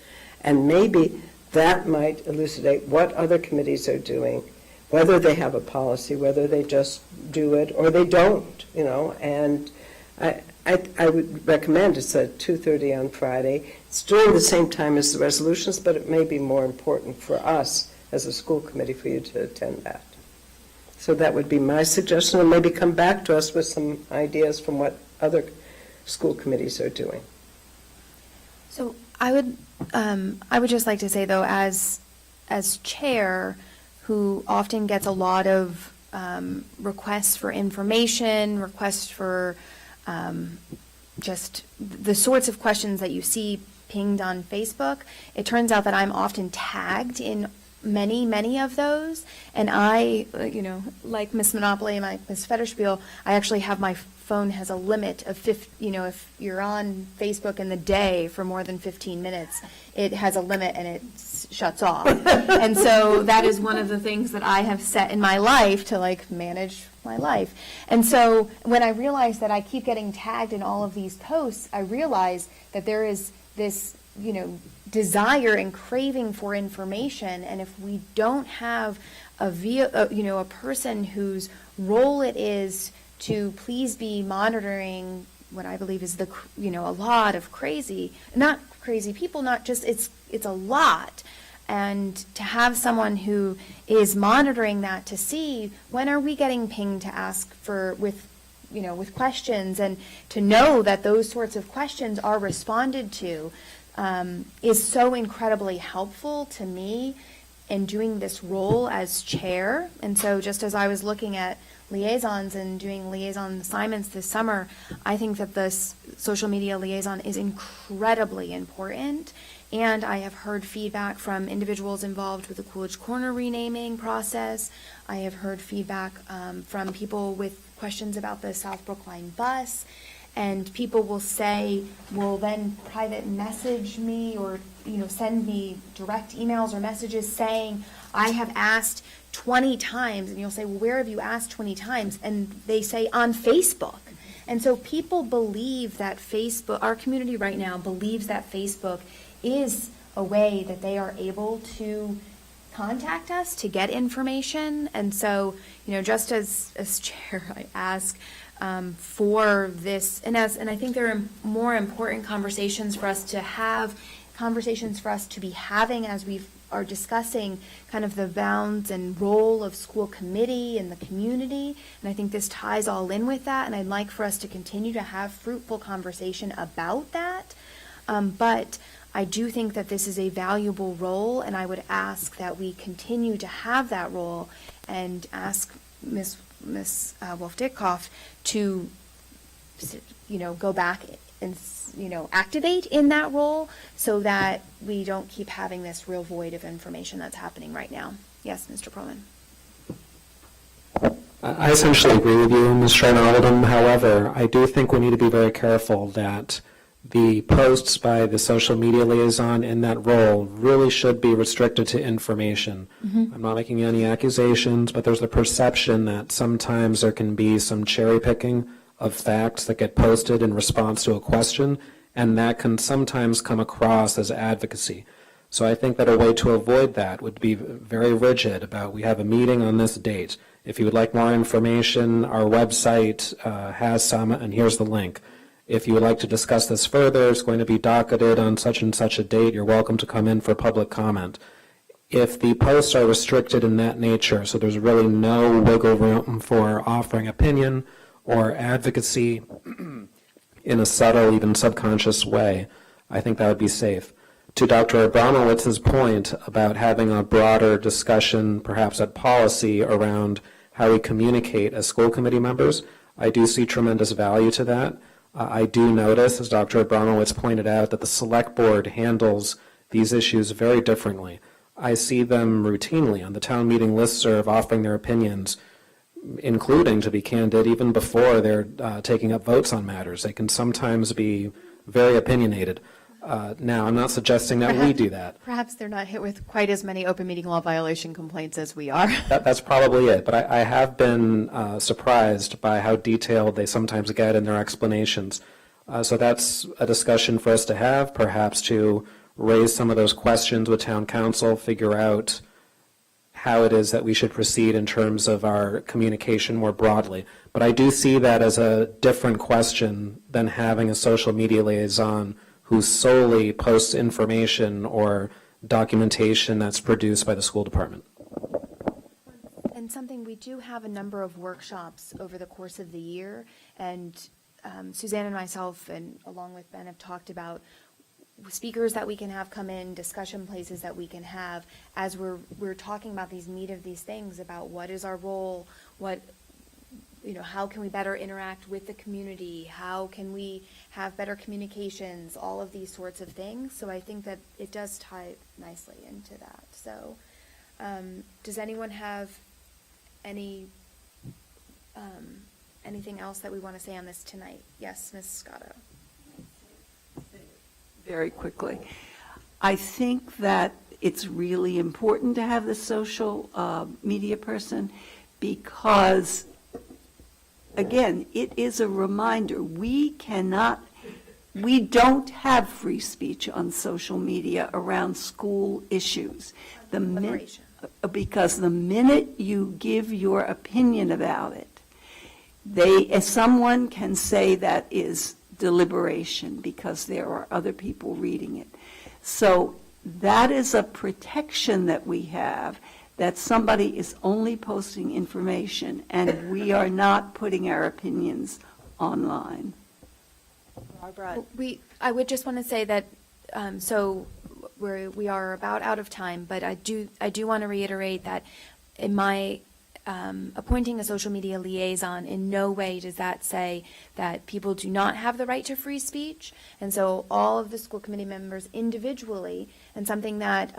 And maybe that might elucidate what other committees are doing, whether they have a policy, whether they just do it or they don't, and I would recommend it's at 2:30 on Friday. It's during the same time as the resolutions, but it may be more important for us as a school committee for you to attend that. So that would be my suggestion, and maybe come back to us with some ideas from what other school committees are doing. So I would just like to say, though, as chair, who often gets a lot of requests for information, requests for just the sorts of questions that you see pinged on Facebook, it turns out that I'm often tagged in many of those, and I, like Miss Monopoly and Miss Fetterspiel, I actually have my phone has a limit of if you're on Facebook in the day for more than 15 minutes, it has a limit and it shuts off. And so that is one of the things that I have set in my life to manage my life. And so when I realize that I keep getting tagged in all of these posts, I realize that there is this desire and craving for information, and if we don't have a person whose role it is to please be monitoring what I believe is a lot of not crazy people, not just it's a lot, and to have someone who is monitoring that to see when are we getting pinged to ask with questions, and to know that those sorts of questions are responded to is so incredibly helpful to me in doing this role as chair. And so just as I was looking at liaisons and doing liaison assignments this summer, I think that this social media liaison is incredibly important. And I have heard feedback from individuals involved with the Coolidge Corner renaming process. I have heard feedback from people with questions about the South Brookline bus. And people will then private message me or, send me direct emails or messages saying, I have asked 20 times. And you'll say, well, where have you asked 20 times? And they say, on Facebook. And so people believe that our community right now believes that Facebook is a way that they are able to contact us to get information. And so, just as chair, I ask for this, and I think there are more important conversations for us to be having as we are discussing kind of the bounds and role of school committee and the community. And I think this ties all in with that, and I'd like for us to continue to have fruitful conversation about that. But I do think that this is a valuable role, and I would ask that we continue to have that role and ask Ms. Wolf-Dickoff to, go back and, activate in that role so that we don't keep having this real void of information that's happening right now. Yes, Mr. Perlman. I essentially agree with you, Ms. Schreiner-Oldham. However, I do think we need to be very careful that the posts by the social media liaison in that role really should be restricted to information. Mm-hmm. I'm not making any accusations, but there's the perception that sometimes there can be some cherry picking of facts that get posted in response to a question, and that can sometimes come across as advocacy. So I think that a way to avoid that would be very rigid about, we have a meeting on this date. If you would like more information, our website has some, and here's the link. If you would like to discuss this further, it's going to be docketed on such and such a date. You're welcome to come in for public comment. If the posts are restricted in that nature, so there's really no wiggle room for offering opinion or advocacy in a subtle, even subconscious way, I think that would be safe. To Dr. Abramowitz's point about having a broader discussion, perhaps at policy, around how we communicate as school committee members, I do see tremendous value to that. I do notice, as Dr. Abramowitz pointed out, that the select board handles these issues very differently. I see them routinely on the town meeting listserv offering their opinions, including, to be candid, even before they're taking up votes on matters. They can sometimes be very opinionated. Now, I'm not suggesting that we do that. Perhaps they're not hit with quite as many open meeting law violation complaints as we are. That's probably it, but I have been surprised by how detailed they sometimes get in their explanations. So that's a discussion for us to have, perhaps to raise some of those questions with town council, figure out how it is that we should proceed in terms of our communication more broadly. But I do see that as a different question than having a social media liaison who solely posts information or documentation that's produced by the school department. And something, we do have a number of workshops over the course of the year, and Suzanne and myself, and along with Ben, have talked about speakers that we can have come in, discussion places that we can have, as we're talking about these meat of these things, about what is our role, how can we better interact with the community, how can we have better communications, all of these sorts of things. So I think that it does tie nicely into that. So does anyone have anything else that we want to say on this tonight? Yes, Ms. Scotto. Very quickly. I think that it's really important to have the social media person because, again, it is a reminder. We don't have free speech on social media around school issues. Because the minute you give your opinion about it, someone can say that is deliberation because there are other people reading it. So that is a protection that we have, that somebody is only posting information and we are not putting our opinions online. Barbara? I would just want to say that, so we are about out of time, but I do want to reiterate that in my appointing a social media liaison, in no way does that say that people do not have the right to free speech. And so all of the school committee members individually, and something that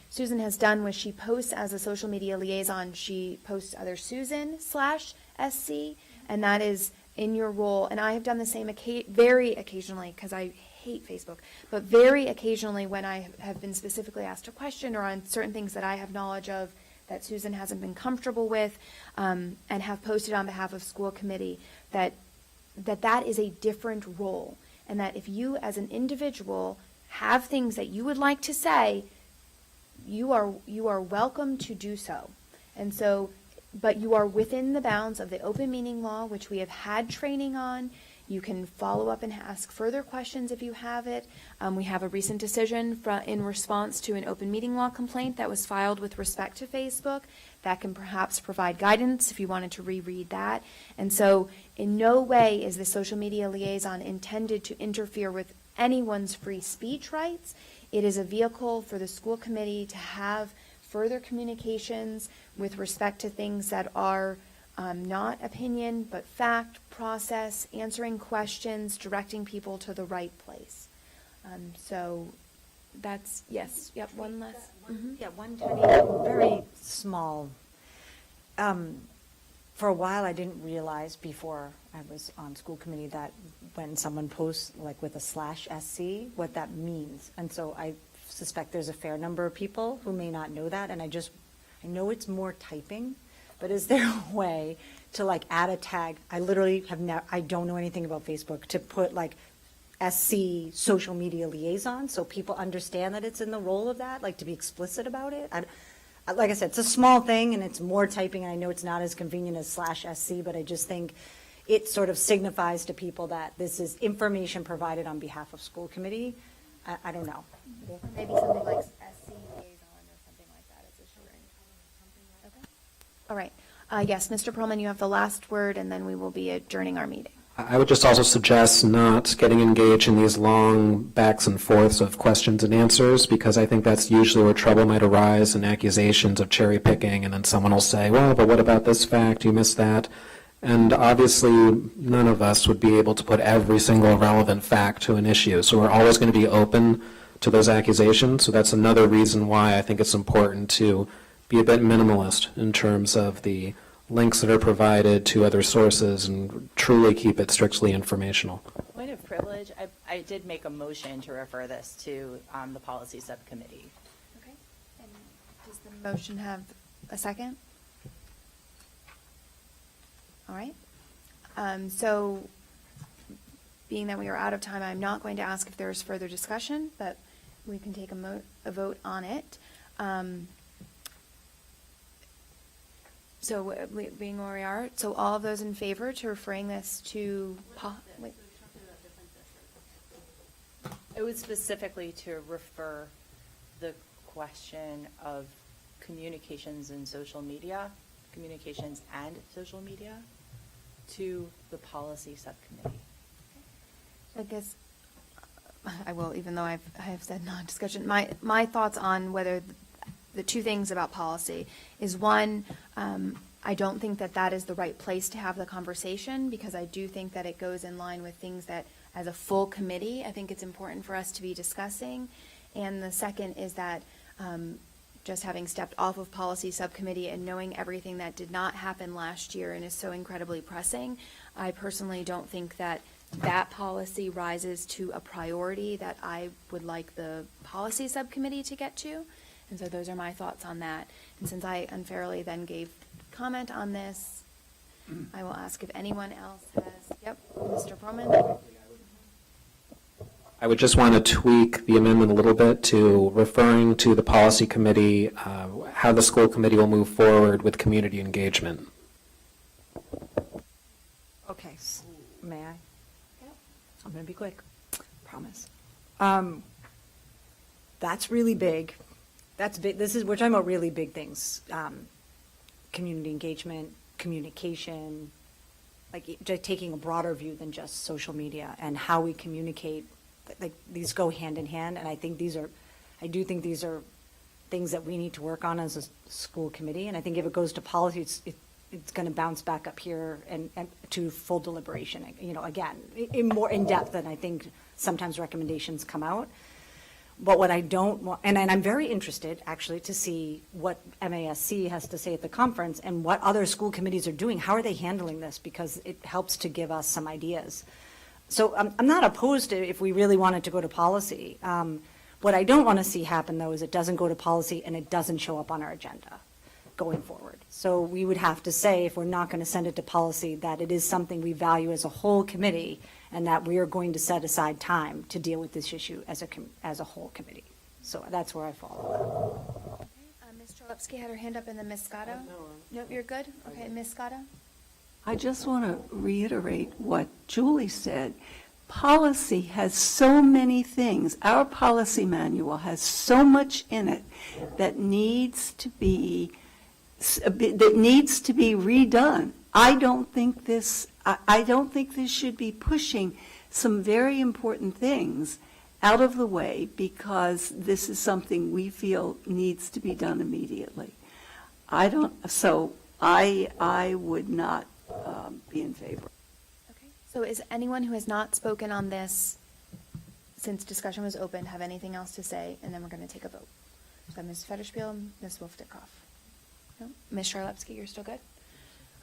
Susan has done was she posts as a social media liaison, she posts either Susan/SC, and that is in your role. And I have done the same very occasionally, because I hate Facebook, but very occasionally when I have been specifically asked a question or on certain things that I have knowledge of that Susan hasn't been comfortable with, and have posted on behalf of school committee, that is a different role. And that if you as an individual have things that you would like to say, you are welcome to do so. And so, but you are within the bounds of the open meeting law, which we have had training on. You can follow up and ask further questions if you have it. We have a recent decision in response to an open meeting law complaint that was filed with respect to Facebook that can perhaps provide guidance if you wanted to reread that. And so in no way is the social media liaison intended to interfere with anyone's free speech rights. It is a vehicle for the school committee to have further communications with respect to things that are not opinion, but fact, process, answering questions, directing people to the right place. So that's, yes, yep, one last. Yeah, one tiny, very small. For a while, I didn't realize before I was on school committee that when someone posts like with a /SC, what that means. And so I suspect there's a fair number of people who may not know that. And I know it's more typing, but is there a way to like add a tag? I literally I don't know anything about Facebook, to put like SC social media liaison so people understand that it's in the role of that, like to be explicit about it. Like I said, it's a small thing and it's more typing, and I know it's not as convenient as /SC, but I just think it sort of signifies to people that this is information provided on behalf of school committee. I don't know. Maybe something like SC liaison or something like that as a shortening. Okay. All right. Yes, Mr. Perlman, you have the last word, and then we will be adjourning our meeting. I would just also suggest not getting engaged in these long backs and forths of questions and answers, because I think that's usually where trouble might arise, and accusations of cherry picking, and then someone will say, well, but what about this fact? You missed that. And obviously, none of us would be able to put every single relevant fact to an issue. So we're always going to be open to those accusations. So that's another reason why I think it's important to be a bit minimalist in terms of the links that are provided to other sources and truly keep it strictly informational. Point of privilege. I did make a motion to refer this to the policy subcommittee. Okay. And does the motion have a second? All right. So being that we are out of time, I'm not going to ask if there is further discussion, but we can take a vote on it. So being where we are, so all of those in favor to referring this to, wait. It was specifically to refer the question of communications and social media, communications and social media, to the policy subcommittee. I guess I will, even though I have said non-discussion. My thoughts on whether the two things about policy is, one, I don't think that that is the right place to have the conversation, because I do think that it goes in line with things that, as a full committee, I think it's important for us to be discussing. And the second is that just having stepped off of policy subcommittee and knowing everything that did not happen last year and is so incredibly pressing, I personally don't think that that policy rises to a priority that I would like the policy subcommittee to get to. And so those are my thoughts on that. And since I unfairly then gave comment on this, I will ask if anyone else has, yep, Mr. Perlman? I would just want to tweak the amendment a little bit to referring to the policy committee, how the school committee will move forward with community engagement. Okay, may I? I'm going to be quick, promise. That's really big. That's big. We're talking about really big things. Community engagement, communication, like just taking a broader view than just social media and how we communicate. Like, these go hand in hand, and I do think these are things that we need to work on as a school committee. And I think if it goes to policy, it's going to bounce back up here and to full deliberation, again, more in depth than I think sometimes recommendations come out. But what I don't want, and I'm very interested actually to see what MASC has to say at the conference and what other school committees are doing. How are they handling this? Because it helps to give us some ideas. So I'm not opposed to if we really want it to go to policy. What I don't want to see happen, though, is it doesn't go to policy and it doesn't show up on our agenda going forward. So we would have to say, if we're not going to send it to policy, that it is something we value as a whole committee and that we are going to set aside time to deal with this issue as a whole committee. So that's where I fall. Ms. Charlepski had her hand up, and then Ms. Scotto? Nope, you're good? Okay, Ms. Scotto? I just want to reiterate what Julie said. Policy has so many things. Our policy manual has so much in it that needs to be redone. I don't think this should be pushing some very important things out of the way because this is something we feel needs to be done immediately. I would not be in favor. Okay. So is anyone who has not spoken on this since discussion was open have anything else to say? And then we're going to take a vote. So Ms. Federspiel, Ms. Wolf-Dickoff. No? Ms. Charlepski, you're still good?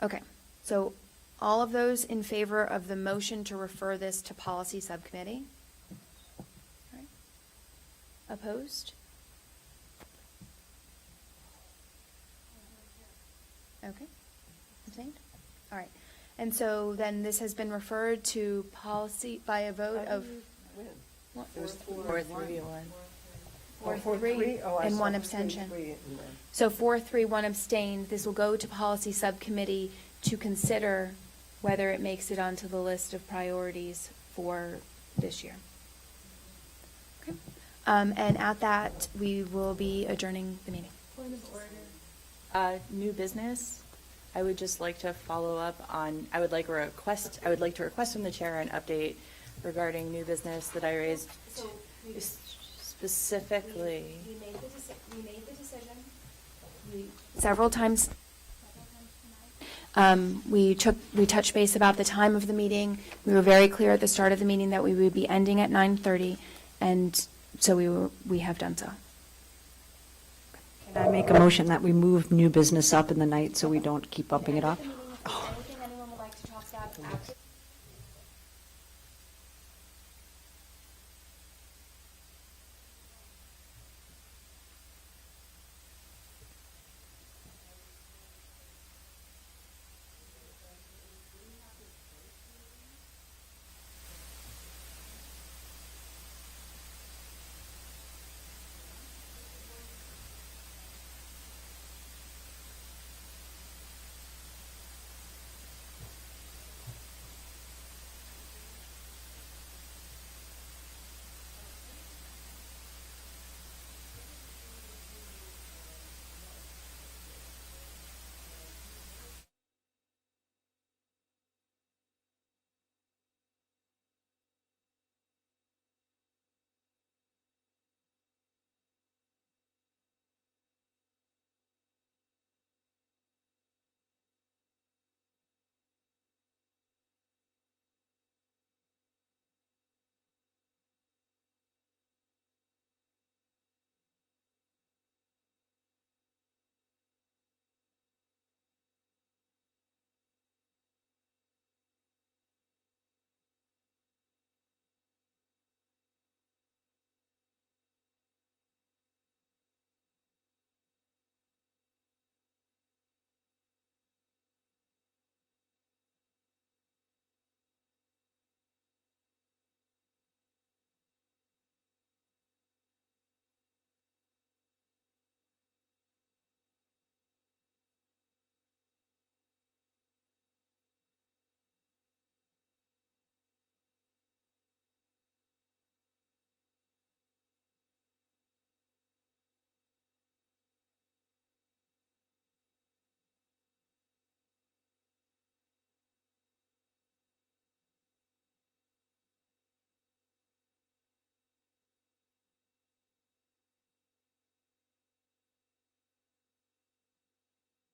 Okay. So all of those in favor of the motion to refer this to policy subcommittee? All right. Opposed? Okay. Abstained? All right. And so then this has been referred to policy by a vote of? What? 4-3-1. 4-3, and one abstention. So 4-3, one abstained. This will go to policy subcommittee to consider whether it makes it onto the list of priorities for this year. Okay. And at that, we will be adjourning the meeting. New business. I would just like to follow up on, I would like to request from the chair an update regarding new business that I raised specifically. We made the decision. Several times. We touched base about the time of the meeting. We were very clear at the start of the meeting that we would be ending at 9:30, and so we have done so. Can I make a motion that we move new business up in the night so we don't keep bumping it up? Anything anyone would like to talk about after